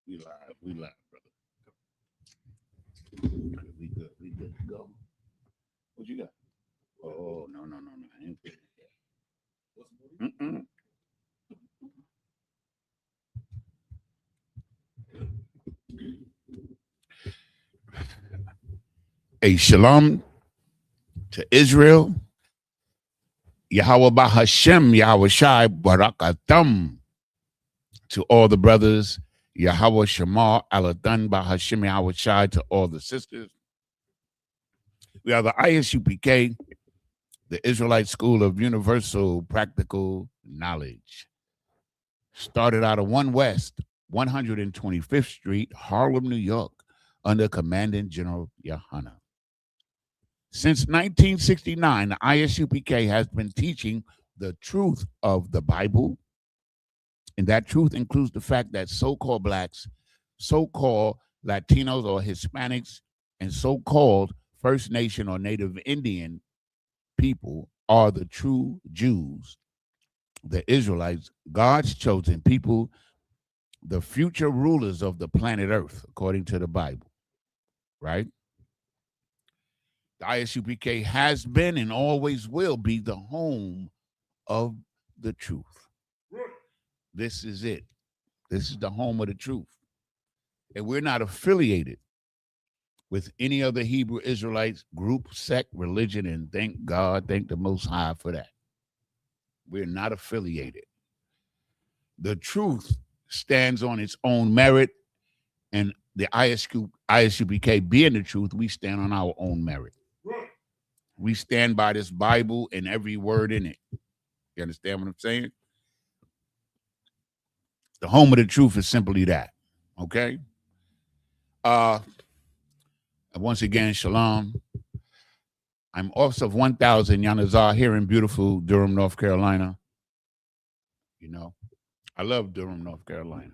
We live. We live, brother. We good. We good to go. What you got? Oh, no, no, no, no. I ain't finished yet. Mm-mm. A shalom to Israel. Yahweh Bahashem, Yahweh Shai, Barakatham to all the brothers. Yahweh Shema, Aladan Bahashem, Yahweh Shai to all the sisters. We are the ISUPK, the Israelite School of Universal Practical Knowledge. Started out of 1 West, 125th Street, Harlem, New York, under Commandant General Yohana. Since 1969, the ISUPK has been teaching the truth of the Bible, and that truth includes the fact that so-called blacks, so-called Latinos or Hispanics, and so-called First Nation or Native Indian people are the true Jews, the Israelites, God's chosen people, the future rulers of the planet Earth, according to the Bible, right? The ISUPK has been and always will be the home of the truth. This is it. This is the home of the truth. And we're not affiliated with any other Hebrew Israelites group, sect, religion, and thank God, thank the Most High for that. We're not affiliated. The truth stands on its own merit, and the ISUPK being the truth, we stand on our own merit. We stand by this Bible and every word in it. You understand what I'm saying? The home of the truth is simply that. Okay? Once again, shalom. I'm Officer of 1000 Yanazar here in beautiful Durham, North Carolina. You know, I love Durham, North Carolina.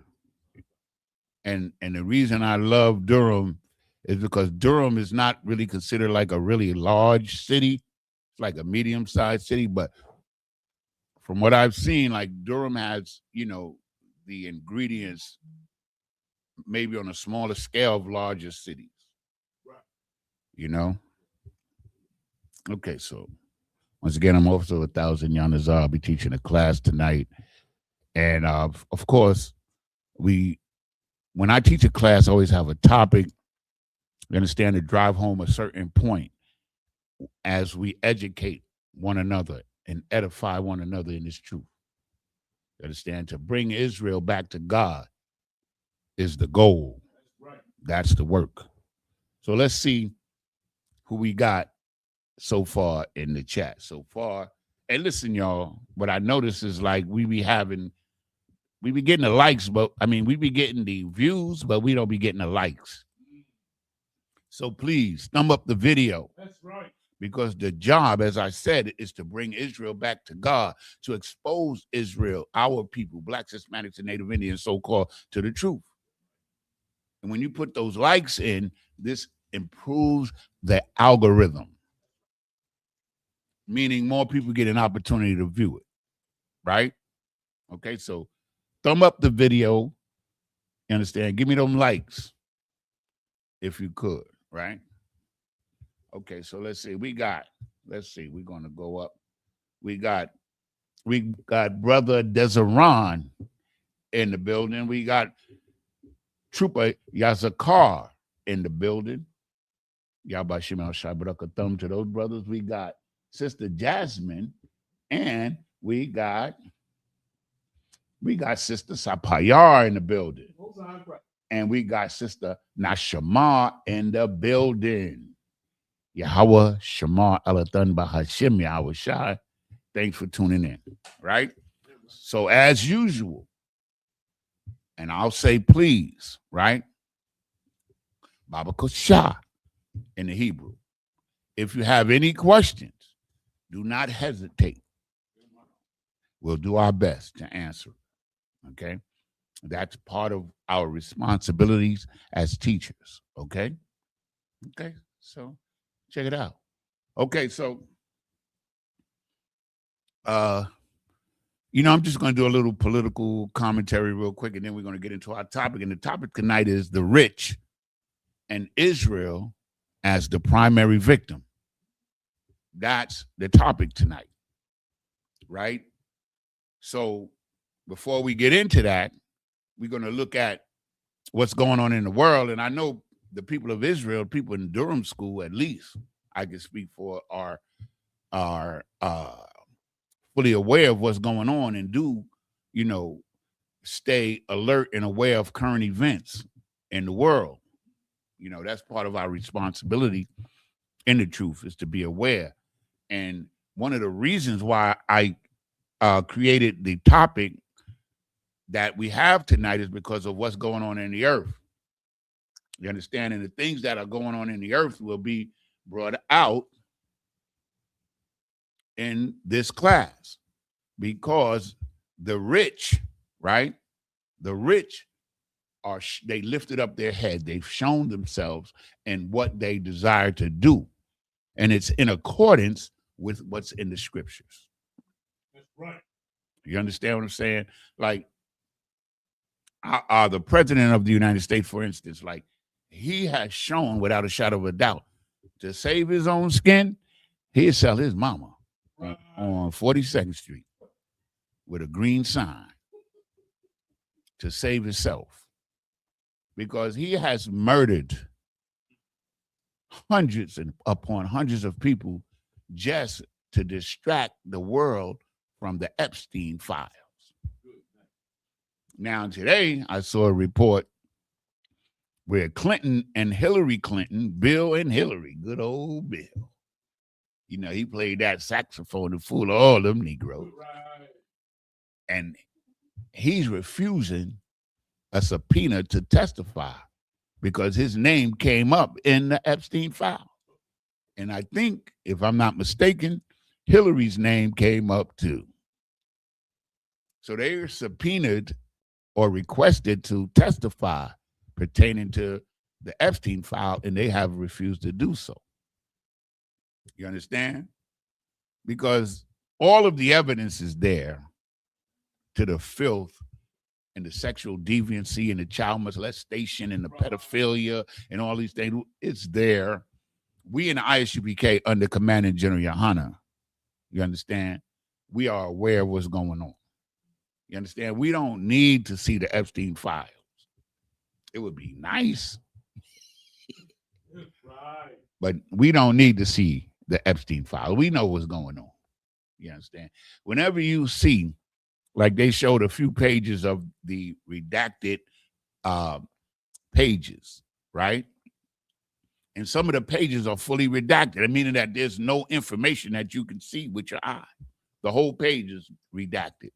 And the reason I love Durham is because Durham is not really considered like a really large city. It's like a medium-sized city, but from what I've seen, like Durham has, you know, the ingredients maybe on a smaller scale of larger cities. You know? Okay, so once again, I'm Officer of 1000 Yanazar. I'll be teaching a class tonight. And of course, when I teach a class, I always have a topic. You understand, to drive home a certain point as we educate one another and edify one another in this truth. You understand? To bring Israel back to God is the goal. That's the work. So let's see who we got so far in the chat. So far, and listen, y'all, what I notice is like we be getting the likes, but I mean, we be getting the views, but we don't be getting the likes. So please thumb up the video. That's right. Because the job, as I said, is to bring Israel back to God, to expose Israel, our people, blacks, Hispanics, and Native Indians, so-called, to the truth. And when you put those likes in, this improves the algorithm, meaning more people get an opportunity to view it, right? Okay, so thumb up the video, you understand? Give me them likes, if you could, right? Okay, so let's see. We're going to go up. We got Brother Deseron in the building. We got Trooper Yazakar in the building. Yabashim al Shabaraka thumb to those brothers. We got Sister Jasmine, and we got Sister Sapayar in the building. And we got Sister Nashama in the building. Yahweh Shema Alathan Bahashim Yahweh Shai. Thanks for tuning in, right? So as usual, and I'll say please, right? Baba Kosha in the Hebrew. If you have any questions, do not hesitate. We'll do our best to answer, okay? That's part of our responsibilities as teachers, okay? Okay, so check it out. Okay, so I'm just going to do a little political commentary real quick, and then we're going to get into our topic. And the topic tonight is the rich and Israel as the primary victim. That's the topic tonight, right? So before we get into that, we're going to look at what's going on in the world. And I know the people of Israel, people in Durham school, at least I can speak for, are fully aware of what's going on and do, stay alert and aware of current events in the world. That's part of our responsibility in the truth, is to be aware. And one of the reasons why I created the topic that we have tonight is because of what's going on in the earth. You understand? And the things that are going on in the earth will be brought out in this class, because the rich, right? The rich they lifted up their head. They've shown themselves and what they desire to do. And it's in accordance with what's in the scriptures. That's right. You understand what I'm saying? Like, the president of the United States, for instance, like, he has shown without a shadow of a doubt, to save his own skin, he'll sell his mama on 42nd Street with a green sign to save himself, because he has murdered hundreds and upon hundreds of people just to distract the world from the Epstein files. Now, today I saw a report where Clinton and Hillary Clinton, Bill and Hillary, good old Bill, he played that saxophone to fool all them Negroes. Right. And he's refusing a subpoena to testify because his name came up in the Epstein file. And I think, if I'm not mistaken, Hillary's name came up too. So they were subpoenaed or requested to testify pertaining to the Epstein file, and they have refused to do so. You understand? Because all of the evidence is there to the filth and the sexual deviancy and the child molestation and the pedophilia and all these things. It's there. We in the Isupk under Commanding General Yohana, you understand? We are aware of what's going on. You understand? We don't need to see the Epstein files. It would be nice. Right. But we don't need to see the Epstein file. We know what's going on. You understand? Whenever you see, like they showed a few pages of the redacted pages, right? And some of the pages are fully redacted, meaning that there's no information that you can see with your eye. The whole page is redacted.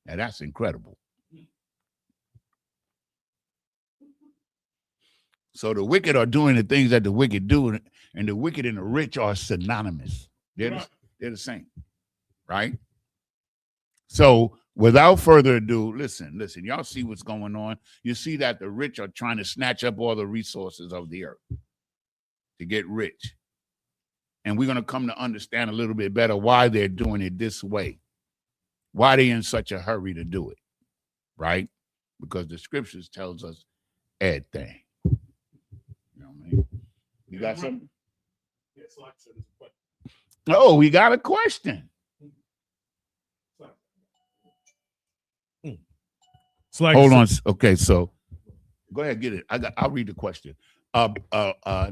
Now, that's incredible. So the wicked are doing the things that the wicked do, and the wicked and the rich are synonymous. They're the same, right? So without further ado, listen, y'all see what's going on. You see that the rich are trying to snatch up all the resources of the earth to get rich. And we're going to come to understand a little bit better why they're doing it this way, why they're in such a hurry to do it, right? Because the scriptures tells us everything. You know what I mean? You got something? Yes, like I said, it's a question. Oh, we got a question. Hold on. Okay, so go ahead, get it. I'll read the question.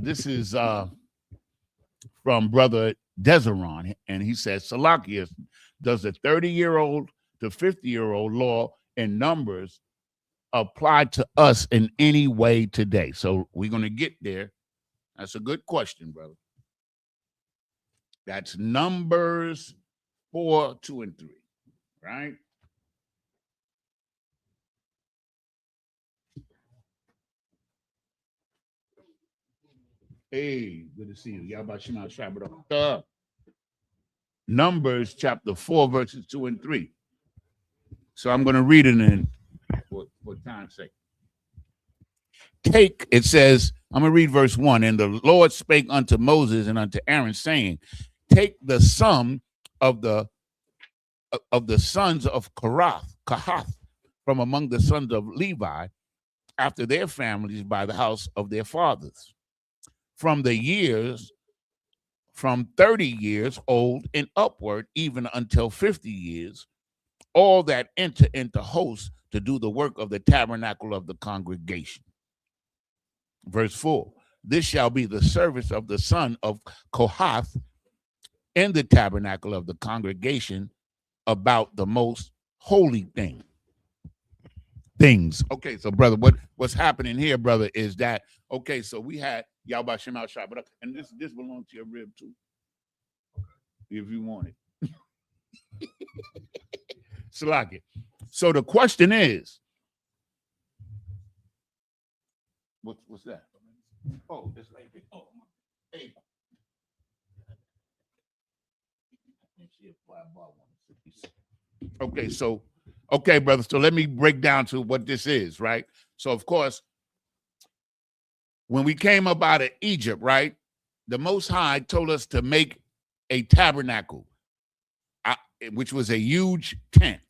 This is from Brother Deseron, and he says, Salakias, does the 30-year-old to 50-year-old law in Numbers apply to us in any way today? So we're going to get there. That's a good question, brother. That's Numbers 4, 2, and 3, right? Hey, good to see you. Yabba Shema Shabbat. Numbers chapter 4, verses 2 and 3. So I'm going to read it in for time's sake. It says, I'm going to read verse 1. And the Lord spake unto Moses and unto Aaron, saying, take the sum of the of the sons of Kahath, from among the sons of Levi, after their families by the house of their fathers, from the years from 30 years old and upward, even until 50 years, all that enter into hosts to do the work of the tabernacle of the congregation. Verse 4, this shall be the service of the son of Kohath in the tabernacle of the congregation about the most holy things. Okay, so brother, what's happening here, brother, is that okay? So we had Yahweh Shem Al Shah, and this belongs to your rib too, if you want it. Salaki. So the question is, what's that? Oh, it's like oh, hey. Okay, so okay, brother. So let me break down to what this is, right? So of course, when we came up out of Egypt, right, the Most High told us to make a tabernacle, which was a huge tent,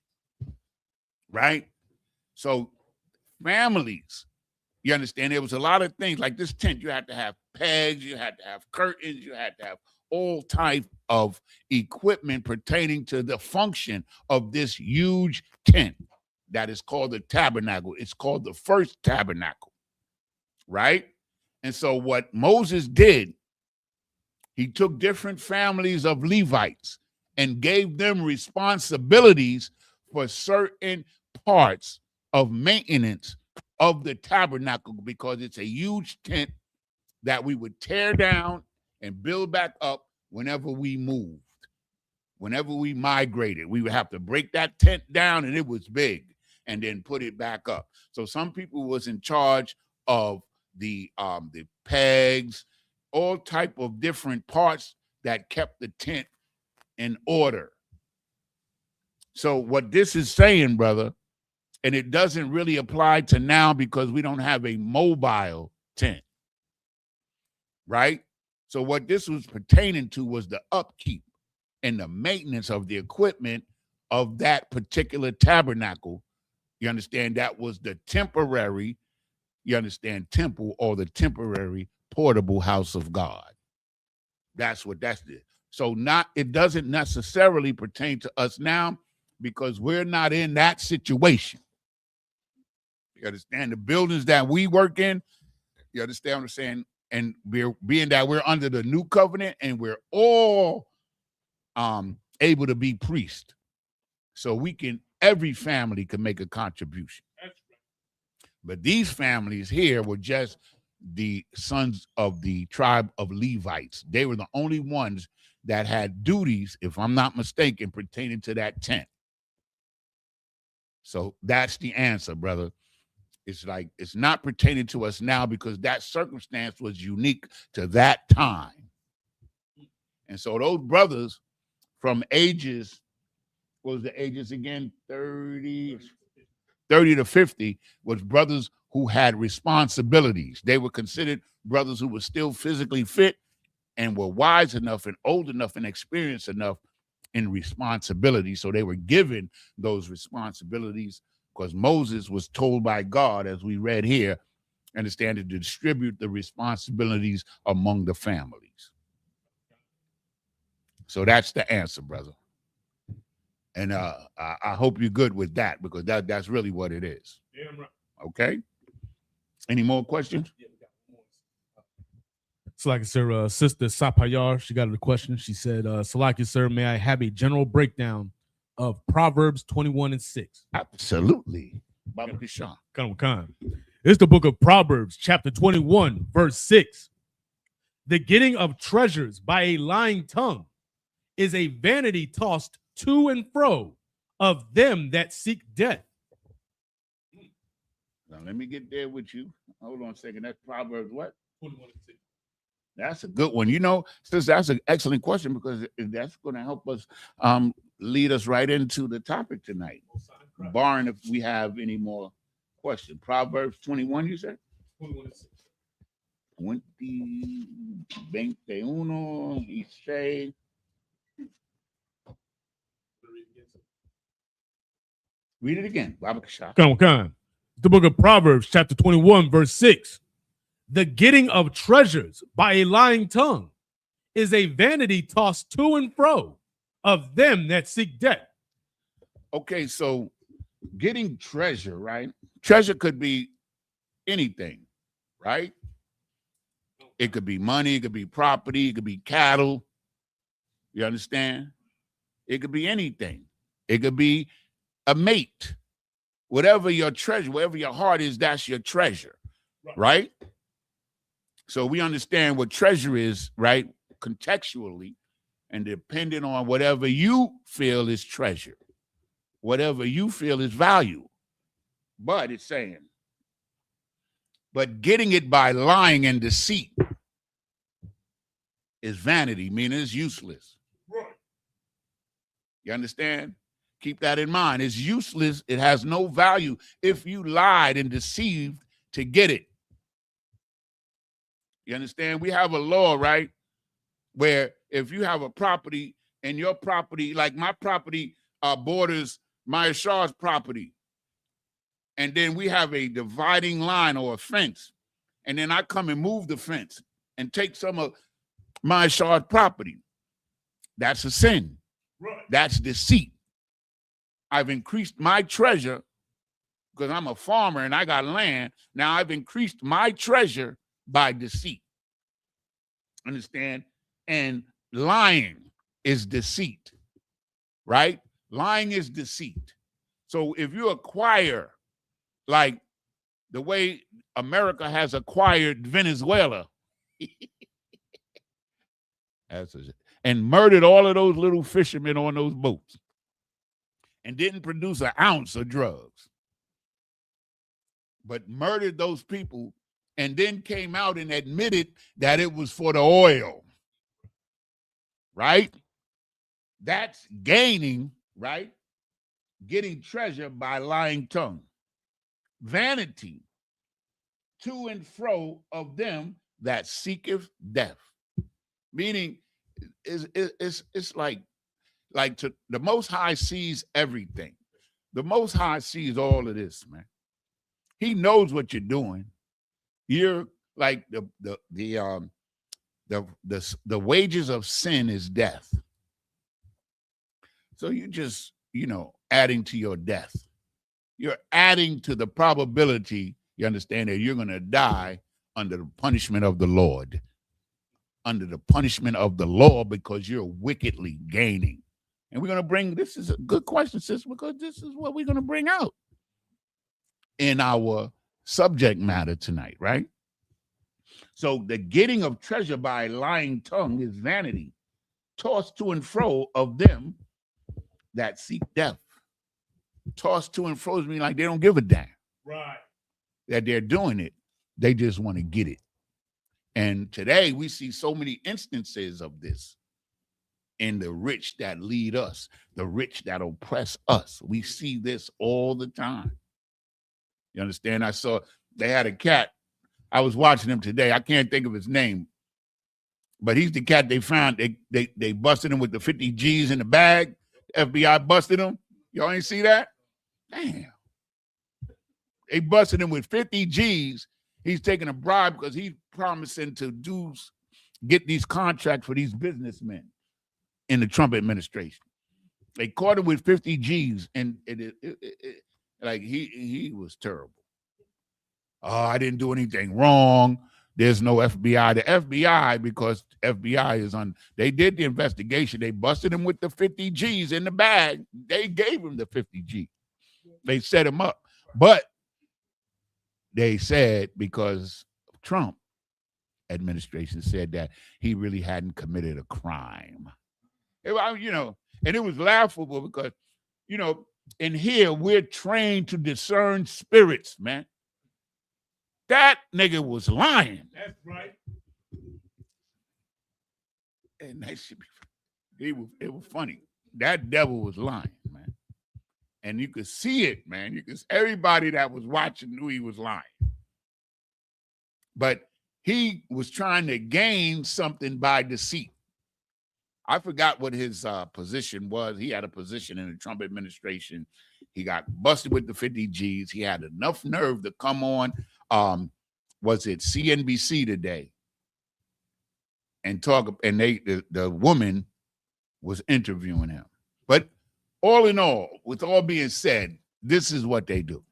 right? So families, you understand, there was a lot of things like this tent. You had to have pegs, you had to have curtains, you had to have all type of equipment pertaining to the function of this huge tent that is called the tabernacle. It's called the first tabernacle, right? And so what Moses did, he took different families of Levites and gave them responsibilities for certain parts of maintenance of the tabernacle, because it's a huge tent that we would tear down and build back up whenever we moved, whenever we migrated. We would have to break that tent down, and it was big, and then put it back up. So some people was in charge of the pegs, all type of different parts that kept the tent in order. So what this is saying, brother, and it doesn't really apply to now because we don't have a mobile tent, right? So what this was pertaining to was the upkeep and the maintenance of the equipment of that particular tabernacle. You understand? That was the temporary, you understand, temple, or the temporary portable house of God. That's what that's it. So it doesn't necessarily pertain to us now because we're not in that situation. You understand? The buildings that we work in, you understand what I'm saying? And being that we're under the new covenant and we're all able to be priests. So every family can make a contribution. But these families here were just the sons of the tribe of Levites. They were the only ones that had duties, if I'm not mistaken, pertaining to that tent. So that's the answer, brother. It's like it's not pertaining to us now because that circumstance was unique to that time. And so those brothers from ages, what was the ages again? 30 to 50 was brothers who had responsibilities. They were considered brothers who were still physically fit and were wise enough and old enough and experienced enough in responsibility. So they were given those responsibilities because Moses was told by God, as we read here, understand, to distribute the responsibilities among the families. So that's the answer, brother. And I hope you're good with that because that's really what it is. Yeah, I'm right. Okay? Any more questions? Yeah, we got more. Salaki, sir, Sister Sapayar, she got a question. She said, Salaki, sir, may I have a general breakdown of Proverbs 21:6? Absolutely. Baba Kishan. Khan. It's the book of Proverbs, chapter 21, verse 6. The getting of treasures by a lying tongue is a vanity tossed to and fro of them that seek death. Now, let me get there with you. Hold on a second. That's Proverbs what? 21:6. That's a good one. Since that's an excellent question because that's going to help us lead us right into the topic tonight, barring if we have any more questions. Proverbs 21, you said? 21:6. 21, y 6. Read it again. Babakasha. Come. The book of Proverbs, chapter 21, verse 6. The getting of treasures by a lying tongue is a vanity tossed to and fro of them that seek death. Okay, so getting treasure, right? Treasure could be anything, right? It could be money, it could be property, it could be cattle. You understand? It could be anything. It could be a mate. Whatever your treasure, wherever your heart is, that's your treasure, right? So we understand what treasure is, right? Contextually, and depending on whatever you feel is treasure, whatever you feel is value. But it's saying, but getting it by lying and deceit is vanity, meaning it's useless. Right. You understand? Keep that in mind. It's useless. It has no value if you lied and deceived to get it. You understand? We have a law, right? Where if you have a property and your property, like my property borders Maya Shah's property, and then we have a dividing line or a fence, and then I come and move the fence and take some of Maya Shah's property, that's a sin. Right. That's deceit. I've increased my treasure because I'm a farmer and I got land. Now I've increased my treasure by deceit. Understand? And lying is deceit, right? Lying is deceit. So if you acquire, like the way America has acquired Venezuela and murdered all of those little fishermen on those boats and didn't produce an ounce of drugs, but murdered those people and then came out and admitted that it was for the oil, right? That's gaining, right? Getting treasure by lying tongue. Vanity to and fro of them that seeketh death. Meaning, it's like the Most High sees everything. The Most High sees all of this, man. He knows what you're doing. You're like the wages of sin is death. So you just, adding to your death. You're adding to the probability, you understand, that you're going to die under the punishment of the Lord. Under the punishment of the law because you're wickedly gaining. And we're going to this is a good question, sis, because this is what we're going to bring out in our subject matter tonight, right? So the getting of treasure by lying tongue is vanity, tossed to and fro of them that seek death. Tossed to and fro means like they don't give a damn. Right. That they're doing it. They just want to get it. And today we see so many instances of this in the rich that lead us, the rich that oppress us. We see this all the time. You understand? They had a cat. I was watching him today. I can't think of his name, but he's the cat they found. They busted him with the 50 G's in the bag. The FBI busted him. Y'all ain't see that? Damn. They busted him with 50 G's. He's taking a bribe because he's promising to get these contracts for these businessmen in the Trump administration. They caught him with 50 G's, and he was terrible. Oh, I didn't do anything wrong. There's no FBI. The FBI, because FBI they did the investigation. They busted him with the 50 G's in the bag. They gave him the 50 G. They set him up. But they said because Trump administration said that he really hadn't committed a crime. And it was laughable because, in here we're trained to discern spirits, man. That nigga was lying. That's right. And that should be, it was funny. That devil was lying, man. And you could see it, man. Everybody that was watching knew he was lying. But he was trying to gain something by deceit. I forgot what his position was. He had a position in the Trump administration, He got busted with the 50 G's. He had enough nerve to come on, was it CNBC today, and talk, and the woman was interviewing him. But all in all, with all being said, this is what they do.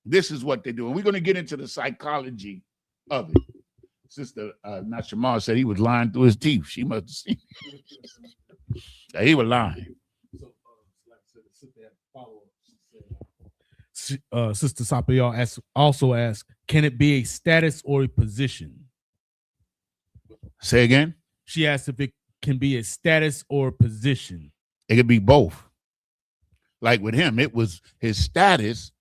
This is what they do. And we're going to get into the psychology of it. Sister Nashamar said he was lying through his teeth. She must have seen it. He was lying. Sister Sapayal also asked, can it be a status or a position? Say again? She asked if it can be a status or a position. It could be both. Like with him, it was his status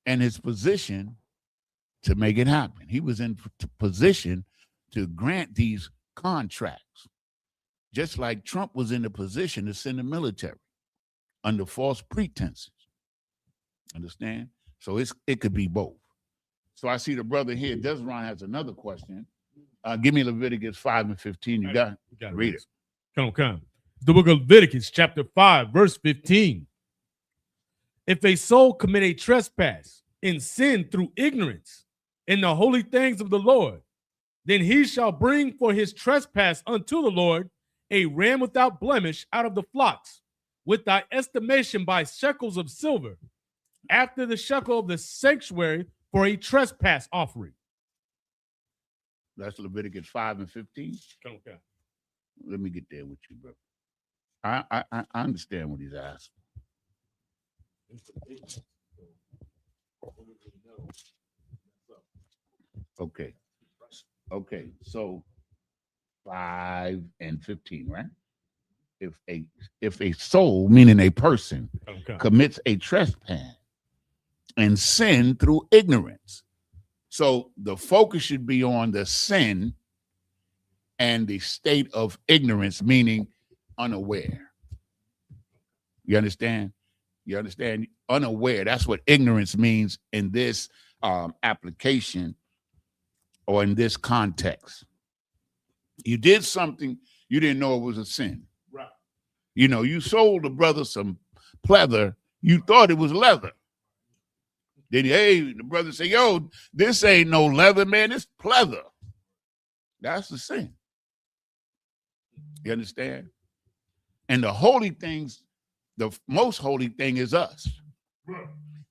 and his position to make it happen. He was in position to grant these contracts, just like Trump was in the position to send the military under false pretenses. Understand? So it could be both. So I see the brother here, Desron, has another question. Give me Leviticus 5 and 15. You got it? Read it. Come. The book of Leviticus, chapter 5, verse 15. If a soul commit a trespass and sin through ignorance in the holy things of the Lord, then he shall bring for his trespass unto the Lord a ram without blemish out of the flocks, with thy estimation by shekels of silver, after the shekel of the sanctuary, for a trespass offering. That's Leviticus 5 and 15. Okay. Let me get there with you, bro. I understand what he's asking. Okay. So 5 and 15, right? If a soul, meaning a person, commits a trespass and sin through ignorance. So the focus should be on the sin and the state of ignorance, meaning unaware. You understand? Unaware. That's what ignorance means in this application or in this context. You did something you didn't know it was a sin. Right. You know, you sold a brother some pleather. You thought it was leather. Then, the brother say, yo, this ain't no leather, man. It's pleather. That's the sin. You understand? And the holy things, the most holy thing is us.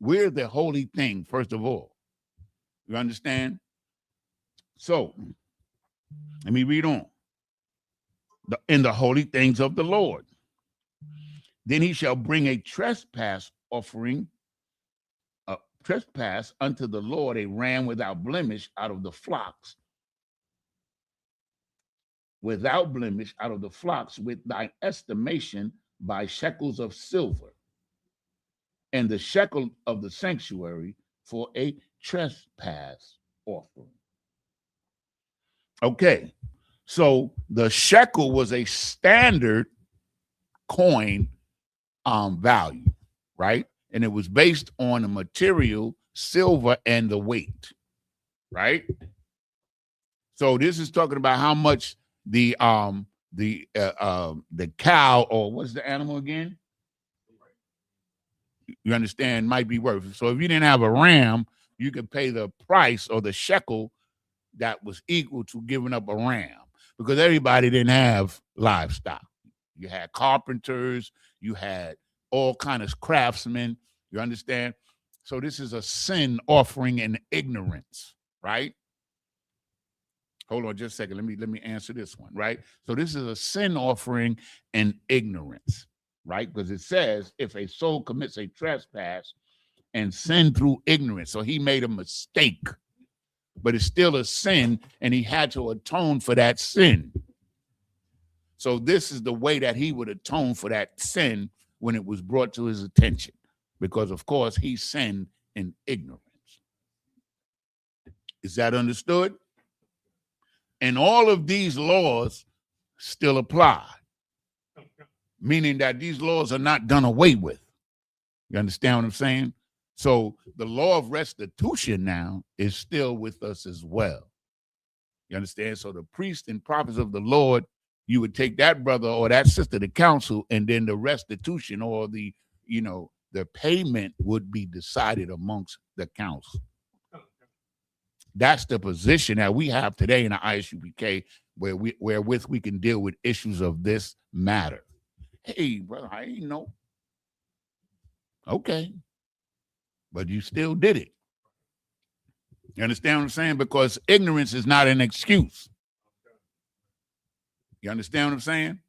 We're the holy thing, first of all. You understand? So, let me read on. In the holy things of the Lord. Then he shall bring a trespass offering, a trespass unto the Lord, a ram without blemish out of the flocks. Without blemish out of the flocks, with thy estimation by shekels of silver, and the shekel of the sanctuary for a trespass offering. Okay, so the shekel was a standard coin value, right? And it was based on the material, silver, and the weight, right? So this is talking about how much the cow, or what's the animal again? You understand, might be worth. So if you didn't have a ram, you could pay the price or the shekel that was equal to giving up a ram, because everybody didn't have livestock. You had carpenters, you had all kind of craftsmen, you understand? So this is a sin offering in ignorance, right? Hold on just a second. Let me answer this one, right? So this is a sin offering in ignorance, right? Because it says if a soul commits a trespass and sin through ignorance. So he made a mistake, but it's still a sin, and he had to atone for that sin. So this is the way that he would atone for that sin when it was brought to his attention, because of course he sinned in ignorance. Is that understood? And all of these laws still apply, meaning that these laws are not done away with. You understand what I'm saying? So the law of restitution now is still with us as well. You understand? So the priests and prophets of the Lord, you would take that brother or that sister to counsel, and then the restitution or the the payment would be decided amongst the council. That's the position that we have today in the ISUPK, wherewith we can deal with issues of this matter. Hey, brother, I ain't know. Okay. But you still did it. You understand what I'm saying? Because ignorance is not an excuse. You understand what I'm saying?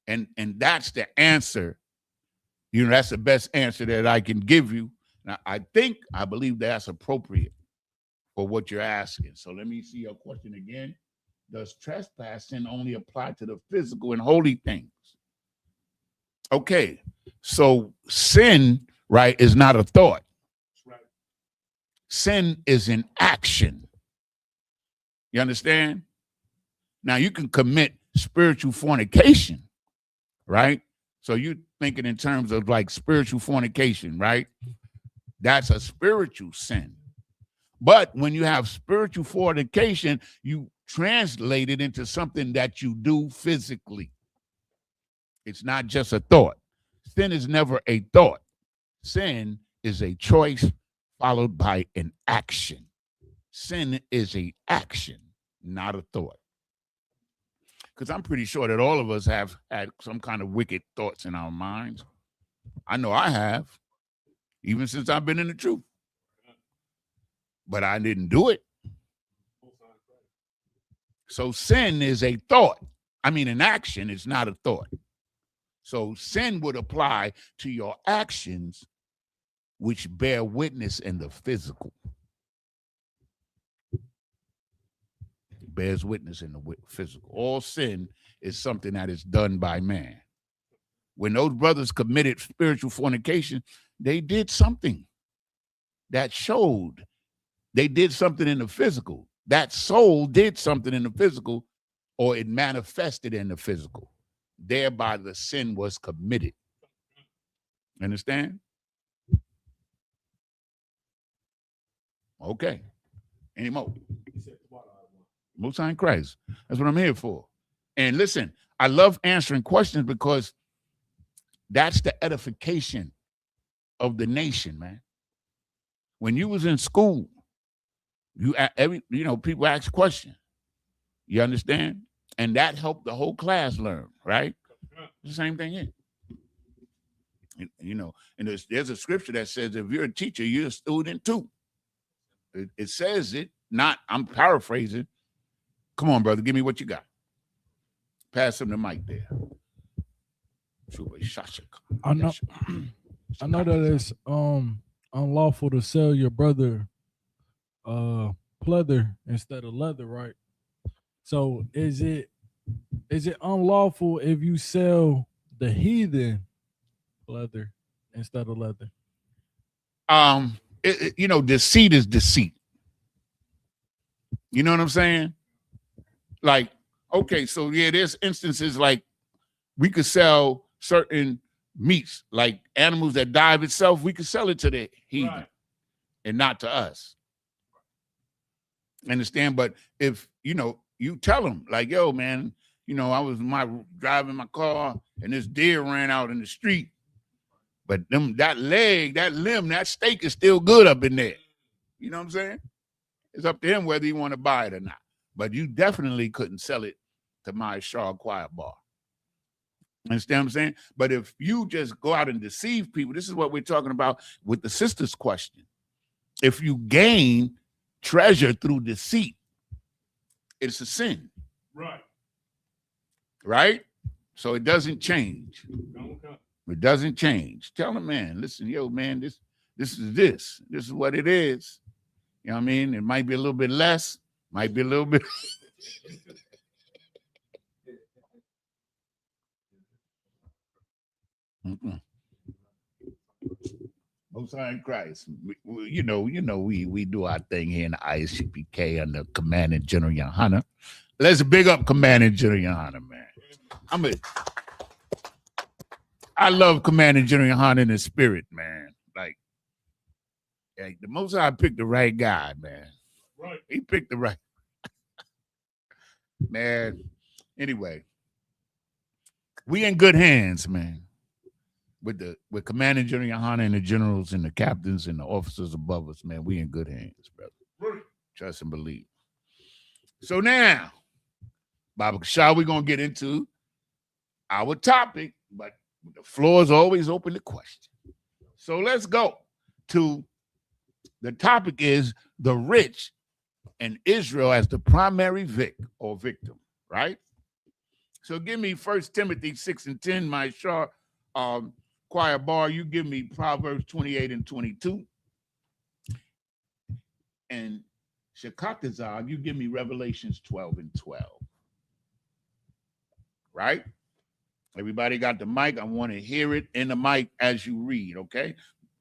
And that's the answer. You know, that's the best answer that I can give you. Now, I believe that's appropriate for what you're asking. So let me see your question again. Does trespassing only apply to the physical and holy things? Okay, so sin, right, is not a thought. Right. Sin is an action. You understand? Now you can commit spiritual fornication, right? So you're thinking in terms of like spiritual fornication, right? That's a spiritual sin. But when you have spiritual fornication, you translate it into something that you do physically. It's not just a thought. Sin is never a thought. Sin is a choice followed by an action. Sin is an action, not a thought. Because I'm pretty sure that all of us have had some kind of wicked thoughts in our minds. I know I have, even since I've been in the truth. But I didn't do it. So sin is a thought. I mean, an action is not a thought. So sin would apply to your actions, which bear witness in the physical. It bears witness in the physical. All sin is something that is done by man. When those brothers committed spiritual fornication, they did something that showed they did something in the physical. That soul did something in the physical, or it manifested in the physical. Thereby the sin was committed. Understand? Okay. Any more? Most High in Christ. That's what I'm here for. And listen, I love answering questions because that's the edification of the nation, man. When you was in school, people ask questions. You understand? And that helped the whole class learn, right? The same thing here. And there's a scripture that says if you're a teacher, you're a student too. It says it, I'm paraphrasing. Come on, brother, give me what you got. Pass him the mic there. I know that it's unlawful to sell your brother pleather instead of leather, right? So is it unlawful if you sell the heathen leather instead of leather? Deceit is deceit. You know what I'm saying? Like, okay, so yeah, there's instances like we could sell certain meats, like animals that die of itself, we could sell it to the heathen, right, and not to us. Understand? But if you tell them like, yo, man, I was driving my car and this deer ran out in the street, but that limb, that steak is still good up in there. You know what I'm saying? It's up to him whether you want to buy it or not. But you definitely couldn't sell it to my Shaw Quiet Bar. Understand what I'm saying? But if you just go out and deceive people, this is what we're talking about with the sister's question. If you gain treasure through deceit, it's a sin. Right. Right? So it doesn't change. Okay. It doesn't change. Tell them, man, listen, yo, man, this is what it is. You know what I mean? It might be a little bit less, might be a little bit. Most High in Christ. We do our thing here in the ISUPK under Commanding General Yohana. Let's big up Commanding General Yohana, man. I love Commanding General Yohana in the spirit, man. Like the Most High picked the right guy, man. Right. He picked the right man. Anyway, we in good hands, man. with Commanding General Yohana and the generals and the captains and the officers above us, man, we in good hands, brother. Right. Trust and believe. So now, Baba Kashah, we're gonna get into our topic, but the floor is always open to question. So let's go to the topic is the rich and Israel as the primary victim, right? So give me 1 Timothy 6 and 10, my short choir bar. You give me Proverbs 28 and 22. And Shakatazar, you give me Revelations 12 and 12. Right? Everybody got the mic. I want to hear it in the mic as you read, okay?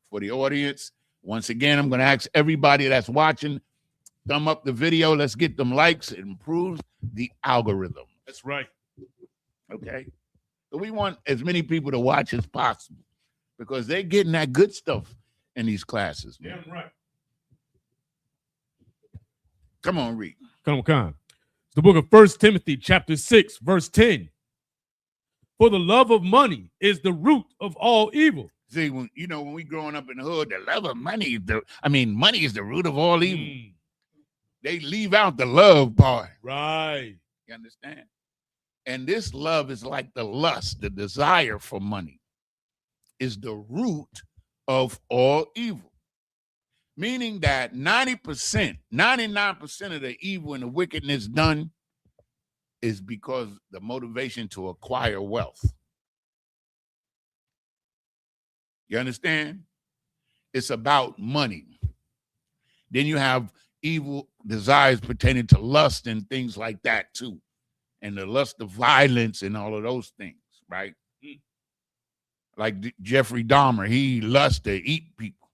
For the audience, once again, I'm going to ask everybody that's watching, thumb up the video. Let's get them likes. It improves the algorithm. That's right. Okay? So we want as many people to watch as possible because they're getting that good stuff in these classes, man. Damn right. Come on, read. Come on. It's the book of 1 Timothy chapter 6, verse 10. For the love of money is the root of all evil. See, when we growing up in the hood, the love of money money is the root of all evil. They leave out the love part. Right. You understand? And this love is like the lust, the desire for money is the root of all evil. Meaning that 90%, 99% of the evil and the wickedness done is because the motivation to acquire wealth. You understand? It's about money. Then you have evil desires pertaining to lust and things like that too. And the lust of violence and all of those things, right? Like Jeffrey Dahmer, he lust to eat people.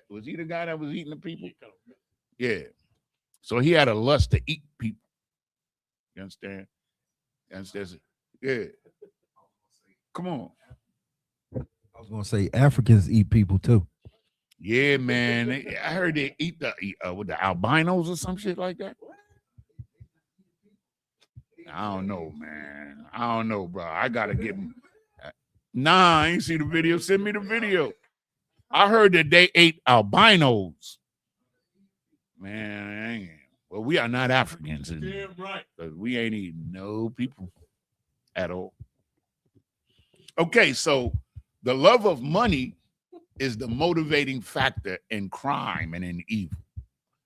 Was he the guy that was eating the people? Yeah. So he had a lust to eat people. You understand? Yeah. Come on. I was gonna say Africans eat people too. Yeah, man. I heard they eat with the albinos or some shit like that. I don't know, man. I don't know, bro. I gotta get. Nah, I ain't see the video. Send me the video. I heard that they ate albinos. Man, well, we are not Africans. Damn right. Because we ain't eating no people at all. Okay, so the love of money is the motivating factor in crime and in evil.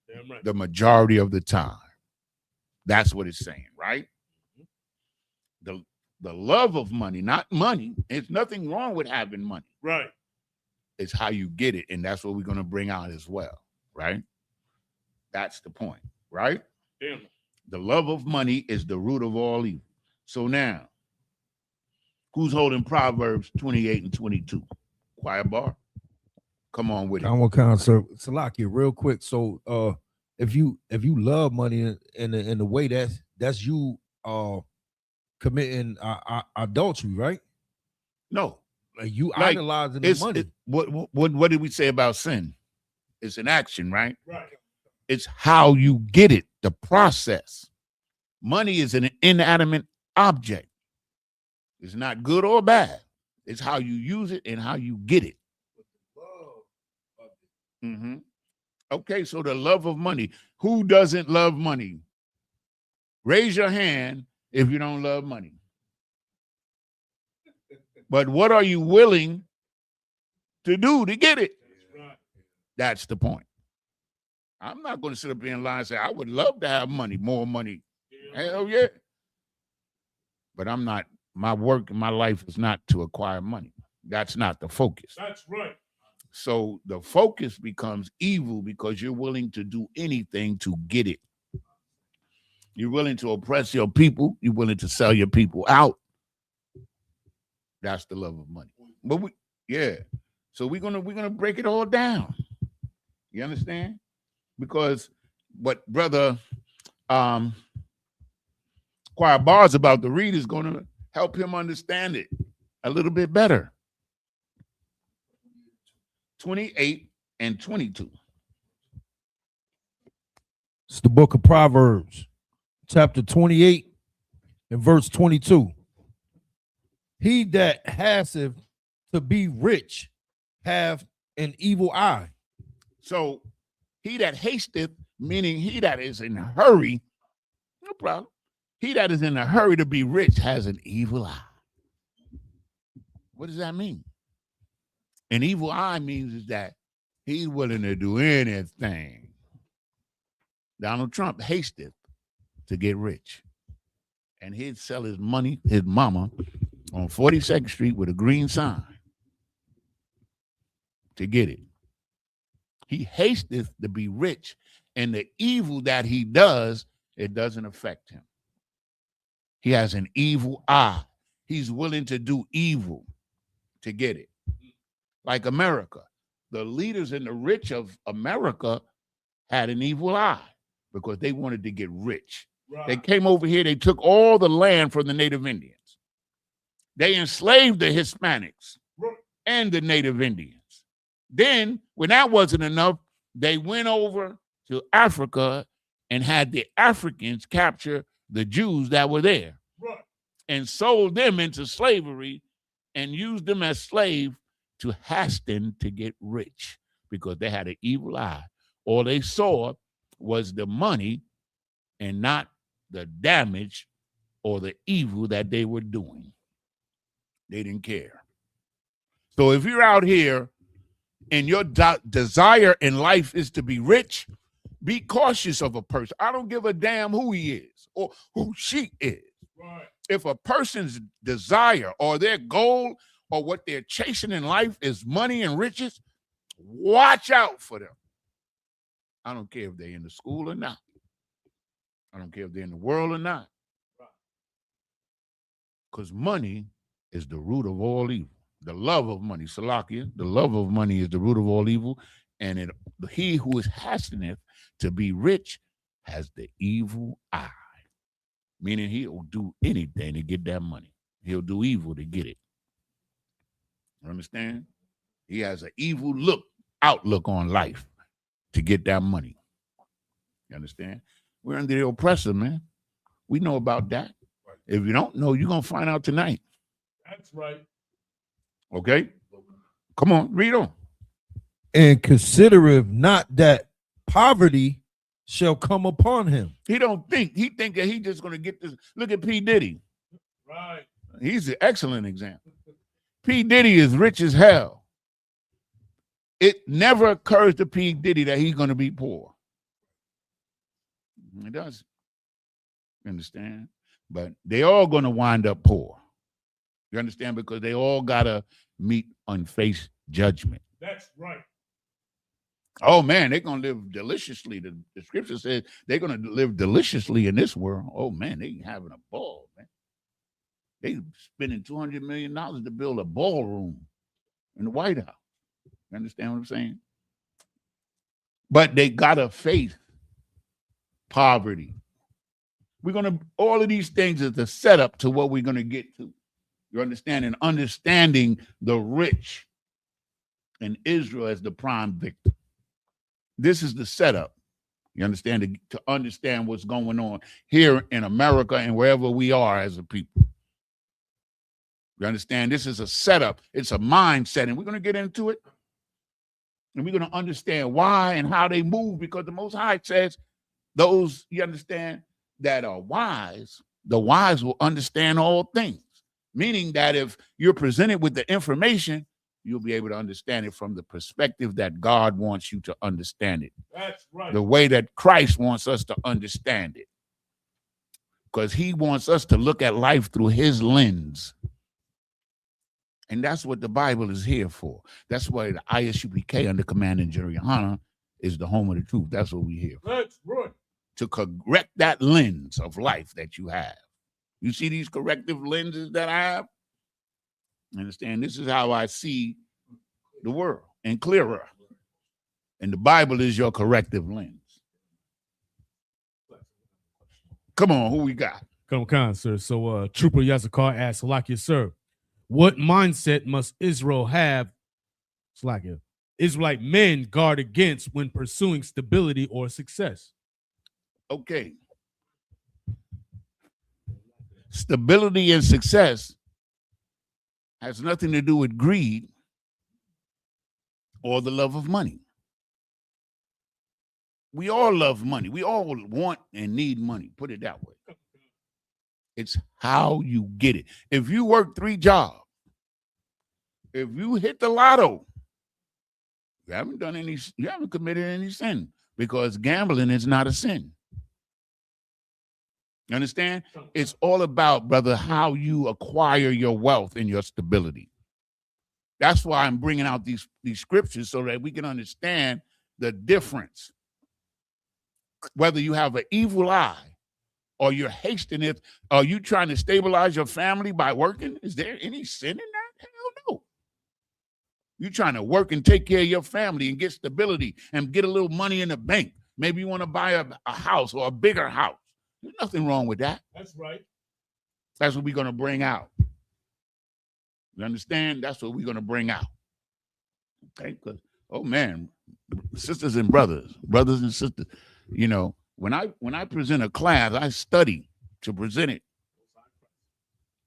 Damn right. The majority of the time. That's what it's saying, right? The love of money, not money. There's nothing wrong with having money. Right. It's how you get it, and that's what we're going to bring out as well, right? That's the point, right? Damn. The love of money is the root of all evil. So now, who's holding Proverbs 28 and 22? Choir bar? Come on with it. I'm kind of Salakia, real quick. So if you love money in the way that's you committing adultery, right? No. Like you Like, idolizing the money. What did we say about sin? It's an action, right? Right. It's how you get it, the process. Money is an inanimate object. It's not good or bad. It's how you use it and how you get it. Mm-hmm. Okay, so the love of money. Who doesn't love money? Raise your hand if you don't love money. But what are you willing to do to get it? That's the point. I'm not going to sit up here and lie and say, I would love to have money, more money. Hell yeah. But I'm not, my work and my life is not to acquire money. That's not the focus. That's right. So the focus becomes evil because you're willing to do anything to get it. You're willing to oppress your people. You're willing to sell your people out. That's the love of money. But so we're gonna break it all down. You understand? Because what brother Choir Bar's about to read is gonna help him understand it a little bit better. 28 and 22. It's the book of Proverbs, chapter 28 and verse 22. He that hasteth to be rich have an evil eye? So he that hasteth, meaning he that is in a hurry, no problem. He that is in a hurry to be rich has an evil eye. What does that mean? An evil eye means is that he's willing to do anything. Donald Trump hasteth to get rich. And he'd sell his money, his mama, on 42nd Street with a green sign to get it. He hasteth to be rich, and the evil that he does, it doesn't affect him. He has an evil eye. He's willing to do evil to get it. Like America. The leaders and the rich of America had an evil eye because they wanted to get rich. Right. They came over here, they took all the land from the Native Indians. They enslaved the Hispanics and the Native Indians. Then, when that wasn't enough, they went over to Africa and had the Africans capture the Jews that were there and sold them into slavery and used them as slaves to hasten to get rich because they had an evil eye. All they saw was the money and not the damage or the evil that they were doing. They didn't care. So if you're out here and your desire in life is to be rich, be cautious of a person. I don't give a damn who he is or who she is. Right. If a person's desire or their goal or what they're chasing in life is money and riches, watch out for them. I don't care if they're in the school or not. I don't care if they're in the world or not. Because money is the root of all evil. The love of money, Salakia, the love of money is the root of all evil. And he who is hasteneth to be rich has the evil eye. Meaning he'll do anything to get that money. He'll do evil to get it. You understand? He has an evil outlook on life to get that money. You understand? We're under the oppressor, man. We know about that. Right. If you don't know, you're going to find out tonight. That's right. Okay? Come on, read on. And considereth not that poverty shall come upon him. He think that he's just going to get this. Look at P. Diddy. Right. He's an excellent example. P. Diddy is rich as hell. It never occurs to P. Diddy that he's going to be poor. It doesn't. You understand? But they all going to wind up poor. You understand? Because they all got to meet unfaced judgment. That's right. Oh, man, they're going to live deliciously. The scripture says they're going to live deliciously in this world. Oh, man, they having a ball, man. They spending $200 million to build a ballroom in the White House. You understand what I'm saying? But they got to face poverty. All of these things is the setup to what we're going to get to. You understand? And understanding the rich and Israel as the prime victim. This is the setup. You understand? To understand what's going on here in America and wherever we are as a people. You understand? This is a setup. It's a mindset. And we're going to get into it. And we're going to understand why and how they move, because the Most High says those, you understand, that are wise, the wise will understand all things. Meaning that if you're presented with the information, you'll be able to understand it from the perspective that God wants you to understand it. That's right. The way that Christ wants us to understand it. Because he wants us to look at life through his lens. And that's what the Bible is here for. That's why the Isupk under Commanding General Yohana is the home of the truth. That's what we're here for. That's right. To correct that lens of life that you have. You see these corrective lenses that I have? Understand? This is how I see the world and clearer. And the Bible is your corrective lens. Come on, who we got? Come on, sir. So Trooper Yazakar asks, Salakia, sir, what mindset must Israel have, Salakia, Israelite men guard against when pursuing stability or success? Okay. Stability and success has nothing to do with greed or the love of money. We all love money. We all want and need money. Put it that way. It's how you get it. If you work 3 jobs, if you hit the lotto, you haven't committed any sin, because gambling is not a sin. You understand? It's all about, brother, how you acquire your wealth and your stability. That's why I'm bringing out these scriptures, so that we can understand the difference. Whether you have an evil eye, or you're hasting it, are you trying to stabilize your family by working? Is there any sin in that? Hell no. You're trying to work and take care of your family and get stability and get a little money in the bank. Maybe you want to buy a house or a bigger house. There's nothing wrong with that. That's right. That's what we're going to bring out. You understand? That's what we're going to bring out. Okay? Because, oh man, sisters and brothers and sisters, you know, when I present a class, I study to present it.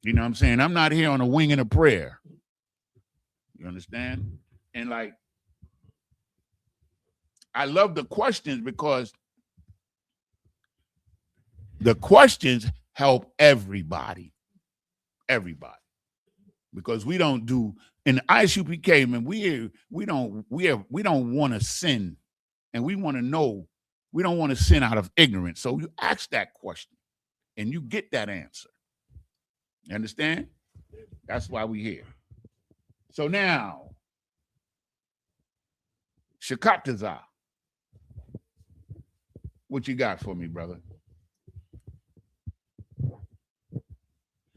You know what I'm saying? I'm not here on a wing and a prayer. You understand? And like, I love the questions, because the questions help everybody. Everybody. Because we don't do, in the ISUPK, man, we don't want to sin, and we want to know. We don't want to sin out of ignorance. So you ask that question and you get that answer. You understand? That's why we're here. So now, Shakataza, what you got for me, brother?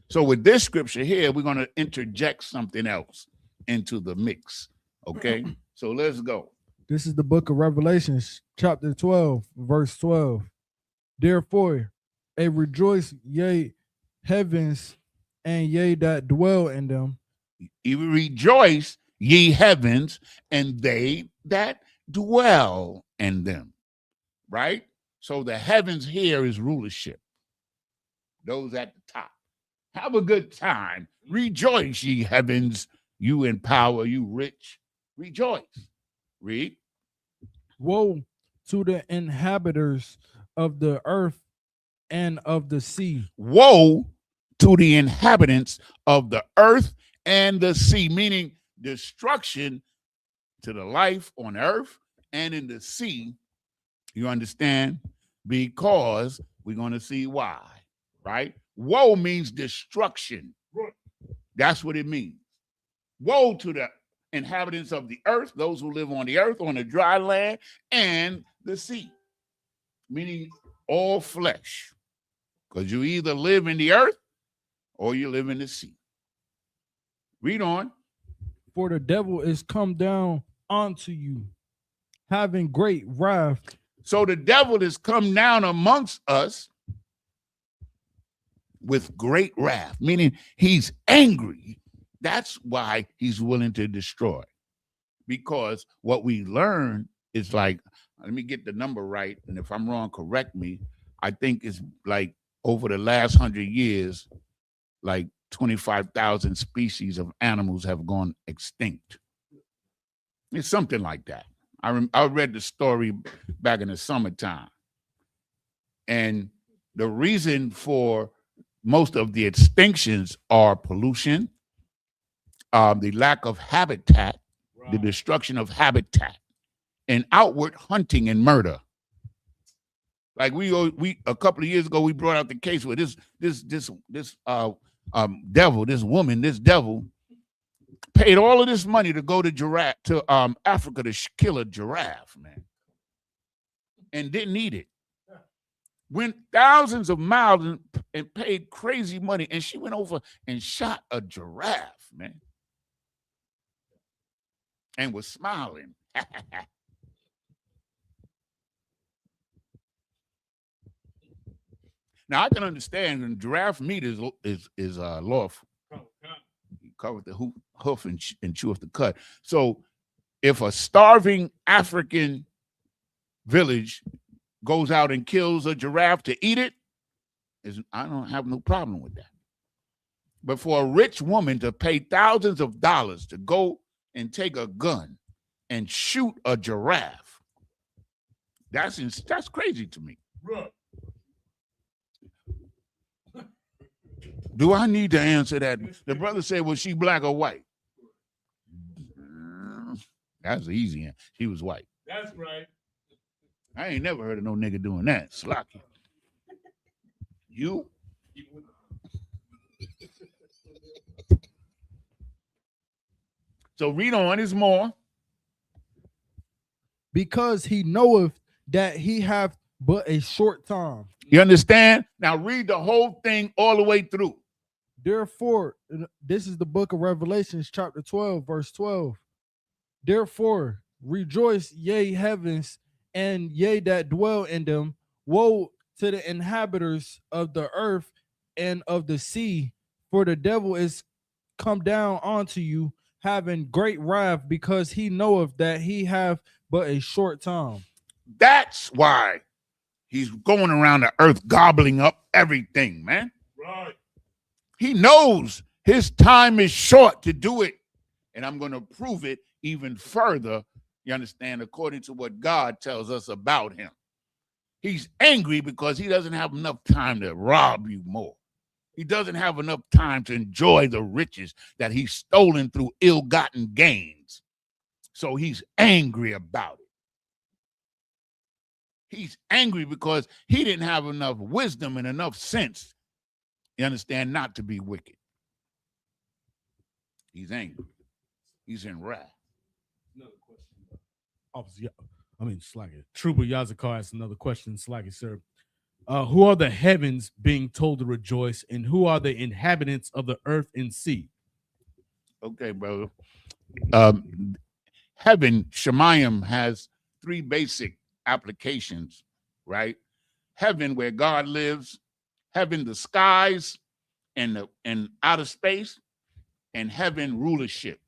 So with this scripture here, we're going to interject something else into the mix. Okay? So let's go. This is the book of Revelations, chapter 12, verse 12. Therefore, rejoice, ye heavens, and ye that dwell in them. Rejoice, ye heavens, and they that dwell in them. Right? So the heavens here is rulership. Those at the top. Have a good time. Rejoice, ye heavens, you in power, you rich. Rejoice. Read. Woe to the inhabitants of the earth and of the sea. Woe to the inhabitants of the earth and the sea, meaning destruction to the life on earth and in the sea. You understand? Because we're going to see why, right? Woe means destruction. That's what it means. Woe to the inhabitants of the earth, those who live on the earth, on the dry land, and the sea, meaning all flesh. Because you either live in the earth or you live in the sea. Read on. For the devil is come down unto you, having great wrath. So the devil is come down amongst us with great wrath, meaning he's angry. That's why he's willing to destroy. Because what we learn is like, let me get the number right, and if I'm wrong, correct me. I think it's like over the last 100 years, like 25,000 species of animals have gone extinct. It's something like that. I read the story back in the summertime. And the reason for most of the extinctions are pollution, the lack of habitat, the destruction of habitat, and outward hunting and murder. Like we a couple of years ago, we brought out the case where this devil paid all of this money to go to Africa to kill a giraffe, man, and didn't eat it. Went thousands of miles and paid crazy money, and she went over and shot a giraffe, man, and was smiling. Now I can understand, and giraffe meat is lawful. You cover the hoof and chew off the cut. So if a starving African village goes out and kills a giraffe to eat it, I don't have no problem with that. But for a rich woman to pay thousands of dollars to go and take a gun and shoot a giraffe, that's crazy to me. Right. Do I need to answer that? The brother said, was she black or white? That's easy. She was white. That's right. I ain't never heard of no nigga doing that. Slocky. You? So read on. There's more. Because he knoweth that he hath but a short time. You understand? Now read the whole thing all the way through. Therefore, this is the book of Revelations, chapter 12, verse 12. Therefore, rejoice, ye heavens, and ye that dwell in them. Woe to the inhabitants of the earth and of the sea, for the devil is come down onto you, having great wrath, because he knoweth that he have but a short time. That's why he's going around the earth gobbling up everything, man. Right. He knows his time is short to do it. And I'm going to prove it even further, you understand, according to what God tells us about him. He's angry because he doesn't have enough time to rob you more. He doesn't have enough time to enjoy the riches that he's stolen through ill-gotten gains. So he's angry about it. He's angry because he didn't have enough wisdom and enough sense, you understand, not to be wicked. He's angry. He's in wrath. Another question. Officer, Slacky. Trooper Yazakar asked another question. Slacky, sir. Who are the heavens being told to rejoice, and who are the inhabitants of the earth and sea? Okay, brother. Heaven, Shemayim, has three basic applications, right? Heaven, where God lives, heaven, the skies, and outer space, and heaven, rulership.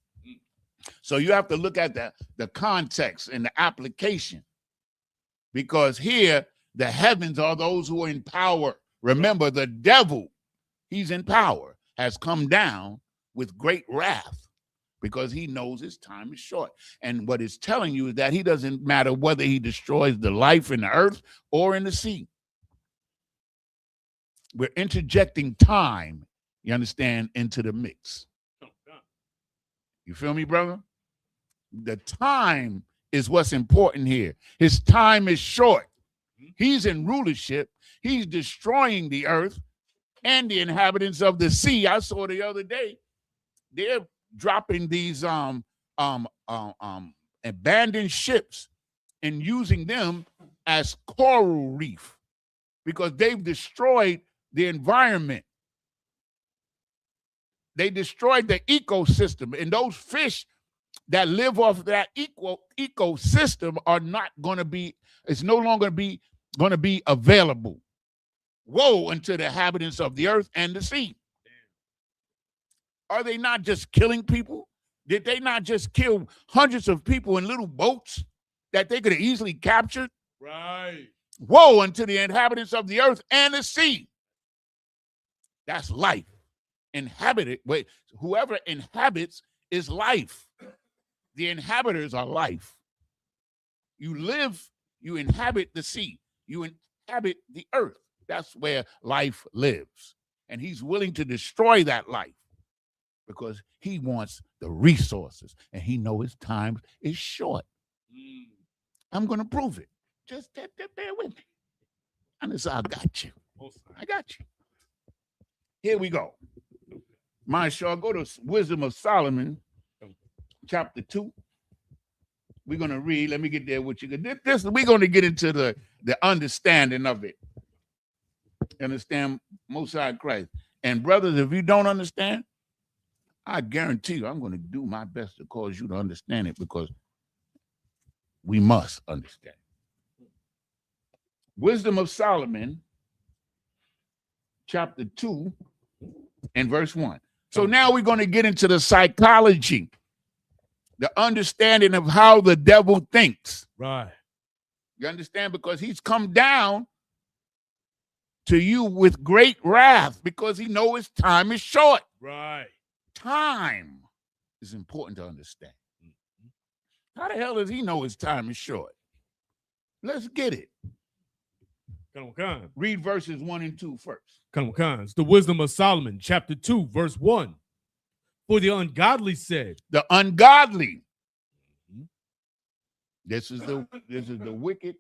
So you have to look at the context and the application, because here the heavens are those who are in power. Remember, the devil, he's in power, has come down with great wrath because he knows his time is short. And what it's telling you is that he doesn't matter whether he destroys the life in the earth or in the sea. We're interjecting time, you understand, into the mix. You feel me, brother? The time is what's important here. His time is short. He's in rulership. He's destroying the earth and the inhabitants of the sea. I saw the other day, they're dropping these abandoned ships and using them as coral reef because they've destroyed the environment. They destroyed the ecosystem, and those fish that live off that ecosystem are not going to be, it's no longer going to be available. Woe unto the inhabitants of the earth and the sea. Are they not just killing people? Did they not just kill hundreds of people in little boats that they could have easily captured? Right. Woe unto the inhabitants of the earth and the sea. That's life. Whoever inhabits is life. The inhabitants are life. You live, you inhabit the sea. You inhabit the earth. That's where life lives. And he's willing to destroy that life because he wants the resources and he knows his time is short. I'm going to prove it. Just bear with me. And I got you. I got you. Here we go. Marshall, go to Wisdom of Solomon, chapter 2. We're going to read. Let me get there with you. We're going to get into the understanding of it. Understand Most High Christ. And brothers, if you don't understand, I guarantee you I'm going to do my best to cause you to understand it because we must understand. Wisdom of Solomon, chapter 2 and verse 1. So now we're going to get into the psychology, the understanding of how the devil thinks. Right. You understand? Because he's come down to you with great wrath because he knows his time is short. Right. Time is important to understand. How the hell does he know his time is short? Let's get it. Come. Read verses 1 and 2 first. It's the wisdom of Solomon, chapter 2, verse 1. For the ungodly said, The ungodly. This is the wicked,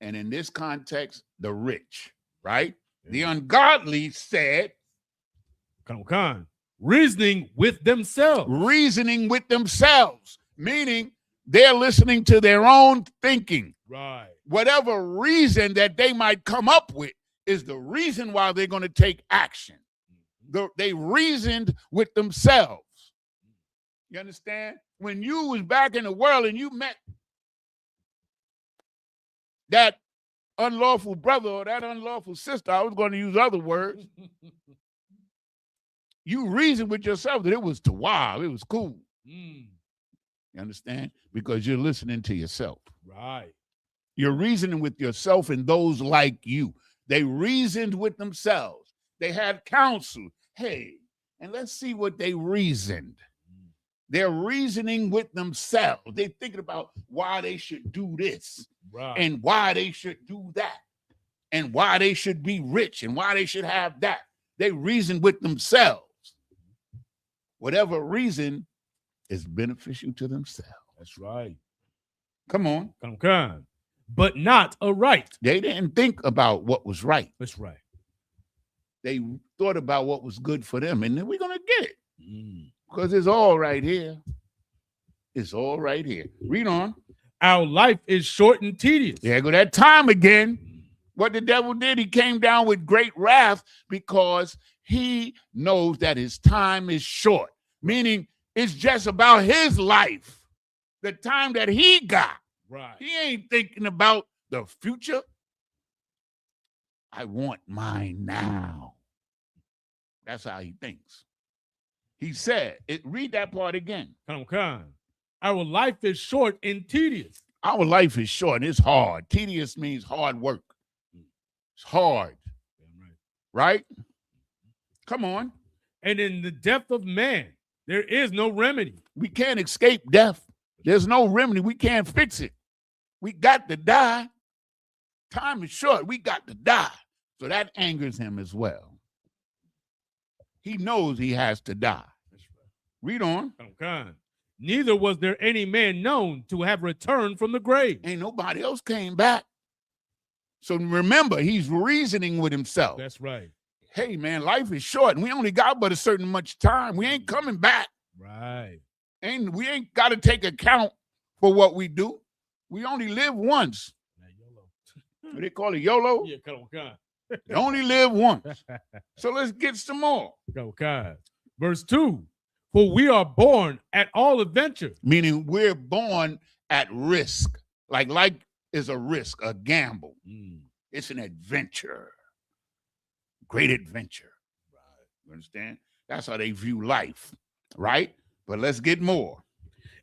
and in this context, the rich, right? The ungodly said, reasoning with themselves. Reasoning with themselves, meaning they're listening to their own thinking. Right. Whatever reason that they might come up with is the reason why they're going to take action. They reasoned with themselves. You understand? When you was back in the world and you met that unlawful brother or that unlawful sister, I was going to use other words, you reasoned with yourself that it was wow, it was cool. You understand? Because you're listening to yourself. Right. You're reasoning with yourself and those like you. They reasoned with themselves. They had counsel. Hey, and let's see what they reasoned. They're reasoning with themselves. They're thinking about why they should do this, right, and why they should do that, and why they should be rich, and why they should have that. They reason with themselves. Whatever reason is beneficial to themselves. That's right. Come on. But not aright. They didn't think about what was right. That's right. They thought about what was good for them, and then we're going to get it. Because it's all right here. It's all right here. Read on. Our life is short and tedious. There go that time again. What the devil did, he came down with great wrath because he knows that his time is short, meaning it's just about his life, the time that he got. Right. He ain't thinking about the future. I want mine now. That's how he thinks. He said, read that part again. Our life is short and tedious. Our life is short and it's hard. Tedious means hard work. It's hard. Right? Come on. And in the death of man, there is no remedy. We can't escape death. There's no remedy. We can't fix it. We got to die. Time is short. We got to die. So that angers him as well. He knows he has to die. Read on. Neither was there any man known to have returned from the grave. Ain't nobody else came back. So remember, he's reasoning with himself. That's right. Hey, man, life is short, and we only got but a certain much time. We ain't coming back. Right. We ain't got to take account for what we do. We only live once. What they call it, YOLO? Yeah, You only live once. So let's get some more. Verse 2. For we are born at all adventure. Meaning we're born at risk. Like life is a risk, a gamble. It's an adventure. Great adventure. Right. You understand? That's how they view life. Right? But let's get more.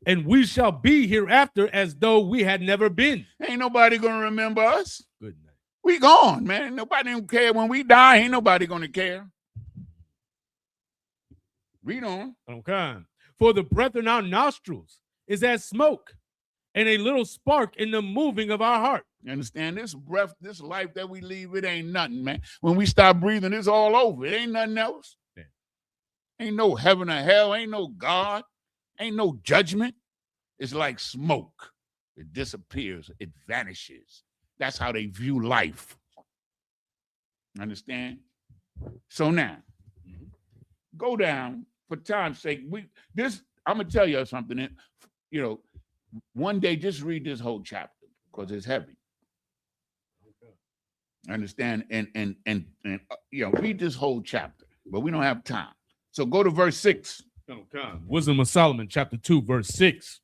And we shall be hereafter as though we had never been. Ain't nobody going to remember us. Good night. We gone, man. Nobody don't care when we die. Ain't nobody going to care. Read on. For the breath in our nostrils is as smoke, and a little spark in the moving of our heart. You understand? This breath, this life that we leave, it ain't nothing, man. When we stop breathing, it's all over. It ain't nothing else. Yeah. Ain't no heaven or hell. Ain't no God. Ain't no judgment. It's like smoke. It disappears. It vanishes. That's how they view life. Understand? So now, go down. For time's sake, I'm gonna tell you something. One day just read this whole chapter because it's heavy. Understand? And read this whole chapter, but we don't have time. So go to verse 6. Wisdom of Solomon, chapter 2, verse 6.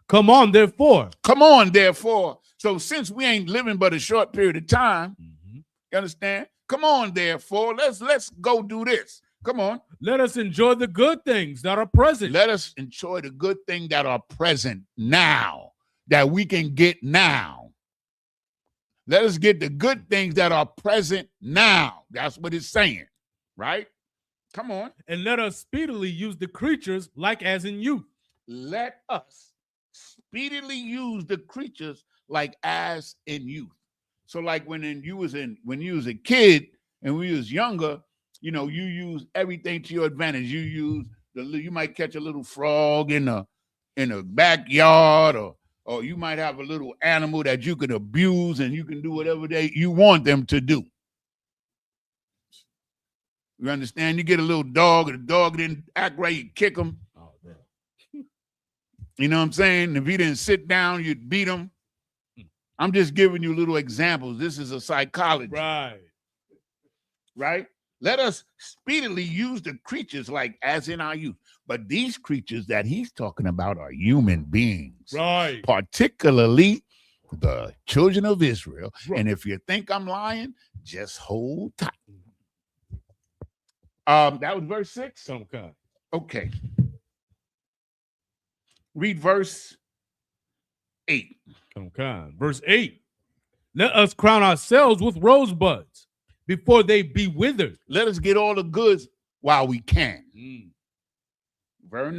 Come on, therefore. Come on, therefore. So since we ain't living but a short period of time, you understand? Come on, therefore. Let's go do this. Come on. Let us enjoy the good things that are present. Let us enjoy the good things that are present now, that we can get now. Let us get the good things that are present now. That's what it's saying, right? Come on. And let us speedily use the creatures like as in youth. Let us speedily use the creatures like as in youth. So like when you was a kid and we was younger, you know, you use everything to your advantage. You might catch a little frog in the backyard, or you might have a little animal that you can abuse and you can do whatever you want them to do. You understand? You get a little dog and the dog didn't act right, you kick him. Oh, man. You know what I'm saying? If he didn't sit down, you'd beat him. I'm just giving you little examples. This is a psychology. Right? Let us speedily use the creatures like as in our youth. But these creatures that he's talking about are human beings. Right. Particularly the children of Israel. Right. And if you think I'm lying, just hold tight. That was verse 6? Okay. Okay. Read verse 8. Okay. Verse 8. Let us crown ourselves with rosebuds before they be withered. Let us get all the goods while we can. Verse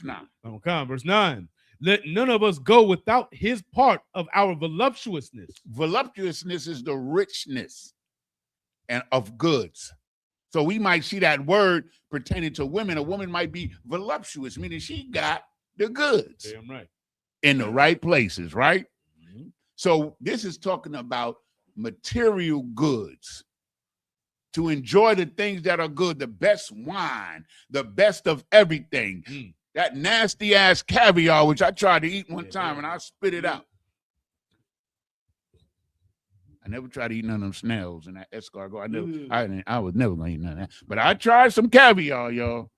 9. Okay. Verse 9. Let none of us go without his part of our voluptuousness. Voluptuousness is the richness and of goods. So we might see that word pertaining to women. A woman might be voluptuous, meaning she got the goods. Damn right. In the right places, right? Mm-hmm. So this is talking about material goods. To enjoy the things that are good, the best wine, the best of everything. That nasty ass caviar, which I tried to eat one time and I spit it out. I never tried to eat none of them snails and that escargot. I was never gonna eat none of that. But I tried some caviar, y'all.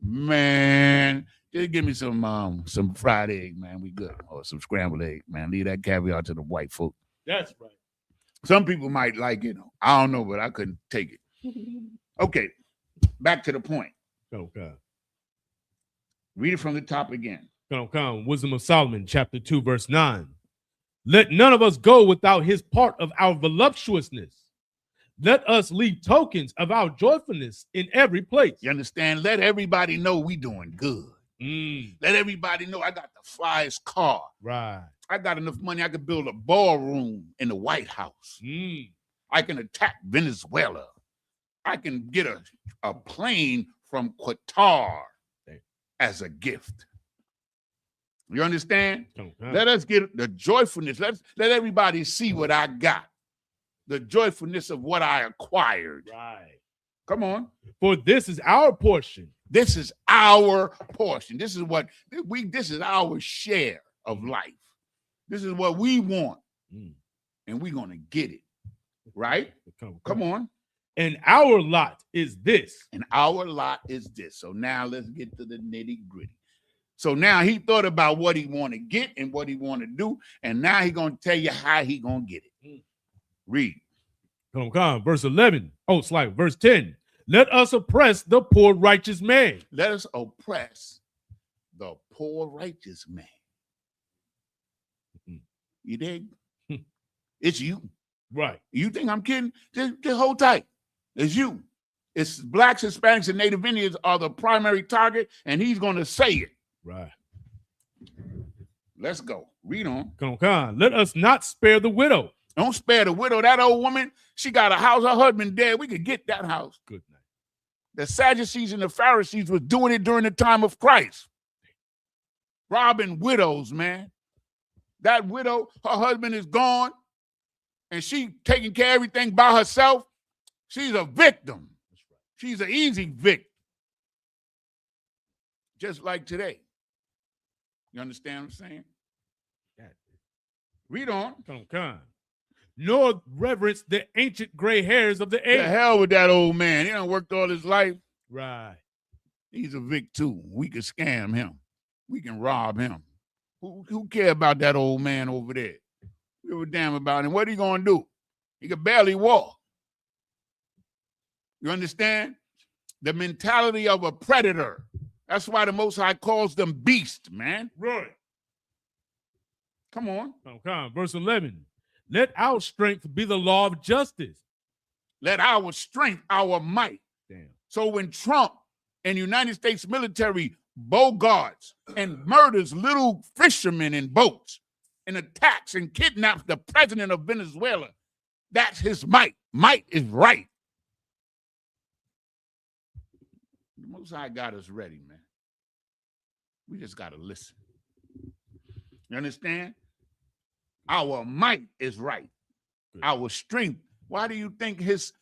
Man, just give me some fried egg, man. We good. Or some scrambled egg, man. Leave that caviar to the white folk. That's right. Some people might like it. I don't know, but I couldn't take it. Okay, back to the point. Okay. Read it from the top again. Come. Wisdom of Solomon, chapter 2, verse 9. Let none of us go without his part of our voluptuousness. Let us leave tokens of our joyfulness in every place. You understand? Let everybody know we doing good. Let everybody know I got the flyest car. Right. I got enough money I could build a ballroom in the White House. I can attack Venezuela. I can get a plane from Qatar as a gift. You understand? Okay. Let us get the joyfulness. Let everybody see what I got. The joyfulness of what I acquired. Right. Come on. For this is our portion. This is our portion. This is our share of life. This is what we want. And we're going to get it. Right? Come on. And our lot is this. And our lot is this. So now let's get to the nitty gritty. So now he thought about what he want to get and what he want to do. And now he's going to tell you how he going to get it. Read. Come. Verse 11. Verse 10. Let us oppress the poor righteous man. Let us oppress the poor righteous man. You dig? It's you. Right. You think I'm kidding? Just hold tight. It's you. It's blacks, Hispanics, and Native Indians are the primary target, and he's going to say it. Right. Let's go. Read on. Come. Let us not spare the widow. Don't spare the widow. That old woman, she got a house. Her husband dead. We could get that house. Good night. The Sadducees and the Pharisees was doing it during the time of Christ. Robbing widows, man. That widow, her husband is gone, and she taking care of everything by herself. She's a victim. She's an easy victim. Just like today. You understand what I'm saying? Read on. Come. Nor reverence the ancient gray hairs of the age. The hell with that old man. He done worked all his life. Right. He's a vic too. We can scam him. We can rob him. Who care about that old man over there? We give a damn about him. What are you going to do? He can barely walk. You understand? The mentality of a predator. That's why the Most High calls them beasts, man. Right. Come on. Come. Verse 11. Let our strength be the law of justice. Let our strength, our might. Damn. So when Trump and United States military bogarts and murders little fishermen in boats and attacks and kidnaps the president of Venezuela, that's his might. Might is right. The Most High got us ready, man. We just got to listen. You understand? Our might is right. Our strength. Why do you think his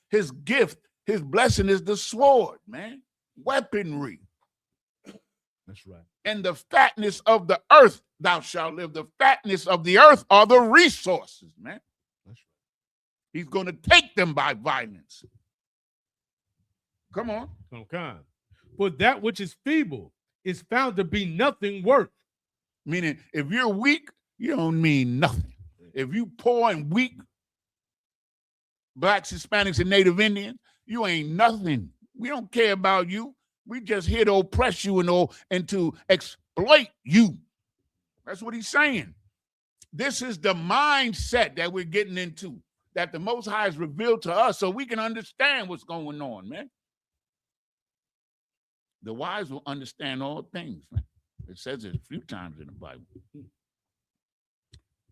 gift, his blessing is the sword, man? Weaponry. That's right. And the fatness of the earth, thou shalt live. The fatness of the earth are the resources, man. That's right. He's going to take them by violence. Come on. Okay. For that which is feeble is found to be nothing worth. Meaning, if you're weak, you don't mean nothing. If you poor and weak, blacks, Hispanics, and Native Indians, you ain't nothing. We don't care about you. We just here to oppress you and to exploit you. That's what he's saying. This is the mindset that we're getting into, that the Most High has revealed to us so we can understand what's going on, man. The wise will understand all things, man. It says it a few times in the Bible.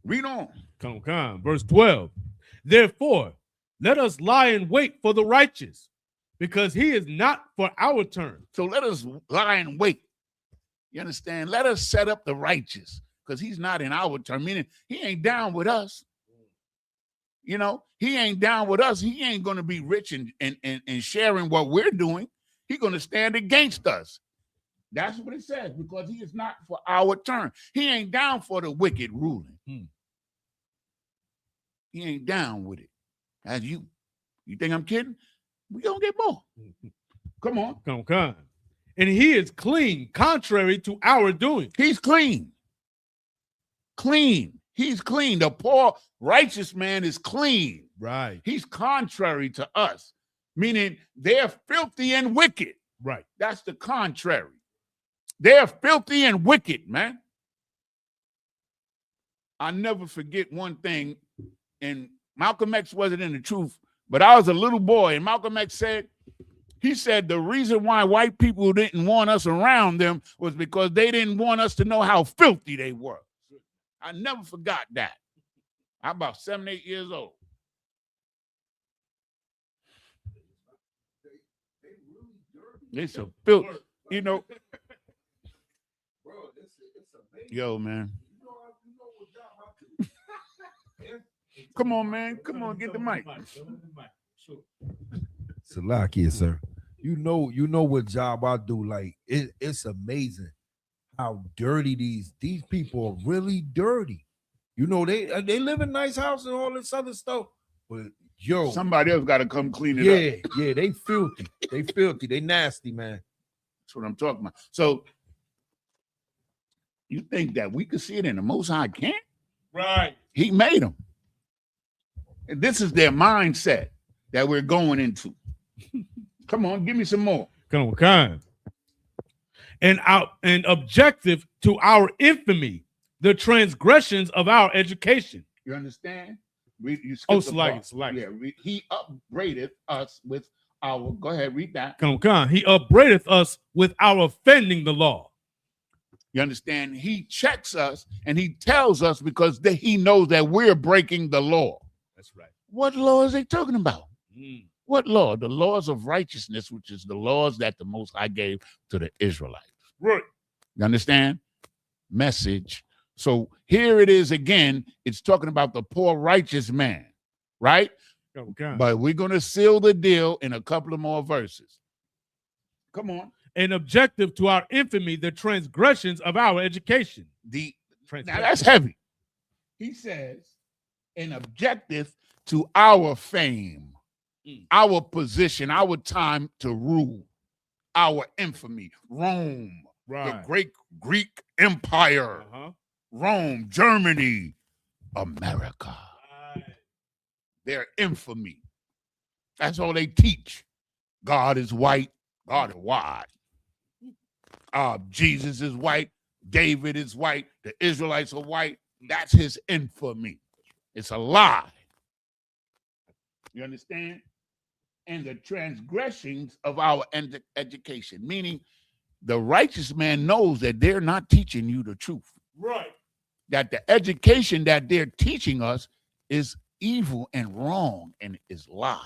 Read on. Come. Verse 12. Therefore, let us lie in wait for the righteous, because he is not for our turn. So let us lie in wait. You understand? Let us set up the righteous, because he's not in our turn, meaning he ain't down with us. You know, he ain't down with us. He ain't going to be rich and sharing what we're doing. He's going to stand against us. That's what it says, because he is not for our turn. He ain't down for the wicked ruling. He ain't down with it. As you. You think I'm kidding? We going to get more. Come on. Come. And he is clean, contrary to our doing. He's clean. Clean. He's clean. The poor righteous man is clean. Right. He's contrary to us, meaning they're filthy and wicked. Right. That's the contrary. They're filthy and wicked, man. I'll never forget one thing, and Malcolm X wasn't in the truth, but I was a little boy, and Malcolm X said, he said the reason why white people didn't want us around them was because they didn't want us to know how filthy they were. I never forgot that. I'm about 7, 8 years old. It's a filth, you know. Yo, man. Come on, man. Come on, get the mic. Salakia, sir. You know what job I do. Like it's amazing how dirty these people are. Really dirty. You know, they live in nice houses and all this other stuff, but yo, somebody else got to come clean it up. Yeah, they filthy. They filthy. They nasty, man. That's what I'm talking about. So you think that we could see it in the Most High can't? Right. He made them. And this is their mindset that we're going into. Come on, give me some more. Come. And objective to our infamy, the transgressions of our education. You understand? You select. Yeah, he upbraideth us with our. Go ahead, read that. Come. He upbraideth us with our offending the law. You understand? He checks us and he tells us because he knows that we're breaking the law. That's right. What law is he talking about? What law? The laws of righteousness, which is the laws that the Most High gave to the Israelites. Right. You understand? Message. So here it is again. It's talking about the poor righteous man, right? Okay. But we're going to seal the deal in a couple of more verses. Come on. An objective to our infamy, the transgressions of our education. Now that's heavy. He says an objective to our fame, our position, our time to rule, our infamy, Rome, the great Greek Empire, Rome, Germany, America. Their infamy. That's all they teach. God is white. God is white. Jesus is white. David is white. The Israelites are white. That's his infamy. It's a lie. You understand? and the transgressions of our education. Meaning, the righteous man knows that they're not teaching you the truth. Right. That the education that they're teaching us is evil and wrong and is lies.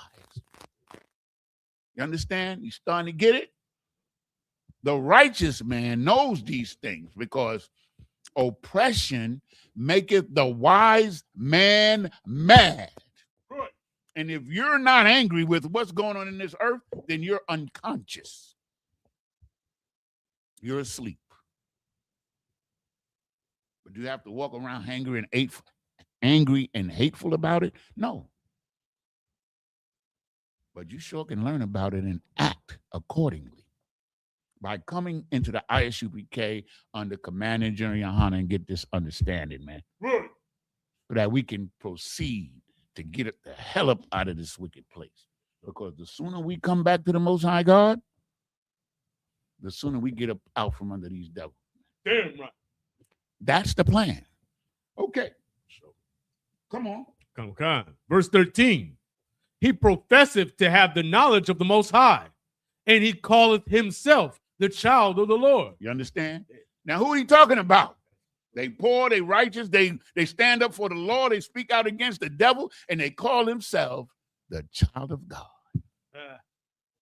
You understand? You starting to get it? The righteous man knows these things because oppression maketh the wise man mad. Right. And if you're not angry with what's going on in this earth, then you're unconscious. You're asleep. But do you have to walk around angry and hateful about it? No. But you sure can learn about it and act accordingly by coming into the Isupk under Commander General Yohana and get this understanding, man. Right. So that we can proceed to get it the hell up out of this wicked place. Because the sooner we come back to the Most High God, the sooner we get up out from under these devils. Damn right. That's the plan. Okay. Come on. Come on. Verse 13. He professeth to have the knowledge of the Most High, and he calleth himself the child of the Lord. You understand? Now, who are he talking about? They poor, they righteous, they stand up for the law, they speak out against the devil, and they call themselves the child of God.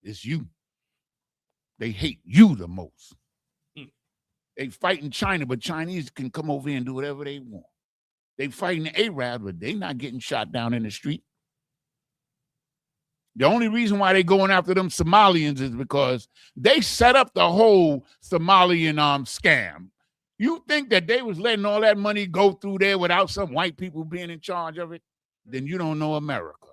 It's you. They hate you the most. They fight in China, but Chinese can come over here and do whatever they want. They fighting the Arabs, but they not getting shot down in the street. The only reason why they going after them Somalians is because they set up the whole Somalian scam. You think that they was letting all that money go through there without some white people being in charge of it? Then you don't know America.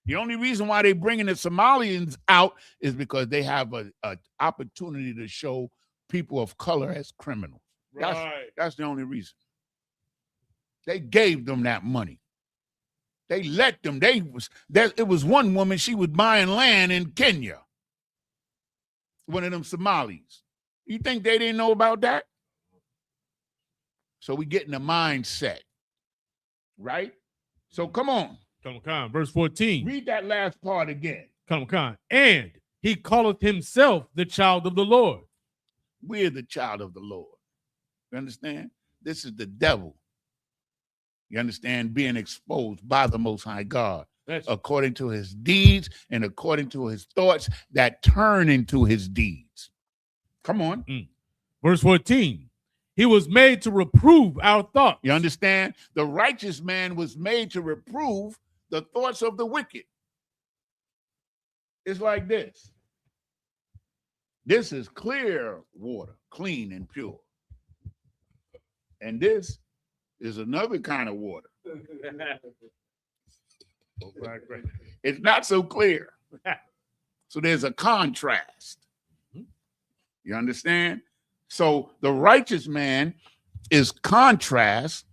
The only reason why they bringing the Somalians out is because they have an opportunity to show people of color as criminals. Right. That's the only reason. They gave them that money. They let them. It was one woman, she was buying land in Kenya. One of them Somalis. You think they didn't know about that? So we get in the mindset, right? So come on. Come on. Verse 14. Read that last part again. Come on. And he calleth himself the child of the Lord. We're the child of the Lord. You understand? This is the devil. You understand? Being exposed by the Most High God. That's according to his deeds and according to his thoughts that turn into his deeds. Come on. Verse 14. He was made to reprove our thoughts. You understand? The righteous man was made to reprove the thoughts of the wicked. It's like this. This is clear water, clean and pure. And this is another kind of water. It's not so clear. So there's a contrast. You understand? So the righteous man is contrast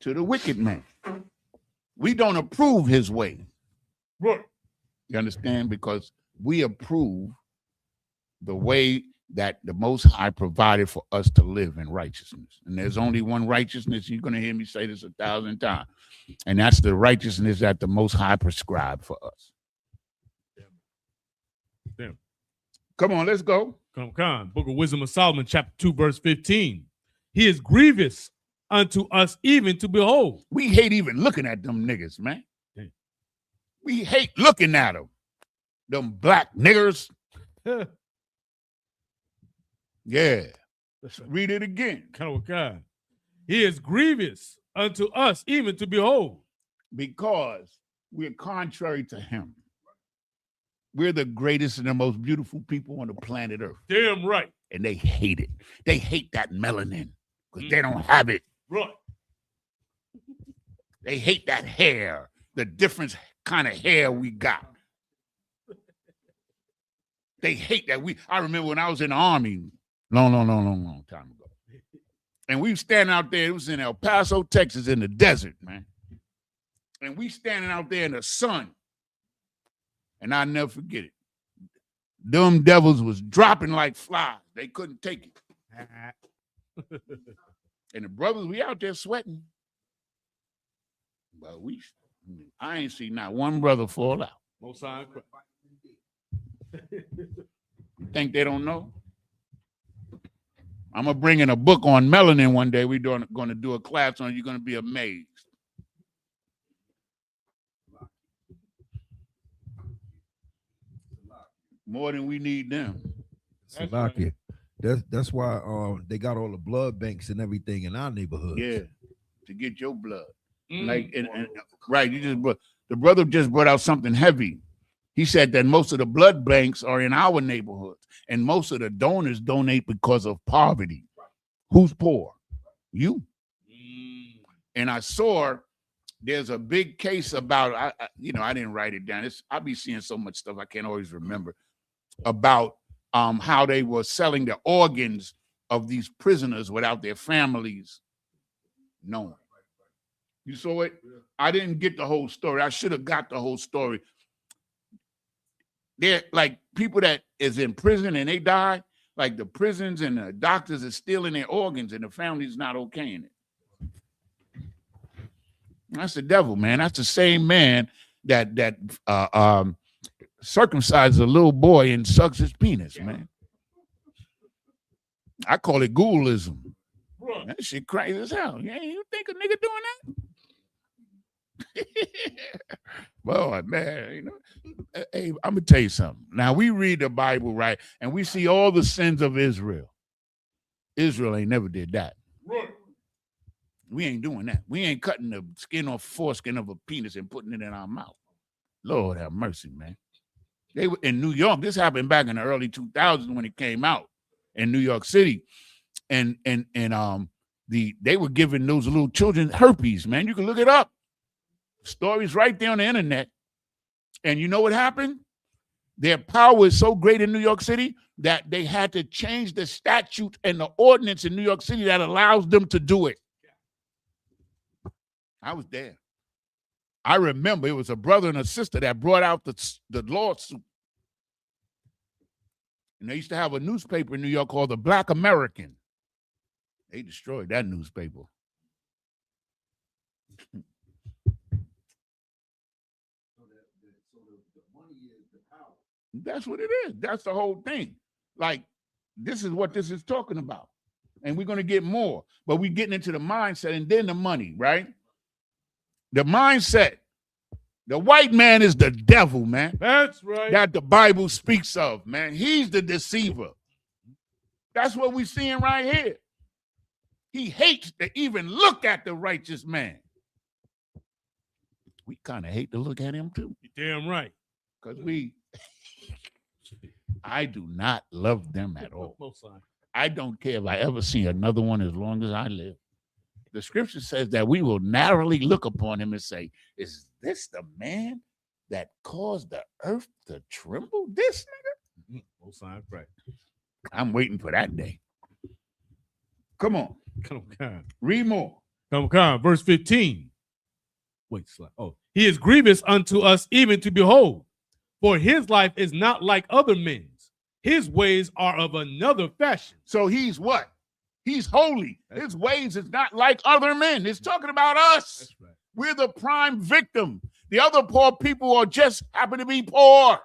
to the wicked man. We don't approve his way. Right. You understand? Because we approve the way that the Most High provided for us to live in righteousness. And there's only one righteousness. You're going to hear me say this 1,000 times. And that's the righteousness that the Most High prescribed for us. Damn. Come on, let's go. Come on. Book of Wisdom of Solomon, chapter 2, verse 15. He is grievous unto us even to behold. We hate even looking at them niggas, man. Damn. We hate looking at them. Them black niggers. Yeah. Read it again. Come on, God. He is grievous unto us even to behold. Because we're contrary to him. We're the greatest and the most beautiful people on the planet Earth. Damn right. And they hate it. They hate that melanin because they don't have it. Right. They hate that hair, the different kind of hair we got. They hate that. I remember when I was in the Army, long time ago. And we were standing out there. It was in El Paso, Texas, in the desert, man. And we standing out there in the sun. And I'll never forget it. Them devils was dropping like flies. They couldn't take it. And the brothers, we out there sweating. But I ain't seen not one brother fall out. Most High Christ. You think they don't know? I'm gonna bring in a book on melanin one day. We're going to do a class on it. You're going to be amazed. More than we need them. That's Salakia. That's why they got all the blood banks and everything in our neighborhood. Yeah, to get your blood. Mm. Like and right, the brother just brought out something heavy. He said that most of the blood banks are in our neighborhoods, and most of the donors donate because of poverty. Who's poor? You. Mm. And I saw there's a big case about I didn't write it down. I'll be seeing so much stuff I can't always remember about how they were selling the organs of these prisoners without their families knowing. You saw it? I didn't get the whole story. I should have got the whole story. They're like people that is in prison and they die, like the prisons and the doctors are stealing their organs and the family's not okaying it. That's the devil, man. That's the same man that circumcises a little boy and sucks his penis, man. I call it ghoulism. That shit crazy as hell. Yeah, you think a nigga doing that? Boy, man, hey, I'm gonna tell you something. Now we read the Bible, right, and we see all the sins of Israel. Israel ain't never did that. We ain't doing that. We ain't cutting the skin off foreskin of a penis and putting it in our mouth. Lord have mercy, man. They were in New York. This happened back in the early 2000s when it came out in New York City, and they were giving those little children herpes. Man, you can look it up. Stories right there on the internet. And you know what happened? Their power is so great in New York City that they had to change the statute and the ordinance in New York City that allows them to do it. I was there. I remember it was a brother and a sister that brought out the lawsuit. And they used to have a newspaper in New York called the Black American. They destroyed that newspaper. That's what it is. That's the whole thing. Like, this is what this is talking about. And we're going to get more. But we're getting into the mindset and then the money, right? The mindset. The white man is the devil, man. That's right. That the Bible speaks of, man. He's the deceiver. That's what we're seeing right here. He hates to even look at the righteous man. We kind of hate to look at him too. You're damn right. Because I do not love them at all. I don't care if I ever see another one as long as I live. The scripture says that we will narrowly look upon him and say, is this the man that caused the earth to tremble? This nigga? Right. I'm waiting for that day. Come on. Come on. Read more. Come on. Verse 15. Wait, he is grievous unto us even to behold, for his life is not like other men's. His ways are of another fashion. So he's what? He's holy. His ways is not like other men. It's talking about us. That's right. We're the prime victim. The other poor people are just happen to be poor.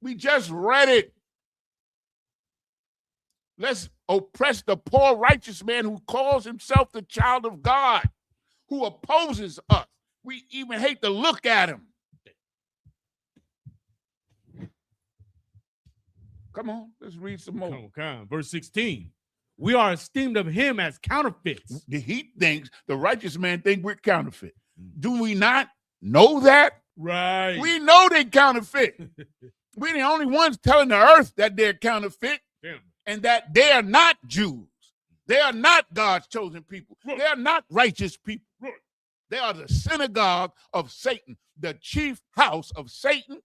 We just read it. Let's oppress the poor righteous man who calls himself the child of God, who opposes us. We even hate to look at him. Come on, let's read some more. Come on. Verse 16. We are esteemed of him as counterfeits. He thinks, the righteous man think we're counterfeit. Do we not know that? Right. We know they counterfeit. We're the only ones telling the earth that they're counterfeit. Damn. And that they are not Jews. They are not God's chosen people. They are not righteous people. They are the synagogue of Satan, the chief house of Satan.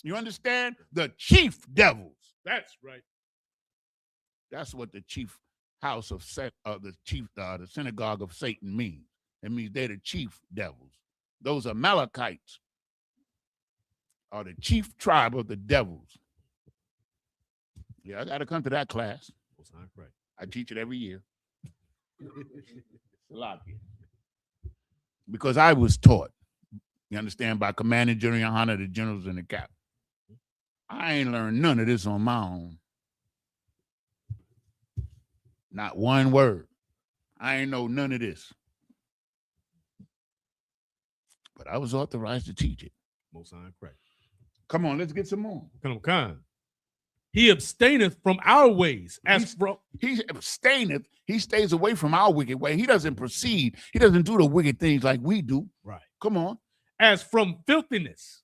You understand? The chief devils. That's right. That's what the chief house of the synagogue of Satan means. It means they're the chief devils. Those Amalekites are the chief tribe of the devils. Yeah, I got to come to that class. I teach it every year. Because I was taught You understand? By commanding General Yohana, the generals and the cap. I ain't learned none of this on my own. Not one word. I ain't know none of this. But I was authorized to teach it. Most High Christ. Come on, let's get some more. Come. He abstaineth from our ways, as from He abstaineth. He stays away from our wicked way. He doesn't proceed. He doesn't do the wicked things like we do. right, Come on. as from filthiness.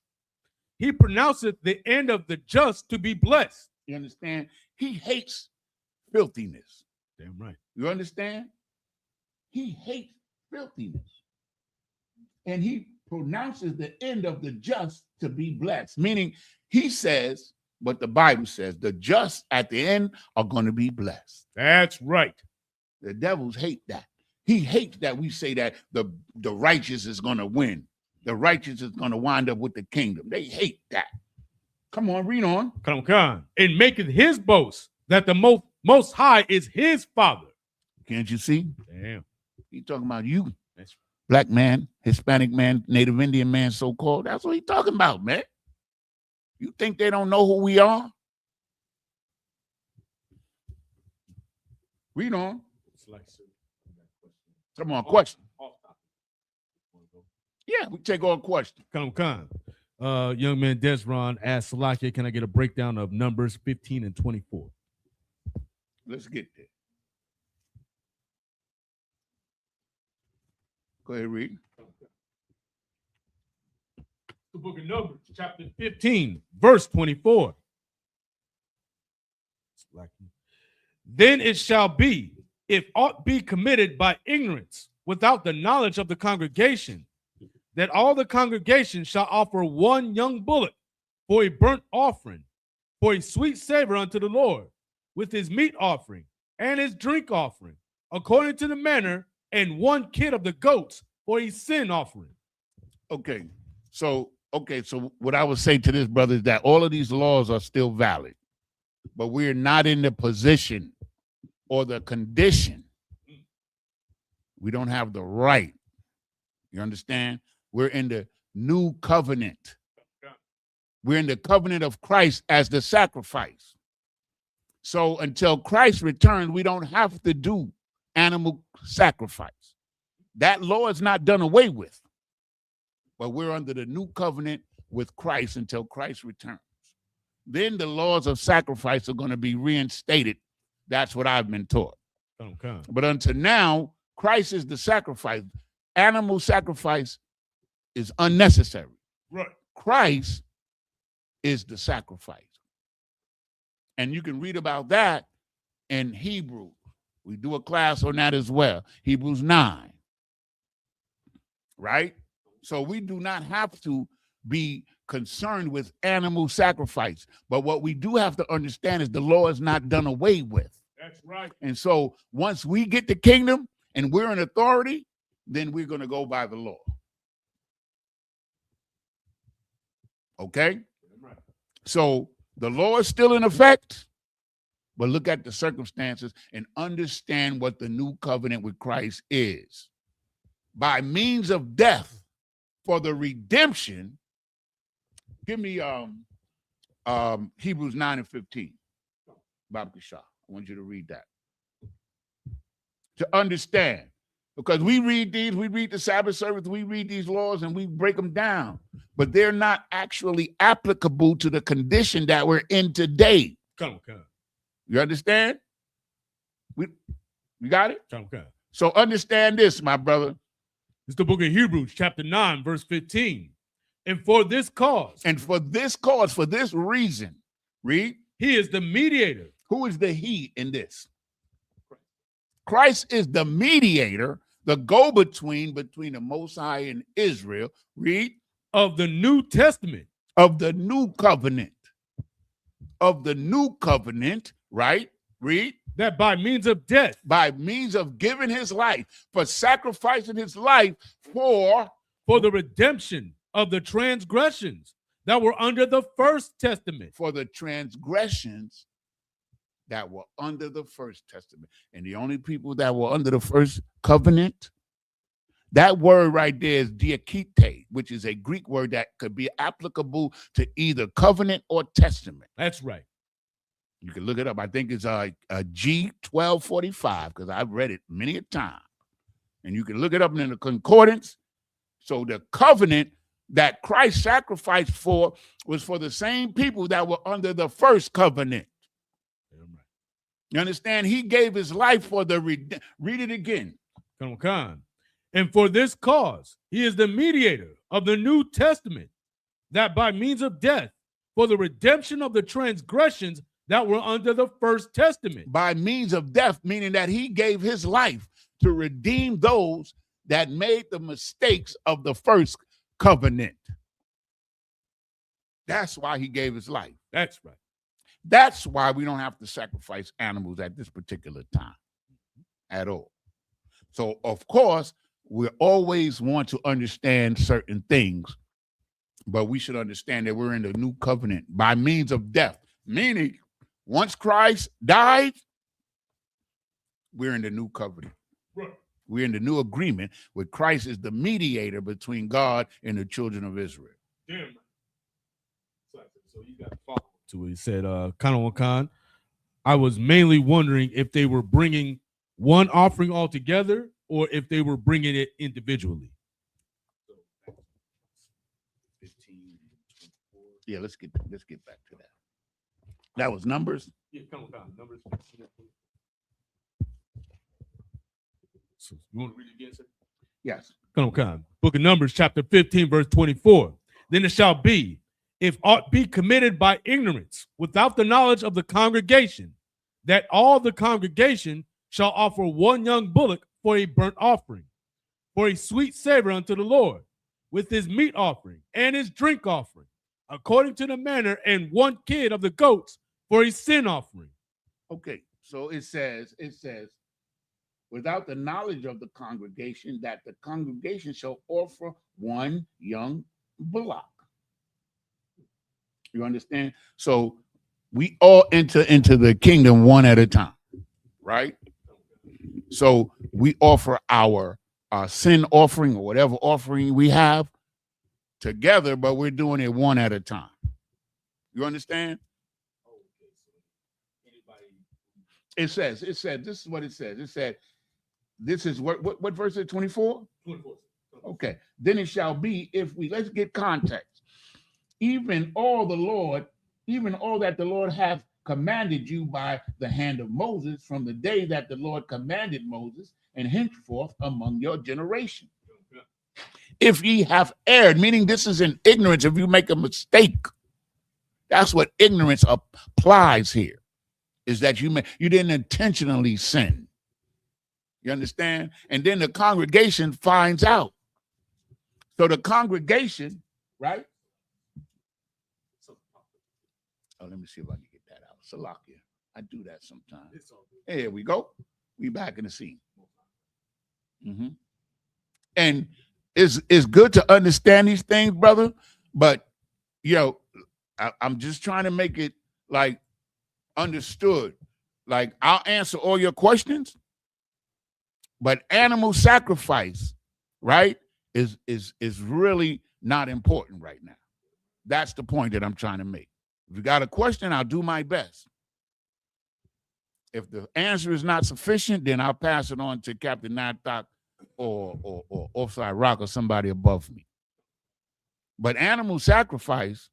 He pronounceth the end of the just to be blessed. You understand? He hates filthiness. Damn right. You understand? He hates filthiness. And he pronounces the end of the just to be blessed. Meaning he says what the Bible says. The just at the end are going to be blessed. That's right. The devils hate that. He hates that we say that the righteous is going to win. The righteous is going to wind up with the kingdom. They hate that. Come on, read on. Come. And maketh his boast that the most high is his father. Can't you see? Damn. He talking about you. That's Black man, Hispanic man, Native Indian man, so-called. That's what he talking about, man. You think they don't know who we are? Read on. Come on, question. Yeah, we take all questions. Come. Young man Desron asked Salakia, can I get a breakdown of Numbers 15 and 24? Let's get there. Go ahead, read. The book of Numbers, chapter 15, verse 24. Then it shall be, if aught be committed by ignorance, without the knowledge of the congregation, that all the congregation shall offer one young bullock for a burnt offering, for a sweet savor unto the Lord, with his meat offering and his drink offering, according to the manner, and one kid of the goats for a sin offering. Okay, so what I would say to this, brother, is that all of these laws are still valid, but we're not in the position or the condition. We don't have the right. You understand? We're in the new covenant. We're in the covenant of Christ as the sacrifice. So until Christ returns, we don't have to do animal sacrifice. That law is not done away with. But we're under the new covenant with Christ until Christ returns. Then the laws of sacrifice are going to be reinstated. That's what I've been taught. Okay. But until now, Christ is the sacrifice. Animal sacrifice is unnecessary. Right. Christ is the sacrifice. And you can read about that in Hebrews. We do a class on that as well. Hebrews 9. Right? So we do not have to be concerned with animal sacrifice. But what we do have to understand is the law is not done away with. That's right. And so once we get the kingdom and we're in authority, then we're going to go by the law. Okay? Right. So the law is still in effect, but look at the circumstances and understand what the new covenant with Christ is. By means of death for the redemption, give me Hebrews 9 and 15. Bob Kishah, I want you to read that. To understand. Because we read the Sabbath service, we read these laws and we break them down. But they're not actually applicable to the condition that we're in today. Come. You understand? You got it? Come. So understand this, my brother. It's the book of Hebrews, chapter 9, verse 15. And for this cause. And for this cause, for this reason, read. He is the mediator. Who is the he in this? Christ is the mediator, the go-between between the Most High and Israel. Read. Of the New Testament. Of the new covenant. Of the new covenant, right? Read. That by means of death. By means of giving his life, for sacrificing his life for the redemption of the transgressions that were under the first testament. For the transgressions that were under the first testament. And the only people that were under the first covenant, That word right there is diakite, which is a Greek word that could be applicable to either covenant or testament. That's right. You can look it up. I think it's a G1245 because I've read it many a time. And you can look it up in the concordance. So the covenant that Christ sacrificed for was for the same people that were under the first covenant. You understand? He gave his life for the read it again. Come on. And for this cause, he is the mediator of the New Testament, that by means of death, for the redemption of the transgressions that were under the first testament. By means of death, meaning that he gave his life to redeem those that made the mistakes of the first covenant. That's why he gave his life. That's right. That's why we don't have to sacrifice animals at this particular time at all. So, of course, we always want to understand certain things, but we should understand that we're in the new covenant by means of death, meaning once Christ died, we're in the new covenant. Right. We're in the new agreement with Christ as the mediator between God and the children of Israel. Damn. So you got to follow to it. He said, Khan, I was mainly wondering if they were bringing one offering altogether or if they were bringing it individually. Yeah, let's get back to that. That was Numbers. Yeah, Khan, Numbers. So you want to read it again, sir? Yes. Khan. Book of Numbers, chapter 15, verse 24. Then it shall be, if aught be committed by ignorance, without the knowledge of the congregation, that all the congregation shall offer one young bullock for a burnt offering, for a sweet savor unto the Lord, with his meat offering and his drink offering, according to the manner, and one kid of the goats for a sin offering. Okay, so it says, without the knowledge of the congregation, that the congregation shall offer one young bullock. You understand? So we all enter into the kingdom one at a time, right? So we offer our sin offering or whatever offering we have together, but we're doing it one at a time. You understand? It says, this is what it says. It said, this is what verse is it, 24? 24. Okay. Then it shall be let's get context. Even all that the Lord hath commanded you by the hand of Moses from the day that the Lord commanded Moses and henceforth among your generation. If ye have erred, meaning this is in ignorance, if you make a mistake, that's what ignorance applies here, is that you didn't intentionally sin. You understand? And then the congregation finds out. So the congregation, right? Oh, let me see if I can get that out. Salakia. I do that sometimes. Here we go. We back in the scene. Mm-hmm. And it's good to understand these things, brother. But, I'm just trying to make it like understood. Like, I'll answer all your questions, but animal sacrifice, right, is really not important right now. That's the point that I'm trying to make. If you got a question, I'll do my best. If the answer is not sufficient, then I'll pass it on to Captain Nathok or Offside Rock or somebody above me. But animal sacrifice,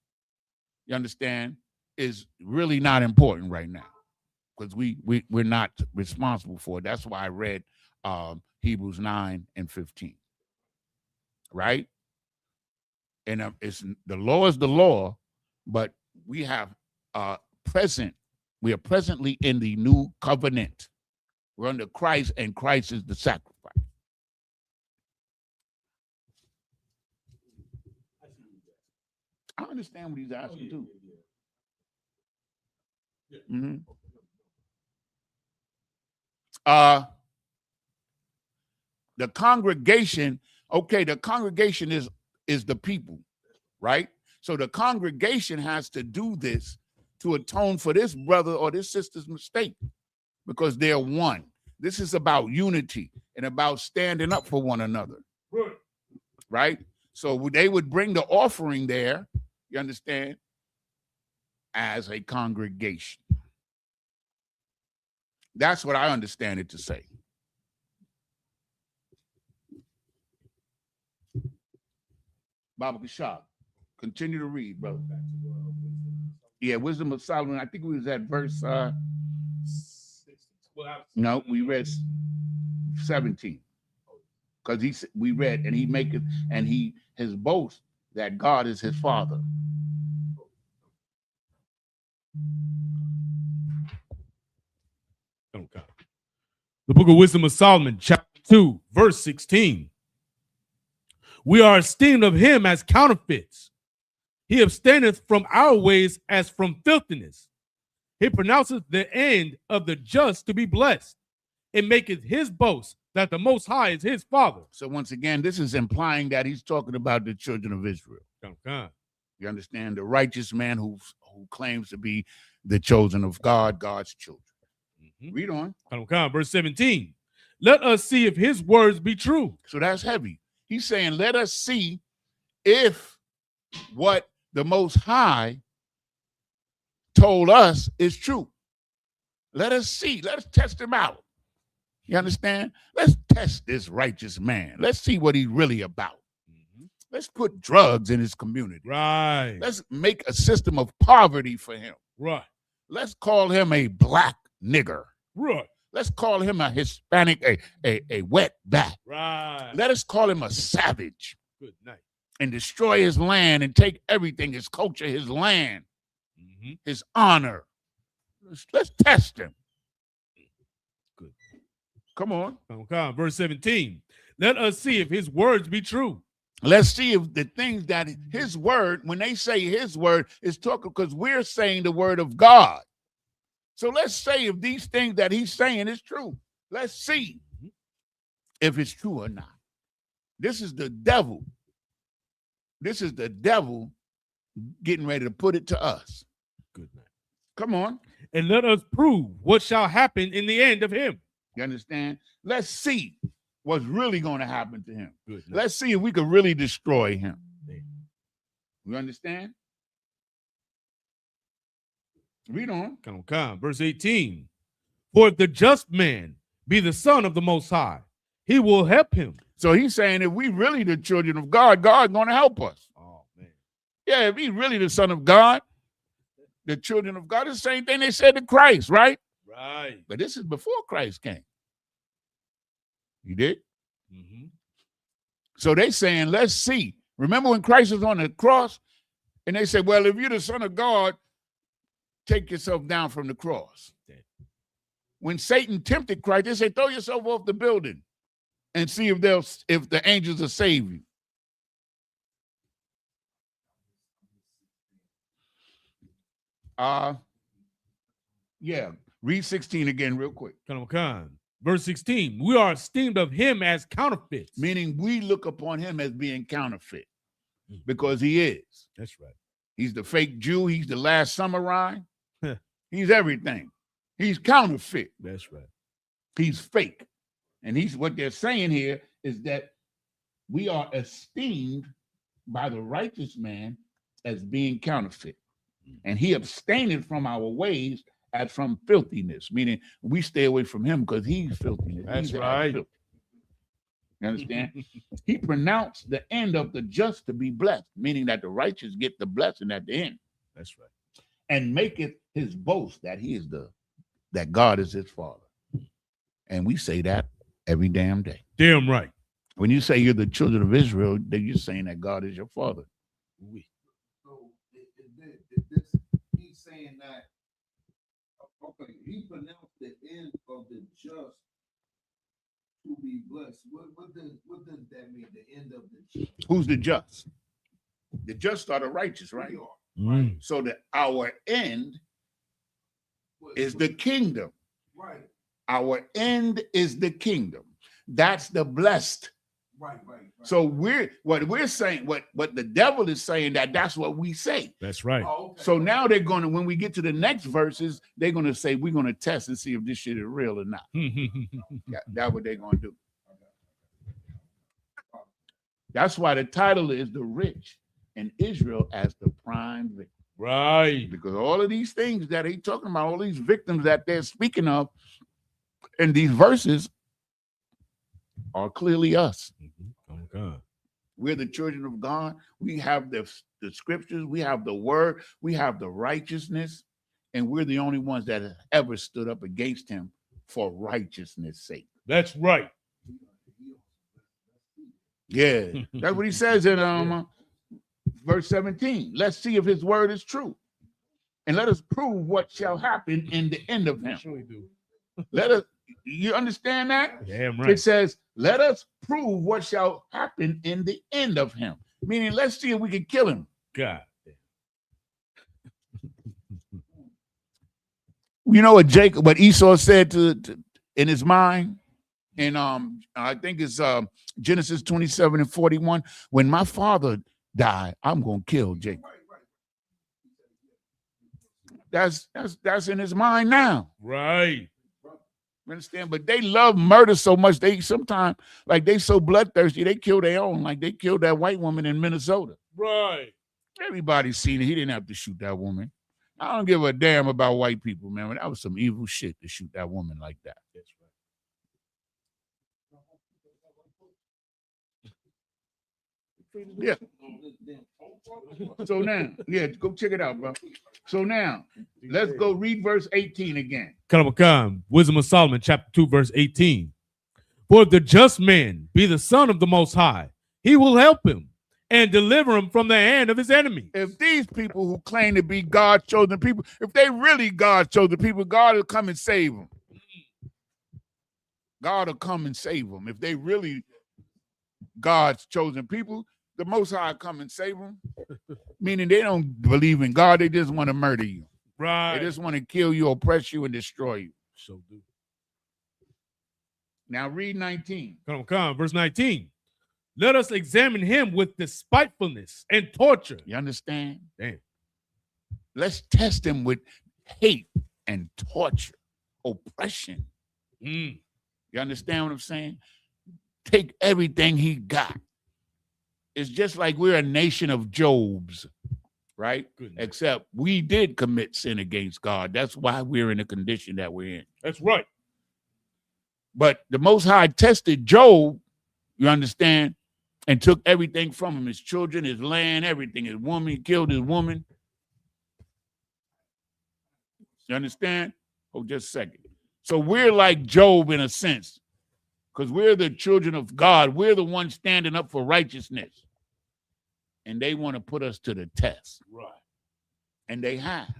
you understand, is really not important right now because we're not responsible for it. That's why I read Hebrews 9 and 15. Right? And it's the law is the law, but we are presently in the new covenant. We're under Christ, and Christ is the sacrifice. I understand what he's asking too. Mm-hmm. The congregation, okay, the congregation is the people, right? So the congregation has to do this to atone for this brother or this sister's mistake because they're one. This is about unity and about standing up for one another. right? So they would bring the offering there, you understand, as a congregation. That's what I understand it to say. Baba Kashab, continue to read, brother. Yeah, Wisdom of Solomon. I think we was at verse. No, we read 17. Because we read, and he maketh, and his boast that God is his father. Okay. The book of Wisdom of Solomon, chapter 2, verse 16. We are esteemed of him as counterfeits. He abstaineth from our ways as from filthiness. He pronounceth the end of the just to be blessed. It maketh his boast that the Most High is his father. So once again, this is implying that he's talking about the children of Israel. Okay. You understand? The righteous man who claims to be the chosen of God, God's children. Mm-hmm. Read on. Okay. Verse 17. Let us see if his words be true. So that's heavy. He's saying, let us see if what the Most High told us is true. Let us see. Let's test him out. You understand? Let's test this righteous man. Let's see what he's really about. Mm-hmm. Let's put drugs in his community. Right. Let's make a system of poverty for him. Right. Let's call him a black nigger. Right. Let's call him a Hispanic, a wetback. Right. Let us call him a savage. Good night. And destroy his land and take everything, his culture, his land, his honor. Let's test him. Good. Come on. Okay. Verse 17. Let us see if his words be true. Let's see if the things that his word, when they say his word, is talking, because we're saying the word of God. So let's say if these things that he's saying is true. Let's see if it's true or not. This is the devil. This is the devil getting ready to put it to us. Good night. Come on. And let us prove what shall happen in the end of him. You understand? Let's see what's really going to happen to him. Good night. Let's see if we could really destroy him. You understand? Read on. Okay. Verse 18. For if the just man be the son of the Most High, he will help him. So he's saying if we really the children of God, God's going to help us. Oh, man. Yeah, if he's really the son of God, the children of God, it's the same thing they said to Christ, right? Right. But this is before Christ came. You did? Mm-hmm. So they saying, let's see. Remember when Christ was on the cross? And they said, well, if you're the son of God, take yourself down from the cross. When Satan tempted Christ, they said, throw yourself off the building and see if the angels will save you. Yeah, read 16 again real quick. Verse 16, we are esteemed of him as counterfeits. Meaning we look upon him as being counterfeit because he is. That's right. He's the fake Jew. He's the last samurai. He's everything. He's counterfeit. That's right. He's fake. And what they're saying here is that we are esteemed by the righteous man as being counterfeit. And he abstained from our ways as from filthiness, meaning we stay away from him because he's filthiness. That's right. Filthy. You understand? He pronounced the end of the just to be blessed, meaning that the righteous get the blessing at the end. That's right. And maketh his boast that that God is his father. And we say that every damn day. Damn right. When you say you're the children of Israel, then you're saying that God is your father. So he's saying that, okay, he pronounced the end of the just to be blessed. What does that mean, the end of the just? Who's the just? The just are the righteous, right? Mm. So that our end is the kingdom. Right. Our end is the kingdom. That's the blessed. Right. So what we're saying, what the devil is saying, that's what we say. That's right. Oh, okay. So now they're going to, when we get to the next verses, they're going to say, we're going to test and see if this shit is real or not. That's what they're going to do. That's why the title is The Rich and Israel as the Prime Victim. Right. Because all of these things that he's talking about, all these victims that they're speaking of in these verses are clearly us. Oh, God. We're the children of God. We have the scriptures. We have the word. We have the righteousness. And we're the only ones that have ever stood up against him for righteousness' sake. That's right. Yeah, that's what he says in verse 17. Let's see if his word is true. And let us prove what shall happen in the end of him. Sure we do. Let us, you understand that? Damn It right. says, let us prove what shall happen in the end of him. Meaning, let's see if we can kill him. God. You know what Esau said to in his mind? And I think it's Genesis 27:41. When my father died, I'm gonna kill Jacob. That's in his mind now. Right. You understand? But they love murder so much. They sometimes, like, they so bloodthirsty, they kill their own. Like they killed that white woman in Minnesota. Right. Everybody's seen it. He didn't have to shoot that woman. I don't give a damn about white people, man. That was some evil shit to shoot that woman like that. That's right. Yeah. So now, yeah, go check it out, bro. So now, let's go read verse 18 again. Kalamakam, Wisdom of Solomon, chapter 2, verse 18. For if the just man be the son of the Most High, he will help him and deliver him from the hand of his enemy. If these people who claim to be God's chosen people, if they really God's chosen people, God will come and save them. God will come and save them. If they really God's chosen people, the Most High come and save them. Meaning they don't believe in God. They just want to murder you. Right. They just want to kill you, oppress you, and destroy you. So do. Now read 19. Kalamakam, verse 19. Let us examine him with despitefulness and torture. You understand? Damn. Let's test him with hate and torture, oppression. Mm. You understand what I'm saying? Take everything he got. It's just like we're a nation of Jobs, right? Goodness. Except we did commit sin against God. That's why we're in the condition that we're in. That's right. But the Most High tested Job, you understand, and took everything from him, his children, his land, everything, his woman, he killed his woman. You understand? Oh, just a second. So we're like Job in a sense, because we're the children of God. We're the ones standing up for righteousness. And they want to put us to the test. Right. And they have.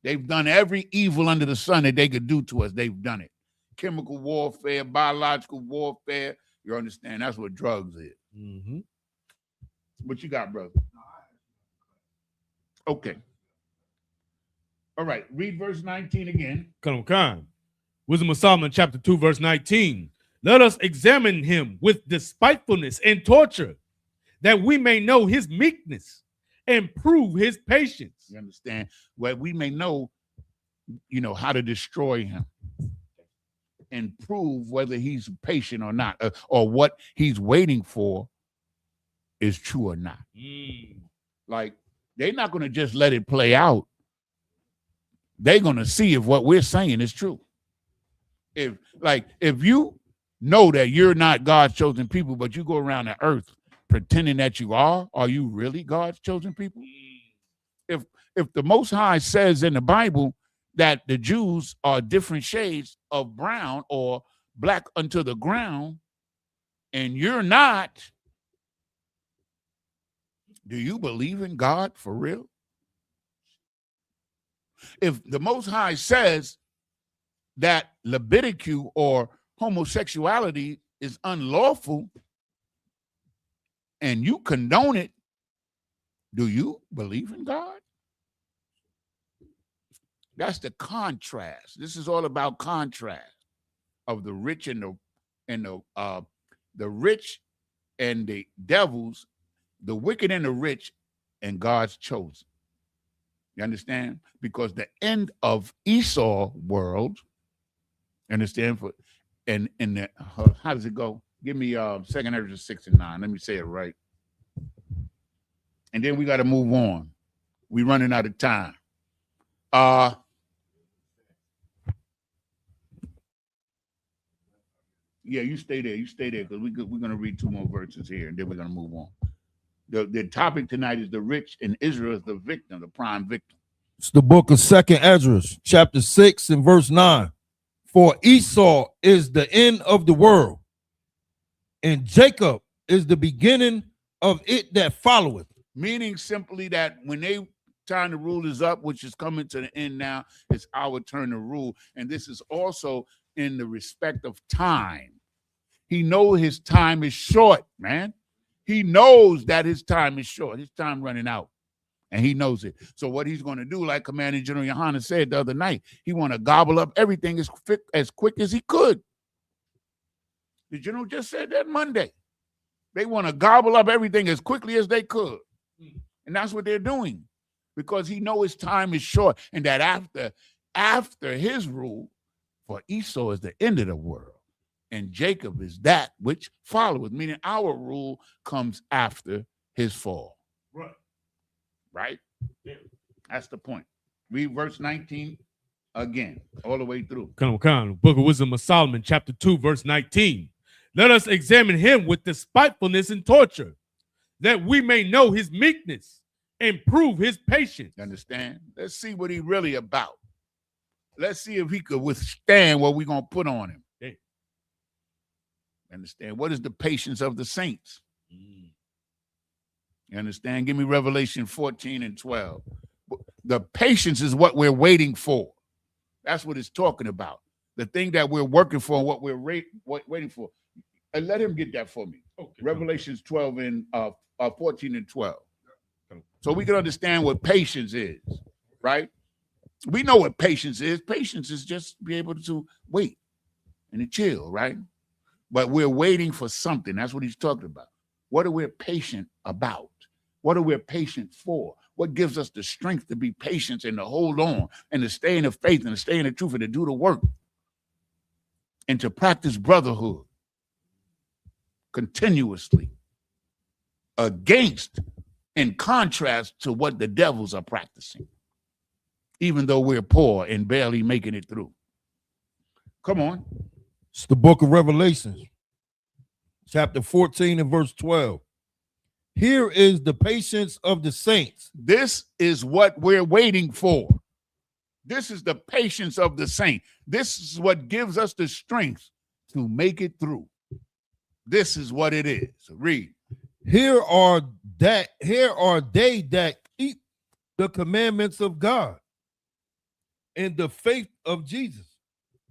They've done every evil under the sun that they could do to us. They've done it. Chemical warfare, biological warfare. You understand? That's what drugs is. Mm-hmm. What you got, brother? Okay. All right. Read verse 19 again. Kalamakam, Wisdom of Solomon, chapter 2, verse 19. Let us examine him with despitefulness and torture, that we may know his meekness and prove his patience. You understand? Well, we may know, how to destroy him and prove whether he's patient or not, or what he's waiting for is true or not. Like, they're not going to just let it play out. They're going to see if what we're saying is true. If you know that you're not God's chosen people, but you go around the earth pretending that you are you really God's chosen people? If the Most High says in the Bible that the Jews are different shades of brown or black unto the ground, and you're not, do you believe in God for real? If the Most High says that libidicu or homosexuality is unlawful and you condone it, do you believe in God? That's the contrast. This is all about contrast of the rich and the rich and the devils, the wicked and the rich, and God's chosen. You understand? Because the end of Esau world, understand? How does it go? Give me 2 Ezra 6 and 9. Let me say it right. And then we got to move on. We running out of time. Yeah, you stay there. You stay there because we're going to read 2 more verses here, and then we're going to move on. The topic tonight is the rich in Israel is the victim, the prime victim. It's the book of 2nd Ezra, chapter 6 and verse 9. For Esau is the end of the world, and Jacob is the beginning of it that followeth. Meaning simply that when they time to rule is up, which is coming to the end now, it's our turn to rule. And this is also in the respect of time. He knows his time is short, man. He knows that his time is short. His time running out. And he knows it. So what he's going to do, like Commanding General Yohanan said the other night, he want to gobble up everything as quick as he could. The general just said that Monday. They want to gobble up everything as quickly as they could. And that's what they're doing. Because he knows his time is short. And that after his rule, for Esau is the end of the world. And Jacob is that which followeth. Meaning our rule comes after his fall. Right. Right? Yeah. That's the point. Read verse 19 again, all the way through. Come on. Book of Wisdom of Solomon, chapter 2, verse 19. Let us examine him with despitefulness and torture, that we may know his meekness and prove his patience. You understand? Let's see what he really about. Let's see if he could withstand what we're going to put on him. Yeah. Understand? What is the patience of the saints? You understand? Give me Revelation 14 and 12. The patience is what we're waiting for. That's what it's talking about. The thing that we're working for and what we're waiting for. And let him get that for me. Okay. Revelations 12 and 14 and 12. So we can understand what patience is, right? We know what patience is. Patience is just be able to wait and to chill, right? But we're waiting for something. That's what he's talking about. What are we patient about? What are we patient for? What gives us the strength to be patient and to hold on and to stay in the faith and to stay in the truth and to do the work and to practice brotherhood continuously against, in contrast to what the devils are practicing, even though we're poor and barely making it through. Come on. It's the book of Revelations, chapter 14 and verse 12. Here is the patience of the saints. This is what we're waiting for. This is the patience of the saint. This is what gives us the strength to make it through. This is what it is. Read. Here are they that keep the commandments of God and the faith of Jesus.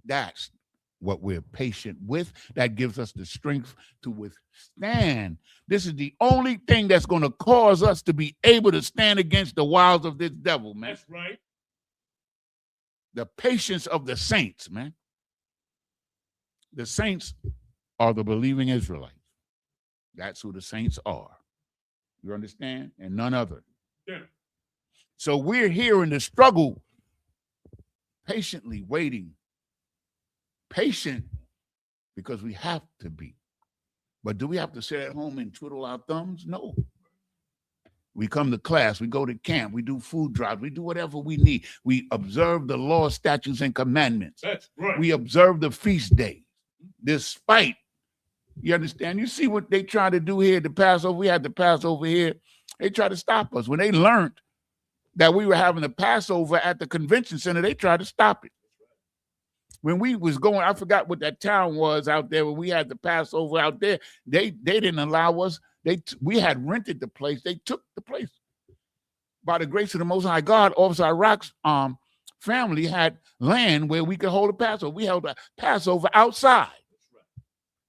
That's what we're patient with. That gives us the strength to withstand. This is the only thing that's going to cause us to be able to stand against the wiles of this devil, man. That's right. The patience of the saints, man. The saints are the believing Israelites. That's who the saints are. You understand? And none other. Yeah. So we're here in the struggle, patiently waiting. Patient because we have to be. But do we have to sit at home and twiddle our thumbs? No. We come to class, we go to camp, we do food drives, we do whatever we need. We observe the law, statutes, and commandments. That's right. We observe the feast days. Despite, you understand? You see what they try to do here at the Passover? We had the Passover here. They tried to stop us. When they learned that we were having the Passover at the convention center, they tried to stop it. When we was going, I forgot what that town was out there when we had the Passover out there. They didn't allow us. We had rented the place. They took the place. By the grace of the Most High God, Officer Iraq's family had land where we could hold a Passover. We held a Passover outside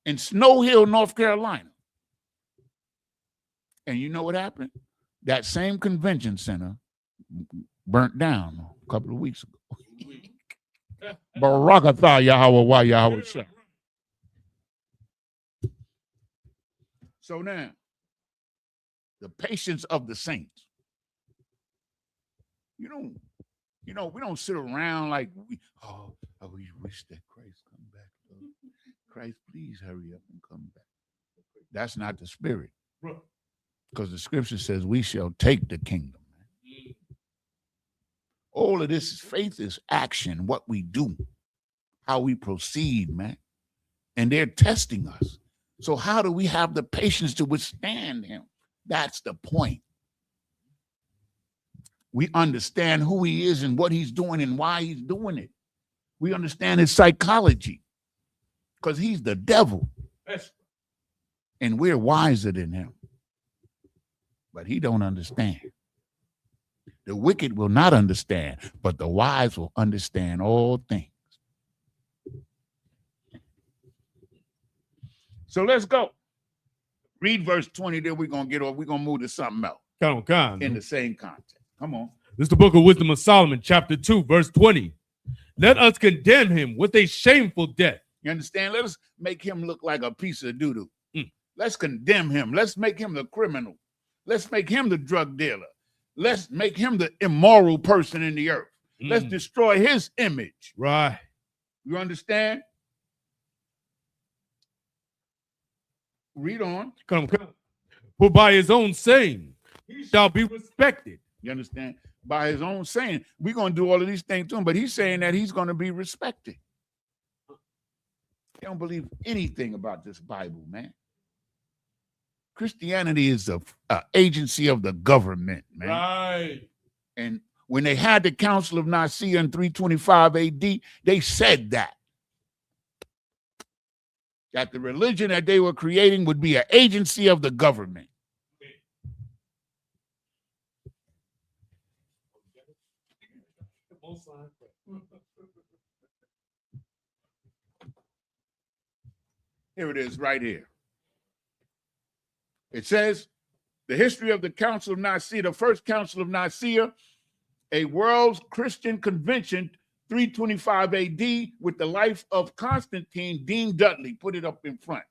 in Snow Hill, North Carolina. And you know what happened? That same convention center burnt down a couple of weeks ago. Barakatah Yahweh Wa Yahweh Shah. So now, the patience of the saints. We don't sit around like we wish that Christ come back. Lord. Christ, please hurry up and come back. That's not the spirit. Because the scripture says we shall take the kingdom. All of this is faith is action, what we do, how we proceed, man. And they're testing us. So how do we have the patience to withstand him? That's the point. We understand who he is and what he's doing and why he's doing it. We understand his psychology because he's the devil. And we're wiser than him. But he don't understand. The wicked will not understand, but the wise will understand all things. So let's go. Read verse 20, then we're going to get off. We're going to move to something else in the same context. Come on. This is the book of Wisdom of Solomon, chapter 2, verse 20. Let us condemn him with a shameful death. You understand? Let us make him look like a piece of doo-doo. Let's condemn him. Let's make him the criminal. Let's make him the drug dealer. Let's make him the immoral person in the earth. Let's destroy his image. Right. You understand? Read on. Come. For by his own saying, he shall be respected. You understand? By his own saying, we're going to do all of these things to him, but he's saying that he's going to be respected. They don't believe anything about this Bible, man. Christianity is an agency of the government, man. Right. And when they had the Council of Nicaea in 325 AD, they said that the religion that they were creating would be an agency of the government. Here it is right here. It says, the history of the Council of Nicaea, the first Council of Nicaea, a world's Christian convention, 325 AD, with the life of Constantine, Dean Dudley, put it up in front.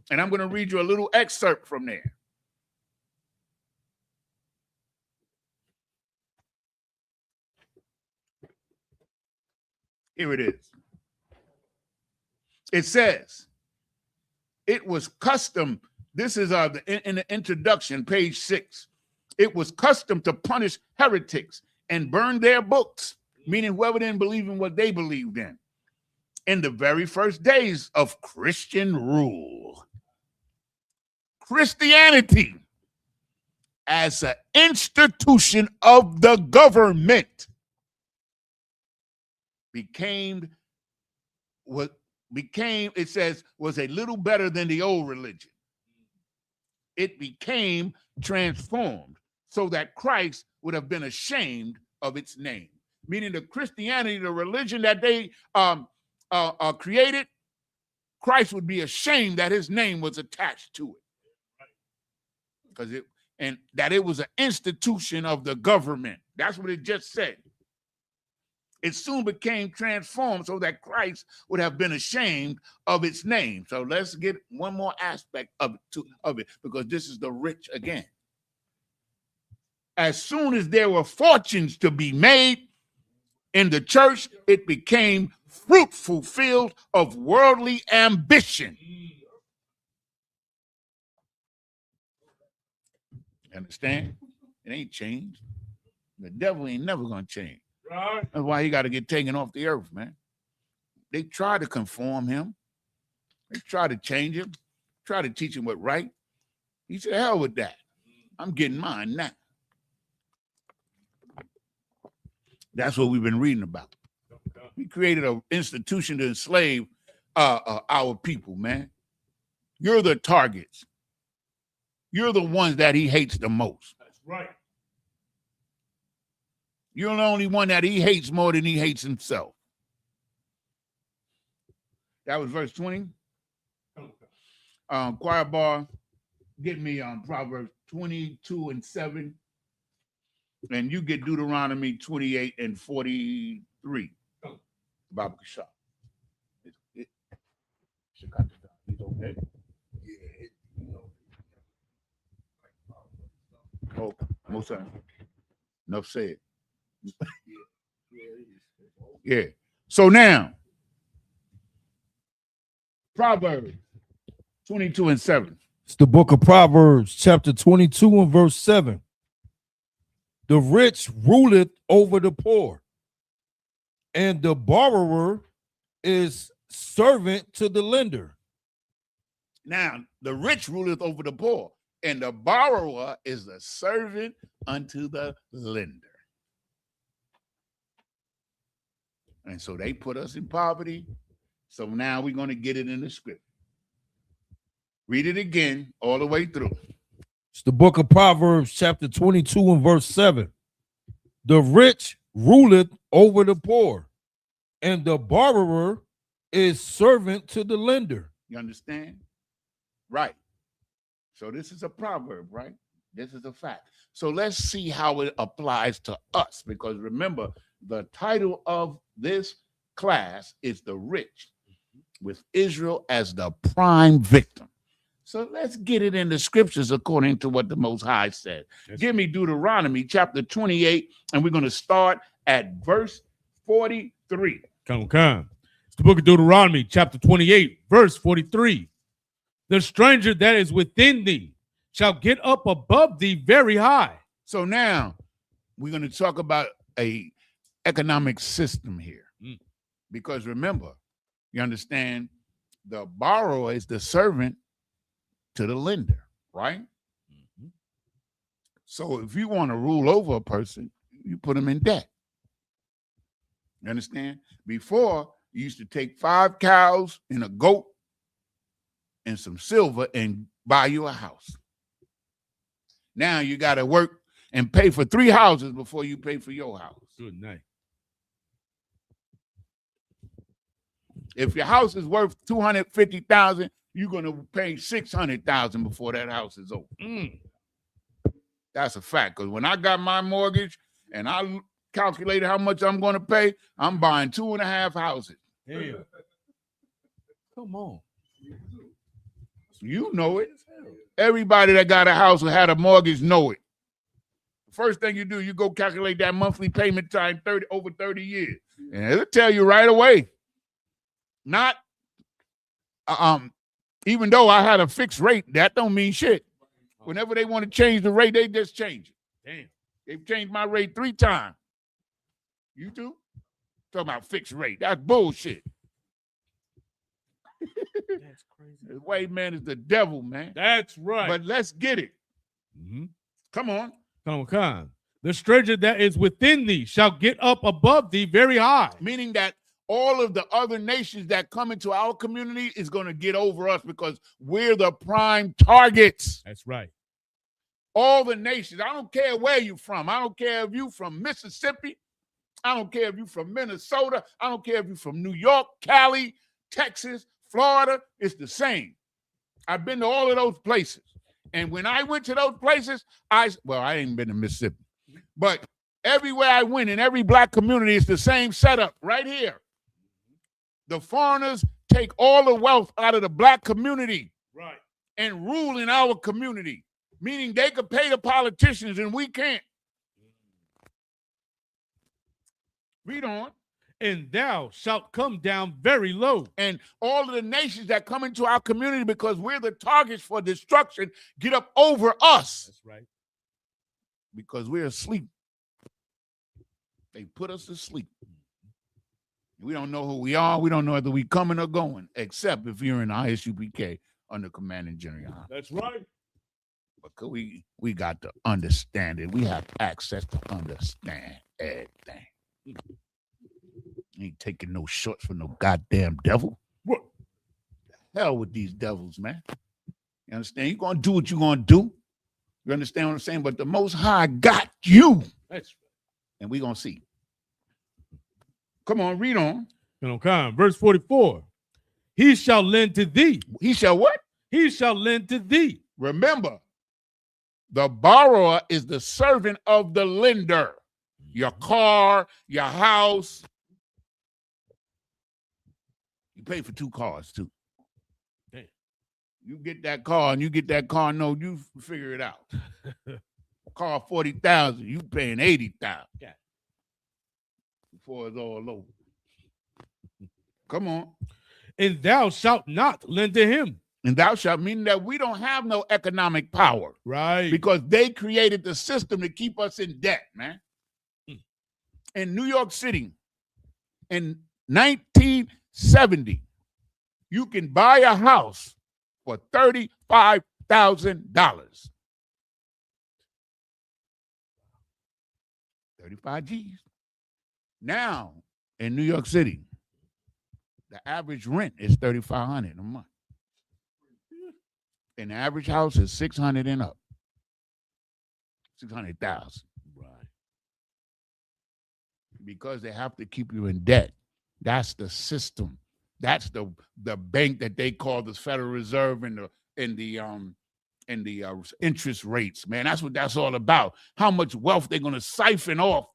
And I'm going to read you a little excerpt from there. Here it is. It says, it was custom. This is in the introduction, page 6. It was custom to punish heretics and burn their books, meaning whoever didn't believe in what they believed in the very first days of Christian rule. Christianity, as an institution of the government, it says, was a little better than the old religion. It became transformed so that Christ would have been ashamed of its name. Meaning the Christianity, the religion that they created, Christ would be ashamed that his name was attached to it. And that it was an institution of the government. That's what it just said. It soon became transformed so that Christ would have been ashamed of its name. So let's get one more aspect of it, because this is the rich again. As soon as there were fortunes to be made in the church, it became fruitful field of worldly ambition. Understand? It ain't changed. The devil ain't never going to change. That's why he got to get taken off the earth, man. They try to conform him. They try to change him, try to teach him what right. He said, hell with that. I'm getting mine now. That's what we've been reading about. He created an institution to enslave our people, man. You're the targets. You're the ones that he hates the most. That's right. You're the only one that he hates more than he hates himself. That was verse 20. Choir bar, get me Proverbs 22 and 7. And you get Deuteronomy 28 and 43. Baba Kashab. He's okay. Oh, most time. Enough said. Yeah. So now, Proverbs 22 and 7. It's the book of Proverbs, chapter 22 and verse 7. The rich ruleth over the poor, and the borrower is servant to the lender. Now, the rich ruleth over the poor, and the borrower is the servant unto the lender. And so they put us in poverty. So now we're going to get it in the script. Read it again all the way through. It's the book of Proverbs, chapter 22 and verse 7. The rich ruleth over the poor, and the borrower is servant to the lender. You understand? Right. So this is a proverb, right? This is a fact. So let's see how it applies to us, because remember, the title of this class is The Rich, with Israel as the prime victim. So let's get it in the scriptures according to what the Most High said. Give me Deuteronomy chapter 28, and we're going to start at verse 43. Come. It's the book of Deuteronomy, chapter 28, verse 43. The stranger that is within thee shall get up above thee very high. So now we're going to talk about a economic system here. Because remember, you understand, the borrower is the servant to the lender, right? So if you want to rule over a person, you put them in debt. You understand? Before, you used to take 5 cows and a goat and some silver and buy you a house. Now you got to work and pay for 3 houses before you pay for your house. Good night. If your house is worth $250,000, you're going to pay $600,000 before that house is over. That's a fact. Because when I got my mortgage and I calculated how much I'm going to pay, I'm buying 2.5 houses. Damn. Come on. You know it. Everybody that got a house or had a mortgage know it. First thing you do, you go calculate that monthly payment time over 30 years. And it'll tell you right away. Not even though I had a fixed rate, that don't mean shit. Whenever they want to change the rate, they just change it. Damn. They've changed my rate 3 times. You too? Talking about fixed rate. That's bullshit. That's crazy. The white man is the devil, man. That's right. But let's get it. Come on. Come. The stranger that is within thee shall get up above thee very high. Meaning that all of the other nations that come into our community is going to get over us because we're the prime targets. That's right. All the nations. I don't care where you're from. I don't care if you're from Mississippi. I don't care if you're from Minnesota. I don't care if you're from New York, Cali, Texas, Florida. It's the same. I've been to all of those places. And when I went to those places, I ain't been to Mississippi. But everywhere I went, in every black community, it's the same setup right here. The foreigners take all the wealth out of the black community, right, and rule in our community, meaning they could pay the politicians and we can't. Read on. And thou shalt come down very low. And all of the nations that come into our community because we're the targets for destruction get up over us. That's right. Because we're asleep. They put us to sleep. We don't know who we are. We don't know whether we coming or going, except if you're in Isupk under command and general. That's right. Because we got to understand it. We have access to understand everything. Ain't taking no shorts for no goddamn devil. What? The hell with these devils, man. You understand? You're going to do what you're going to do. You understand what I'm saying? But the Most High got you. That's right. And we're going to see. Come on, read on. Come. Verse 44. He shall lend to thee. He shall what? He shall lend to thee. Remember, the borrower is the servant of the lender. Your car, your house. You pay for 2 cars, too. Damn. You get that car and you get that car note, you figure it out. Car $40,000, you paying $80,000. Yeah. Before it's all over. Come on. And thou shalt not lend to him. And thou shalt, meaning that we don't have no economic power Right. because they created the system to keep us in debt, man. In New York City, in 1970, you can buy a house for $35,000. 35 G's. Now, in New York City, the average rent is $3,500 a month. And the average house is 600 and up. 600,000. Right. Because they have to keep you in debt. That's the system. That's the bank that they call the Federal Reserve and the interest rates, man. That's what that's all about. How much wealth they're going to siphon off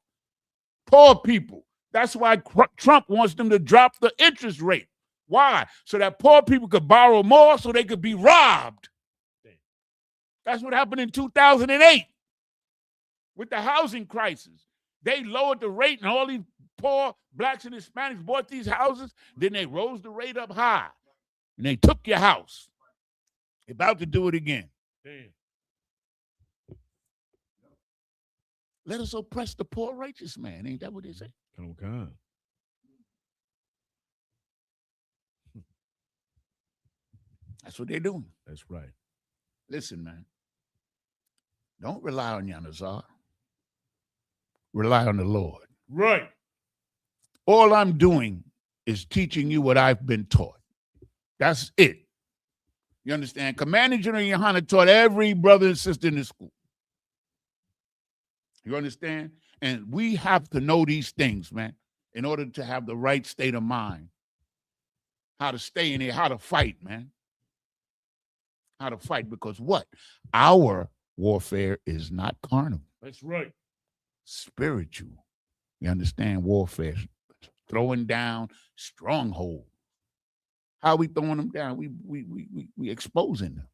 poor people. That's why Trump wants them to drop the interest rate. Why? So that poor people could borrow more so they could be robbed. That's what happened in 2008 with the housing crisis. They lowered the rate and all these poor blacks and Hispanics bought these houses. Then they rose the rate up high and they took your house. They're about to do it again. Damn. Let us oppress the poor righteous man. Ain't that what they say? Okay. That's what they're doing. That's right. Listen, man. Don't rely on Yanazar. Rely on the Lord. Right. All I'm doing is teaching you what I've been taught. That's it. You understand? Commanding General Yohana taught every brother and sister in the school. You understand? And we have to know these things, man, in order to have the right state of mind. How to stay in here, how to fight, man. How to fight, because what? Our warfare is not carnal. That's right. Spiritual. You understand? Warfare. Throwing down strongholds. How we throwing them down? We exposing them.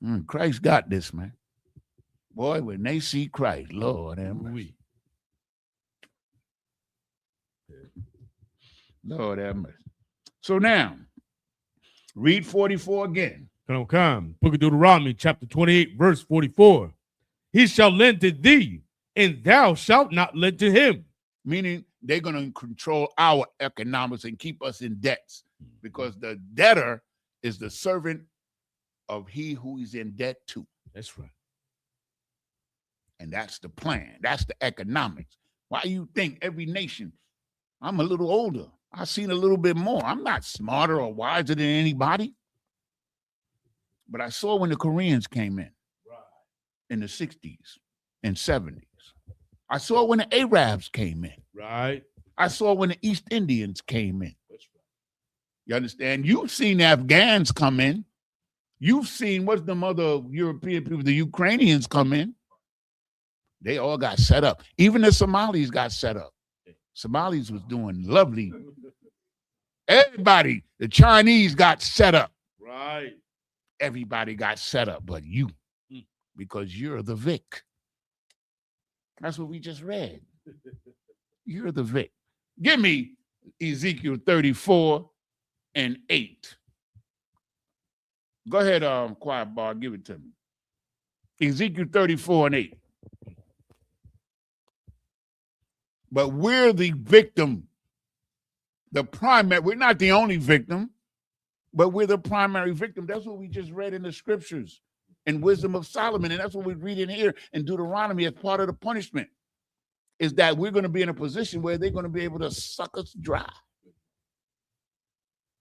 Okay. Christ got this, man. Boy, when they see Christ, Lord have mercy. Lord have mercy. So now, read 44 again. Come. Book of Deuteronomy, chapter 28, verse 44. He shall lend to thee, and thou shalt not lend to him. Meaning they're going to control our economics and keep us in debts, because the debtor is the servant of he who is in debt to. That's right. And that's the plan. That's the economics. Why you think every nation, I'm a little older. I've seen a little bit more. I'm not smarter or wiser than anybody. But I saw when the Koreans came in the 60s and 70s. I saw when the Arabs came in. Right. I saw when the East Indians came in. That's right. You understand? You've seen the Afghans come in. You've seen what's the other European people, the Ukrainians come in. They all got set up. Even the Somalis got set up. Somalis was doing lovely. Everybody, the Chinese got set up. Right. Everybody got set up, but you, because you're the Vic. That's what we just read. You're the Vic. Give me Ezekiel 34 and 8. Go ahead, Quiet Bar, give it to me. Ezekiel 34 and 8. But we're the victim. The primary, we're not the only victim, but we're the primary victim. That's what we just read in the scriptures in Wisdom of Solomon. And that's what we read in here in Deuteronomy as part of the punishment, is that we're going to be in a position where they're going to be able to suck us dry.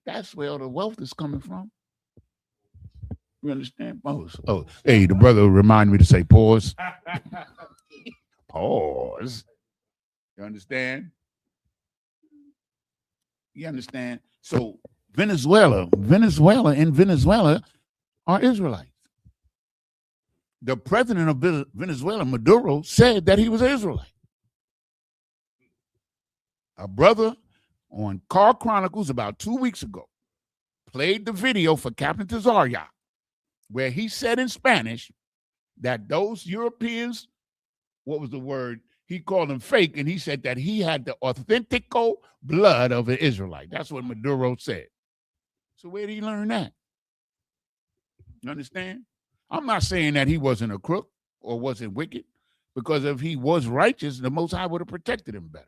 That's where all the wealth is coming from. You understand? Oh, hey, the brother reminded me to say pause. Pause. You understand? You understand? So Venezuela are Israelites. The president of Venezuela, Maduro, said that he was an Israelite. A brother on Car Chronicles about 2 weeks ago played the video for Captain Tazaria, where he said in Spanish that those Europeans, what was the word? He called them fake, and he said that he had the authentico blood of an Israelite. That's what Maduro said. So where did he learn that? You understand? I'm not saying that he wasn't a crook or wasn't wicked, because if he was righteous, the Most High would have protected him better.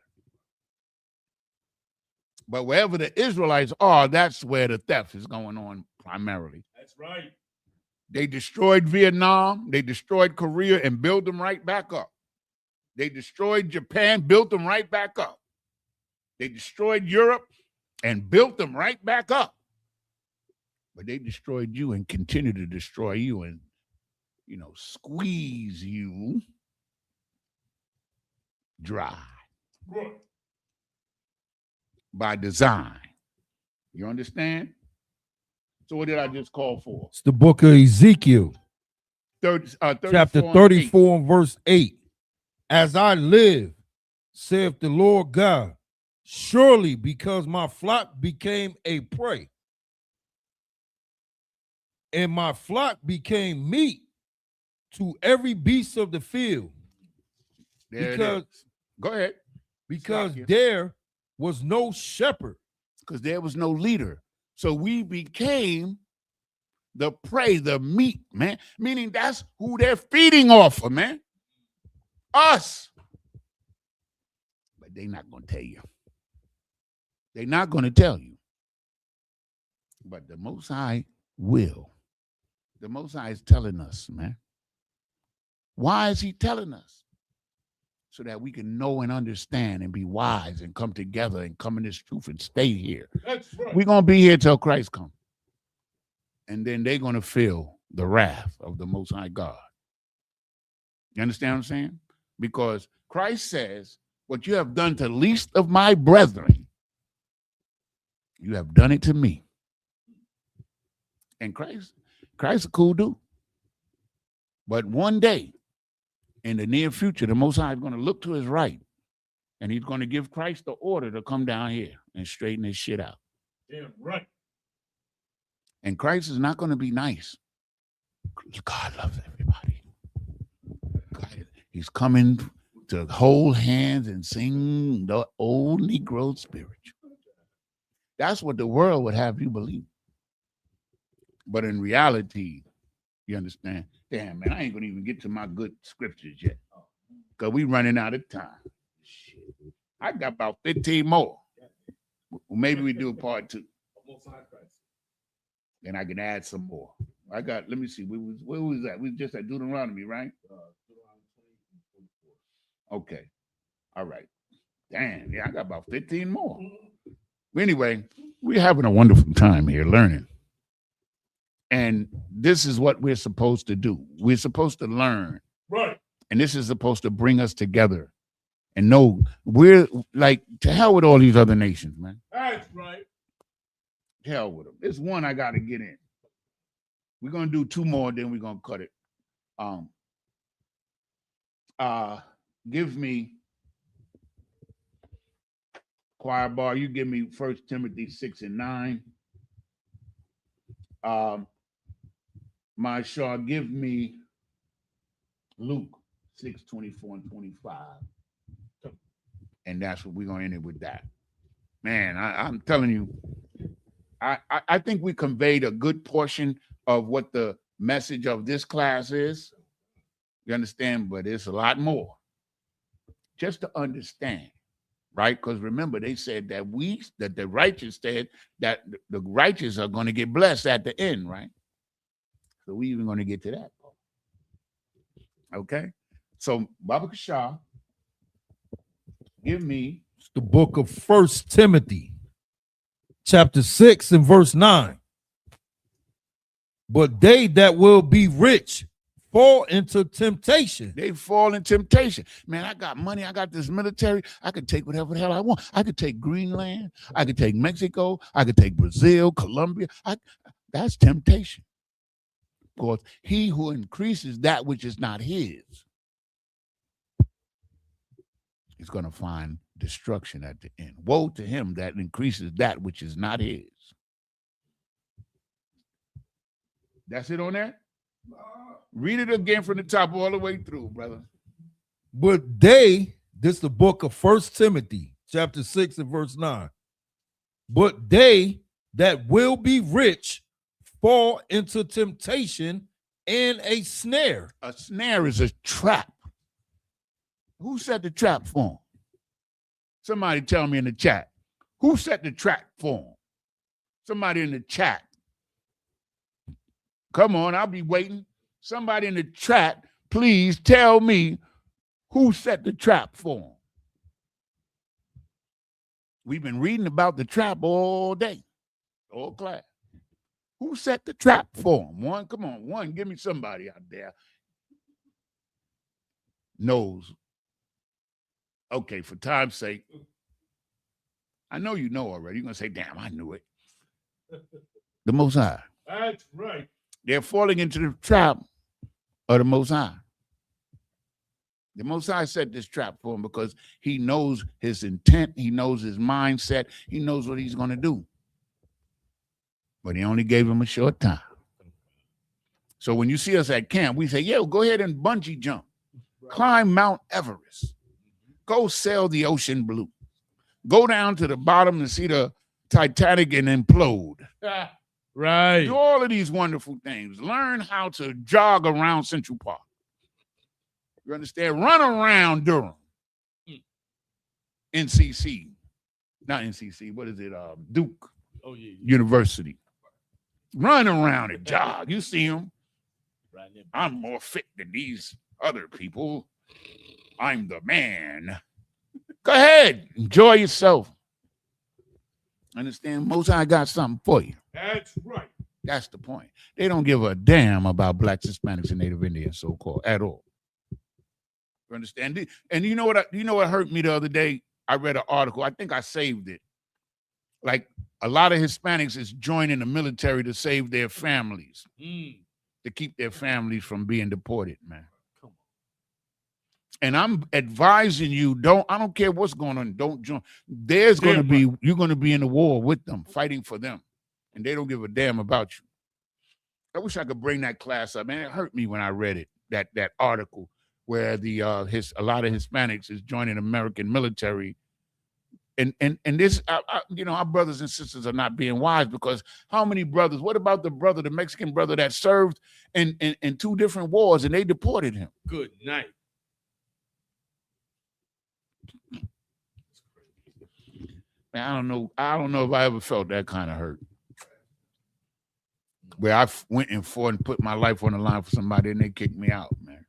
But wherever the Israelites are, that's where the theft is going on primarily. That's right. They destroyed Vietnam, they destroyed Korea, and built them right back up. They destroyed Japan, built them right back up. They destroyed Europe and built them right back up. But they destroyed you and continue to destroy you and, squeeze you dry by design. You understand? So what did I just call for? It's the book of Ezekiel, 34 chapter and 34 and verse 8. As I live, saith the Lord God, surely because my flock became a prey, and my flock became meat to every beast of the field, There it because is. Go ahead. because Stop you. there was no shepherd. Because there was no leader. So we became the prey, the meat, man. Meaning that's who they're feeding off of, man. Us. But they're not going to tell you. They're not going to tell you. But the Most High will. The Most High is telling us, man. Why is he telling us? So that we can know and understand and be wise and come together and come in this truth and stay here. That's right. We're going to be here till Christ comes. And then they're going to feel the wrath of the Most High God. You understand what I'm saying? Because Christ says, what you have done to least of my brethren, you have done it to me. And Christ a cool dude. But one day, in the near future, the Most High is going to look to his right, and he's going to give Christ the order to come down here and straighten his shit out. Damn right. And Christ is not going to be nice. God loves everybody. God, he's coming to hold hands and sing the old Negro spiritual. That's what the world would have you believe. But in reality, you understand? Damn, man, I ain't gonna even get to my good scriptures yet. Because we running out of time. Shit. I got about 15 more. Well, maybe we do a part 2. Then I can add some more. Let me see, where was that? We was just at Deuteronomy, right? Okay. All right. Damn, yeah, I got about 15 more. Anyway, we're having a wonderful time here learning. And this is what we're supposed to do. We're supposed to learn. Right. And this is supposed to bring us together and know we're like, to hell with all these other nations, man. That's right. Hell with them. There's one I got to get in. We're going to do 2 more, then we're going to cut it. Give me, choir bar, you give me 1 Timothy 6 and 9. Shaw, give me Luke 6, 24 and 25. And that's what we're going to end it with that. Man, I'm telling you, I think we conveyed a good portion of what the message of this class is. You understand? But it's a lot more. Just to understand, right? Because remember, they said that the righteous said that the righteous are going to get blessed at the end, right? So we even going to get to that part. Okay? So, Baba Kasha, give me. It's the book of 1 Timothy, chapter 6 and verse 9. But they that will be rich fall into temptation. They fall in temptation. Man, I got money. I got this military. I could take whatever the hell I want. I could take Greenland. I could take Mexico. I could take Brazil, Colombia. That's temptation. Of course, he who increases that which is not his is going to find destruction at the end. Woe to him that increases that which is not his. That's it on that? Read it again from the top all the way through, brother. But this is the book of 1 Timothy, chapter 6 and verse 9. But they that will be rich fall into temptation and a snare. A snare is a trap. Who set the trap for him? Somebody tell me in the chat. Who set the trap for him? Somebody in the chat. Come on, I'll be waiting. Somebody in the chat, please tell me who set the trap for him. We've been reading about the trap all day, all class. Who set the trap for him? One, come on, one, give me somebody out there. Knows. Okay, for time's sake, I know you know already. You're going to say, damn, I knew it. The Most High. That's right. They're falling into the trap of the Most High. The Most High set this trap for him because he knows his intent. He knows his mindset. He knows what he's going to do. But he only gave him a short time. So when you see us at camp, we say, yo, go ahead and bungee jump. Climb Mount Everest. Go sail the ocean blue. Go down to the bottom and see the Titanic and implode. Right. Do all of these wonderful things. Learn how to jog around Central Park. You understand? Run around Durham. NCC. Not NCC. What is it? Duke University. Run around and jog. You see them. I'm more fit than these other people. I'm the man. Go ahead. Enjoy yourself. Understand? Most High got something for you. That's right. That's the point. They don't give a damn about blacks, Hispanics, and Native Indians, so-called, at all. You understand? And you know what hurt me the other day? I read an article. I think I saved it. Like a lot of Hispanics is joining the military to save their families, to keep their families from being deported, man. And I'm advising you, I don't care what's going on, don't join. You're going to be in the war with them, fighting for them. And they don't give a damn about you. I wish I could bring that class up, man. It hurt me when I read it, that article where a lot of Hispanics is joining American military. And this, our brothers and sisters are not being wise, because how many brothers, what about the Mexican brother that served in 2 different wars and they deported him? Good night. Man, I don't know if I ever felt that kind of hurt. Where I went and fought and put my life on the line for somebody and they kicked me out, man.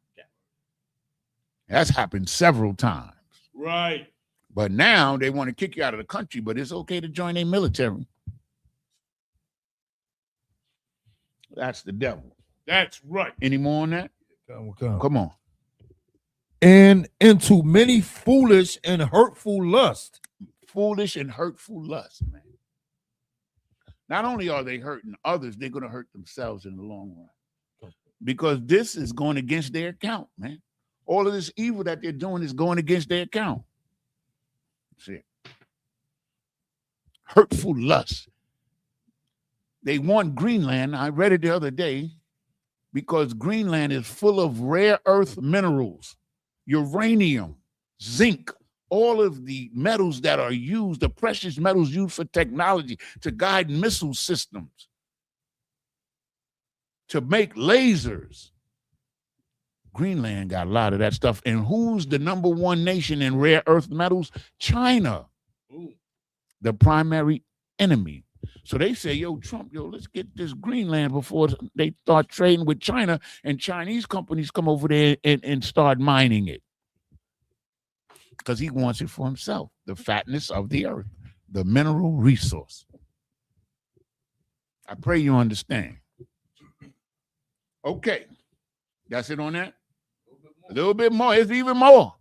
That's happened several times. Right. But now they want to kick you out of the country, but it's okay to join a military. That's the devil. That's right. Any more on that? Come on. And into many foolish and hurtful lust. Foolish and hurtful lust, man. Not only are they hurting others, they're going to hurt themselves in the long run. Because this is going against their account, man. All of this evil that they're doing is going against their account. See, hurtful lust. They want Greenland. I read it the other day, because Greenland is full of rare earth minerals, uranium, zinc, all of the metals that are used, the precious metals used for technology, to guide missile systems, to make lasers. Greenland got a lot of that stuff. And who's the number 1 nation in rare earth metals? China. Ooh. The primary enemy. So they say, yo, Trump, let's get this Greenland before they start trading with China and Chinese companies come over there and start mining it. Because he wants it for himself, the fatness of the earth, the mineral resource. I pray you understand. Okay. That's it on that? A little bit more. It's even more.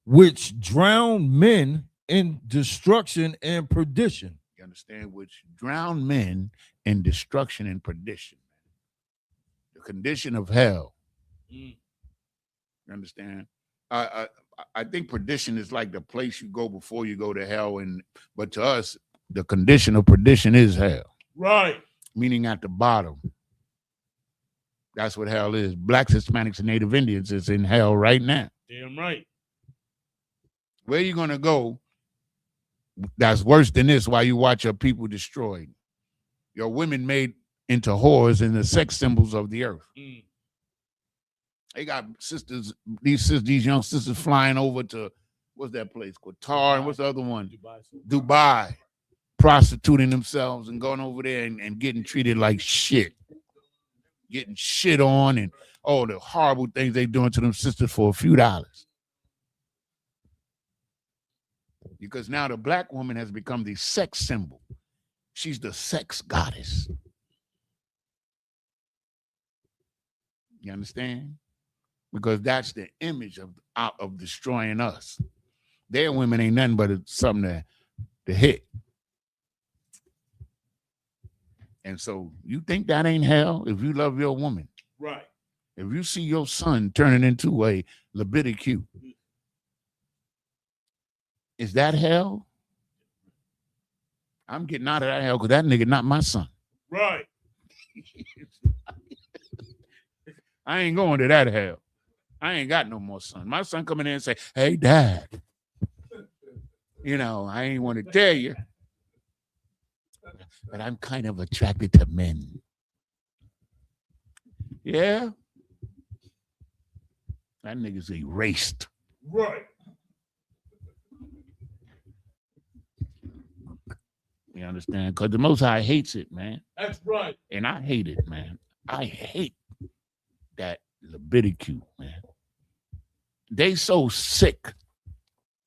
Which drown men in destruction and perdition. You understand? Which drown men in destruction and perdition. The condition of hell. You understand? I think perdition is like the place you go before you go to hell, but to us, the condition of perdition is hell. Right. Meaning at the bottom. That's what hell is. Blacks, Hispanics, and Native Indians is in hell right now. Damn right. Where are you going to go that's worse than this. While you watch your people destroyed, your women made into whores and the sex symbols of the earth. Mm. They got sisters, these young sisters flying over to what's that place? Qatar, and what's the other one? Dubai, prostituting themselves and going over there and getting treated like shit, getting shit on, and all the horrible things they doing to them sisters for a few dollars. Because now the black woman has become the sex symbol. She's the sex goddess. You understand? Because that's the image of destroying us. Their women ain't nothing but something to hit. And so you think that ain't hell if you love your woman? Right. If you see your son turning into a Leviticus, is that hell? I'm getting out of that hell because that nigga not my son. Right. I ain't going to that hell. I ain't got no more son. My son coming in and say, hey, Dad. You know, I ain't want to tell you, but I'm kind of attracted to men. Yeah. That nigga's erased. Right. You understand? Because the Most High hates it, man. That's right. And I hate it, man. I hate that Leviticus, man. They so sick.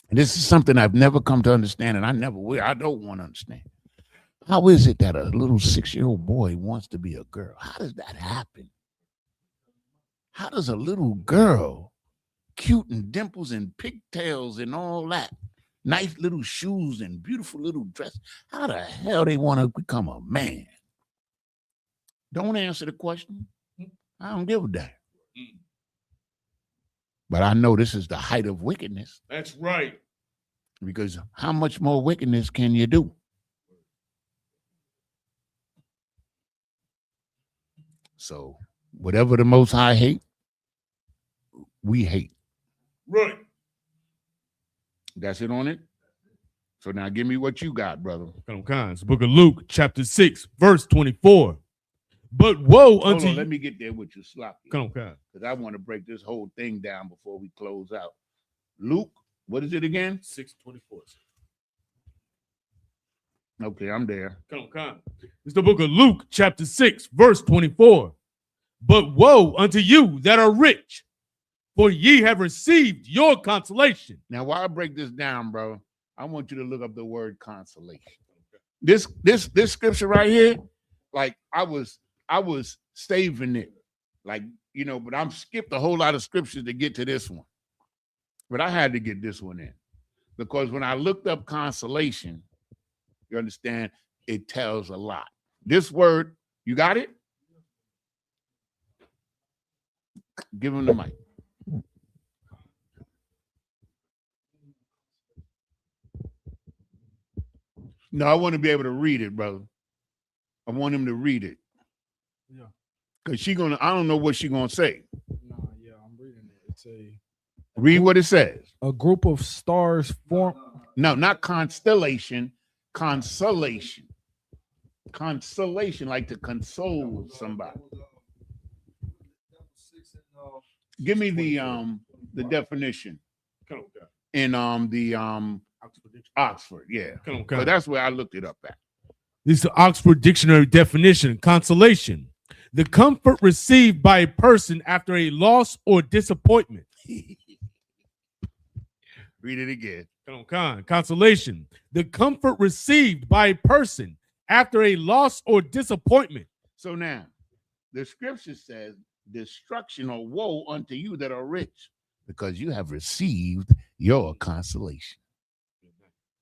And this is something I've never come to understand, and I never will. I don't want to understand. How is it that a little 6-year-old boy wants to be a girl? How does that happen? How does a little girl, cute and dimples and pigtails and all that, nice little shoes and beautiful little dress, how the hell they want to become a man? Don't answer the question. I don't give a damn. But I know this is the height of wickedness. That's right. Because how much more wickedness can you do? So whatever the Most High hate, we hate. Right. That's it on it. So now give me what you got, brother. It's the book of Luke, chapter 6, verse 24. But woe Hold unto on, you. let me get there with you, sloppy. Come on, Khan. Because I want to break this whole thing down before we close out. Luke, what is it again? 6:24. Okay, I'm there. Come on, Khan. It's the book of Luke, chapter 6, verse 24. But woe unto you that are rich, for ye have received your consolation. Now, while I break this down, bro, I want you to look up the word consolation. This scripture right here, like I was saving it, like, you know, but I'm skipped a whole lot of scriptures to get to this one. But I had to get this one in because when I looked up consolation, you understand, it tells a lot. This word, you got it? Give him the mic. No, I want to be able to read it, brother. I want him to read it. Yeah. Because I don't know what she's gonna say. Nah, yeah, I'm reading it. It's Read what it says. a group of stars form. No, not constellation, consolation. Consolation, like to console somebody. Give me the definition Come on, Khan. in the Oxford Dictionary. Oxford, yeah. Come on, So Khan. that's where I looked it up at. This is the Oxford Dictionary definition. Consolation, the comfort received by a person after a loss or disappointment. Read it again. Come on, Khan. Consolation, the comfort received by a person after a loss or disappointment. So now, the scripture says, destruction or woe unto you that are rich, because you have received your consolation.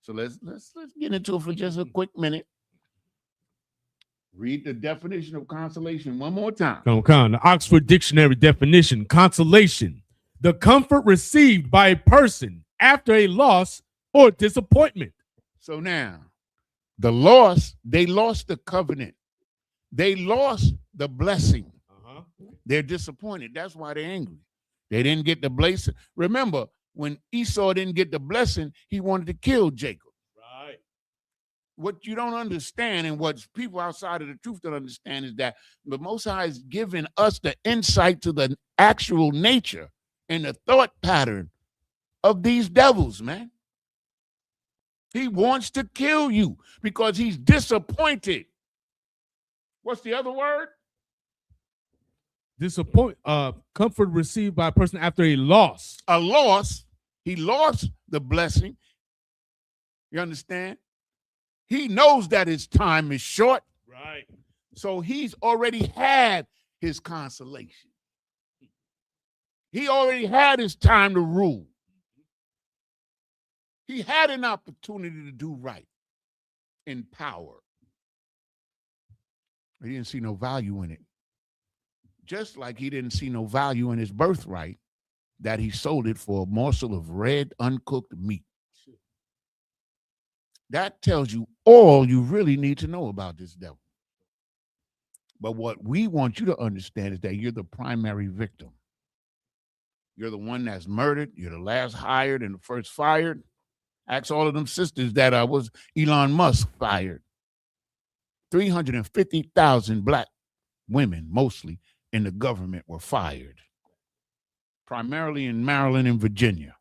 So let's get into it for just a quick minute. Read the definition of consolation one more time. Come on, Khan. The Oxford Dictionary definition. Consolation, the comfort received by a person after a loss or disappointment. So now, the loss, they lost the covenant. They lost the blessing. They're disappointed. That's why they're angry. They didn't get the blessing. Remember, when Esau didn't get the blessing, he wanted to kill Jacob. Right. what you don't understand and what people outside of the truth don't understand is that the Most High is giving us the insight to the actual nature and the thought pattern of these devils, man. He wants to kill you because he's disappointed. What's the other word? Comfort received by a person after a loss. A loss. He lost the blessing. You understand? He knows that his time is short. Right. So he's already had his consolation. He already had his time to rule. He had an opportunity to do right in power. He didn't see no value in it. Just like he didn't see no value in his birthright that he sold it for a morsel of red, uncooked meat. That tells you all you really need to know about this devil. But what we want you to understand is that you're the primary victim. You're the one that's murdered. You're the last hired and the first fired. Ask all of them sisters that was Elon Musk fired. 350,000 black women, mostly in the government, were fired. Primarily in Maryland and Virginia.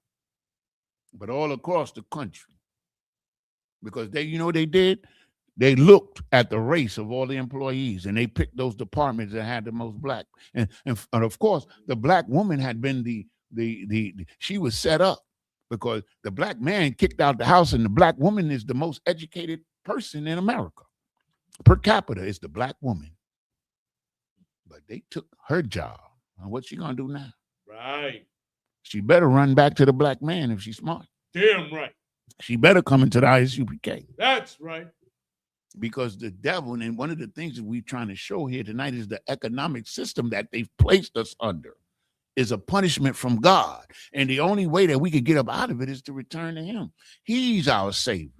But all across the country. Because they, you know what they did? They looked at the race of all the employees and they picked those departments that had the most black. And of course, the black woman had been she was set up because the black man kicked out the house and the black woman is the most educated person in America. Per capita is the black woman. But they took her job. And what's she going to do now? Right. She better run back to the black man if she's smart. Damn right. She better come into the Isupk. That's right. Because the devil, and one of the things that we're trying to show here tonight is the economic system that they've placed us under is a punishment from God. And the only way that we can get up out of it is to return to him. He's our savior.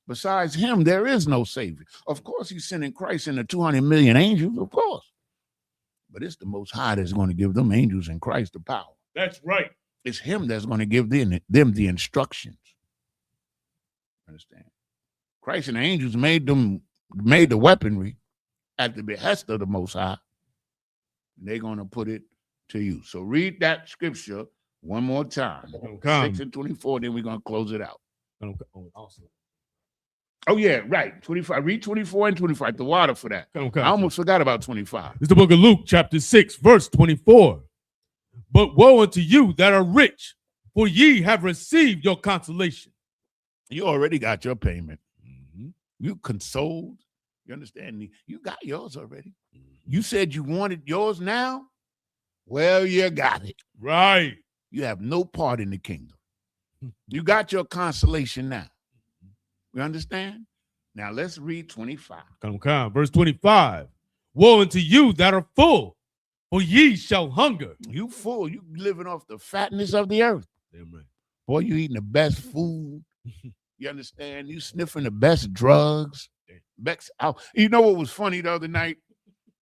Besides him, there is no savior. Of course, he's sending Christ and the 200 million angels, of course. But it's the Most High that's going to give them angels and Christ the power. That's right. It's him that's going to give them the instructions. Understand? Christ and the angels made the weaponry at the behest of the Most High. They're going to put it to you. So read that scripture one more time. 6 and 24, then we're going to close it out. Awesome. Oh, yeah, right. 25. Read 24 and 25. The water for that. I almost forgot about 25. It's the book of Luke, chapter 6, verse 24. But woe unto you that are rich, for ye have received your consolation. You already got your payment. Mm-hmm. You consoled. You understand me? You got yours already. Mm-hmm. You said you wanted yours now. Well, you got it. Right. You have no part in the kingdom. You got your consolation now. You understand? Now let's read 25. Come. Verse 25. Woe unto you that are full, for ye shall hunger. You full. You living off the fatness of the earth. Damn right. Boy, you eating the best food. You understand? You sniffing the best drugs. You know what was funny the other night?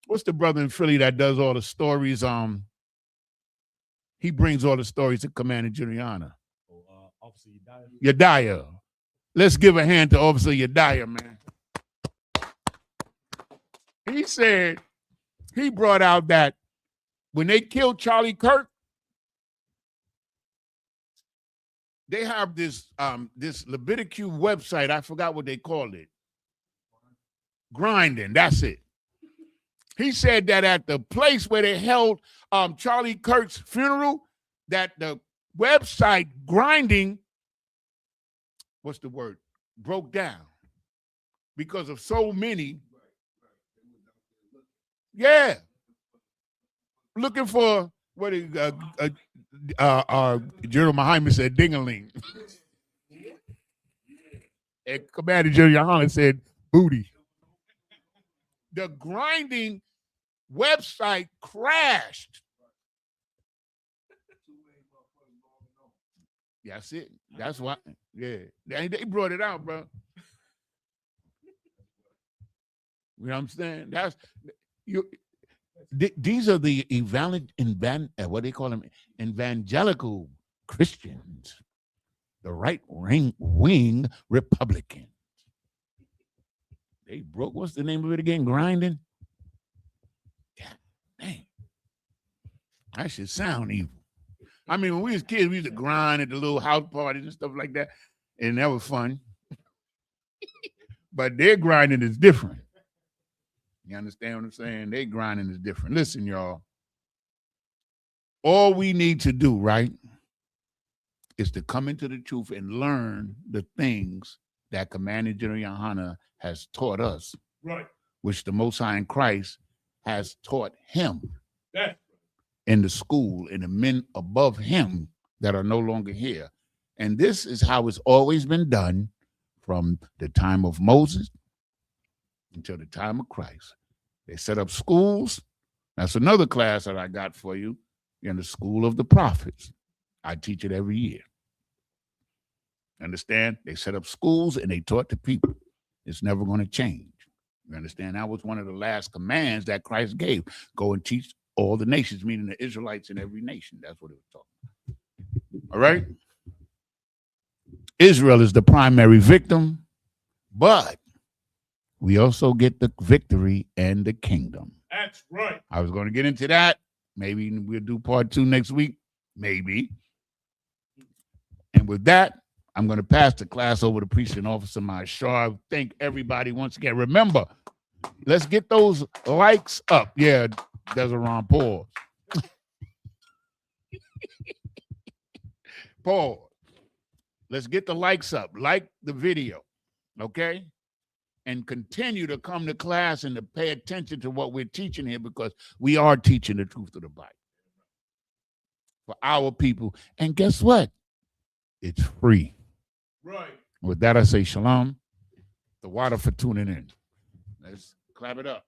What's the brother in Philly that does all the stories? He brings all the stories to Commander Juliana. Officer Yediah. Let's give a hand to Officer Yediah, man. He said, he brought out that when they killed Charlie Kirk, they have this Leviticus website. I forgot what they called it. Grinding, that's it. He said that at the place where they held Charlie Kirk's funeral, that the website Grinding, what's the word, broke down because of so many. Yeah. Looking for what General Muhammad said, ding-a-ling. And Commander Juliana said, booty. The Grinding website crashed. That's it. That's why. Yeah. They brought it out, bro. You know what I'm saying? That's you. These are the what they call them, evangelical Christians, the right wing Republicans. They broke. What's the name of it again? Grinding. God dang. That should sound evil. I mean, when we was kids, we used to grind at the little house parties and stuff like that, and that was fun. But their grinding is different. You understand what I'm saying? Their grinding is different. Listen, y'all. All we need to do, right, is to come into the truth and learn the things that Commander General Yohana has taught us, Right. which the Most High in Christ has taught him That's in the school and the men above him that are no longer here. And this is how it's always been done from the time of Moses until the time of Christ. They set up schools. That's another class that I got for you in the School of the Prophets. I teach it every year. Understand? They set up schools and they taught the people. It's never going to change. You understand? That was one of the last commands that Christ gave. Go and teach all the nations, meaning the Israelites in every nation. That's what it was talking about. All right? Israel is the primary victim, but we also get the victory and the kingdom. That's right. I was going to get into that. Maybe we'll do part 2 next week. Maybe. And with that, I'm going to pass the class over to Preaching Officer Mashar. Thank everybody once again. Remember, let's get those likes up. Yeah, there's a Ron pause. Pause. Let's get the likes up. Like the video, okay? And continue to come to class and to pay attention to what we're teaching here, because we are teaching the truth of the Bible for our people. And guess what? It's free. Right. With that, I say shalom. The water for tuning in. Let's clap it up.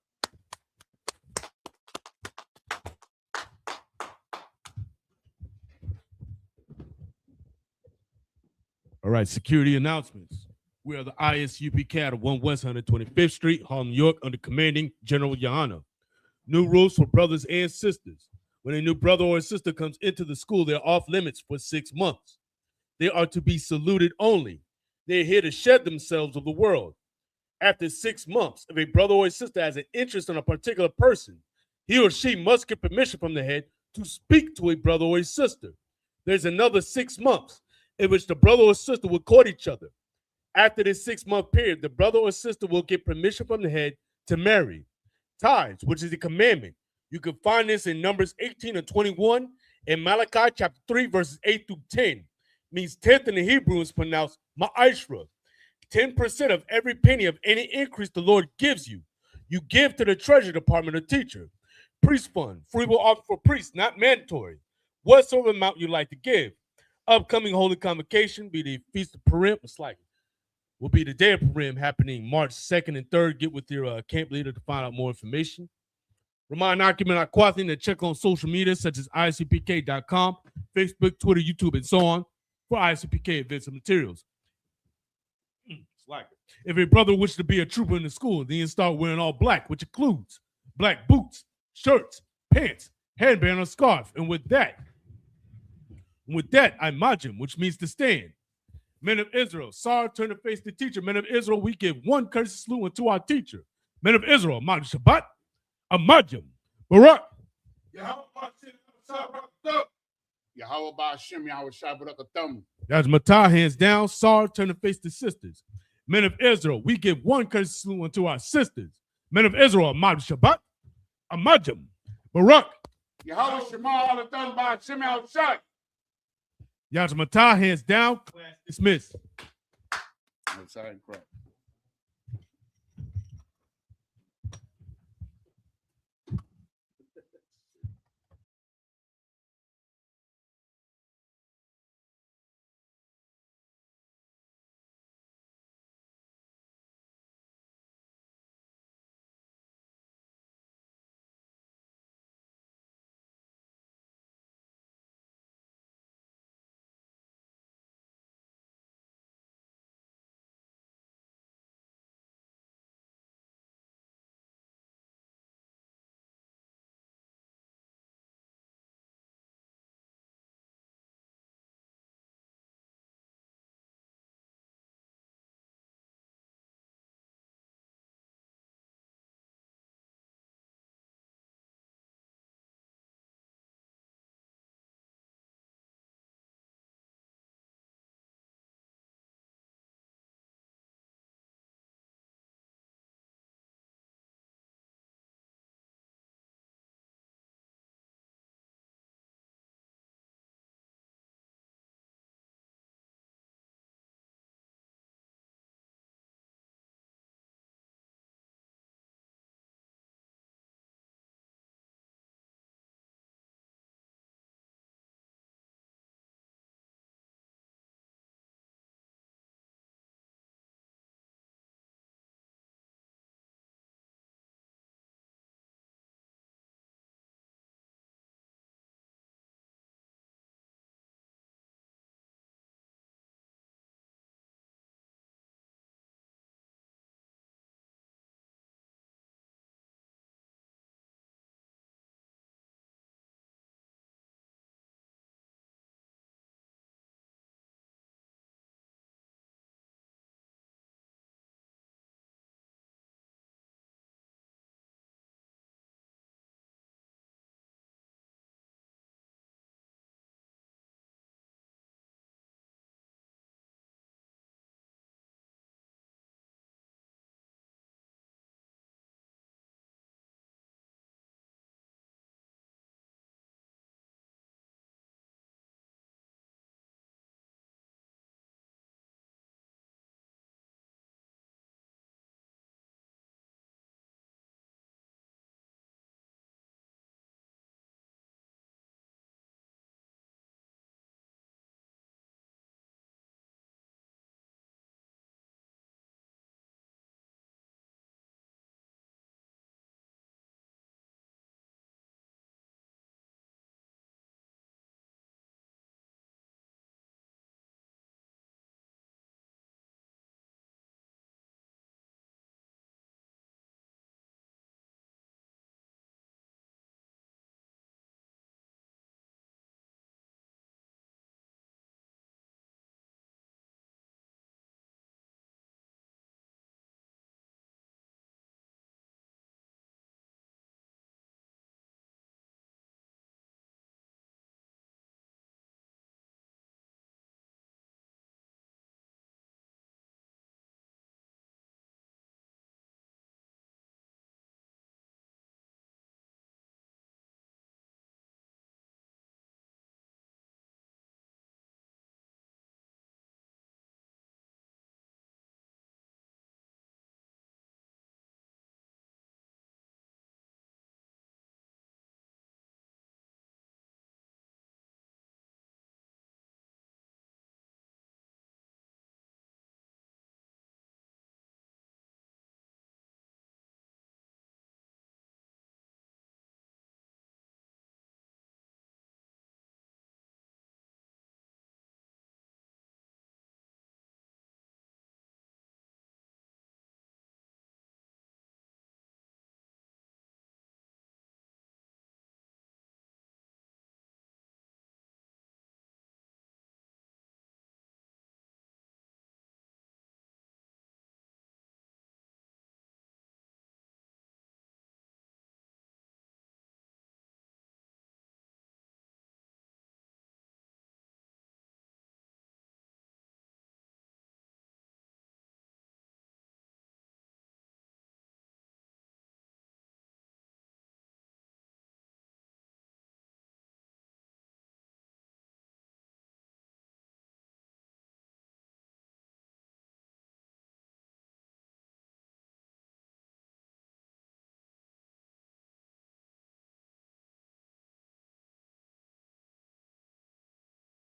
All right, security announcements. We are the Isupk at 1 West 125th Street, Harlem, New York, under commanding General Yohana. New rules for brothers and sisters. When a new brother or sister comes into the school, they're off limits for 6 months. They are to be saluted only. They're here to shed themselves of the world. After 6 months, if a brother or a sister has an interest in a particular person, he or she must get permission from the head to speak to a brother or a sister. There's another 6 months in which the brother or sister will court each other. After this 6-month period, the brother or sister will get permission from the head to marry. Tithes, which is a commandment. You can find this in Numbers 18 and 21 and Malachi chapter 3, verses 8 through 10. Means 10th in the Hebrew is pronounced ma'ashra. 10% of every penny of any increase the Lord gives you, you give to the treasury department or teacher. Priest fund, free will offer for priests, not mandatory. Whatsoever amount you like to give. Upcoming holy convocation be the Feast of Purim. It's like will be the day of Purim happening March 2nd and 3rd. Get with your camp leader to find out more information. Remind Argument Aquathing to check on social media such as isupk.com, Facebook, Twitter, YouTube, and so on for ISUPK events and materials. It's like it. If a brother wishes to be a trooper in the school, then you start wearing all black, which includes black boots, shirts, pants, headband, or scarf. And with that, I majim, which means to stand. Men of Israel, Sar, turn to face the teacher. Men of Israel, we give one courtesy salute unto our teacher. Men of Israel, Ma'at Shabbat, Amajim, Barak. Yahweh Ba'ashem, Yahweh Shabbat. That's Matah, hands down. Sar, turn to face the sisters. Men of Israel, we give one courtesy salute unto our sisters. Men of Israel, Ma'at Shabbat, Amajim, Barak. Yahweh Shema Alathon Ba'ashem outside. Yaj Matah, hands down. Class dismissed. Outside, correct.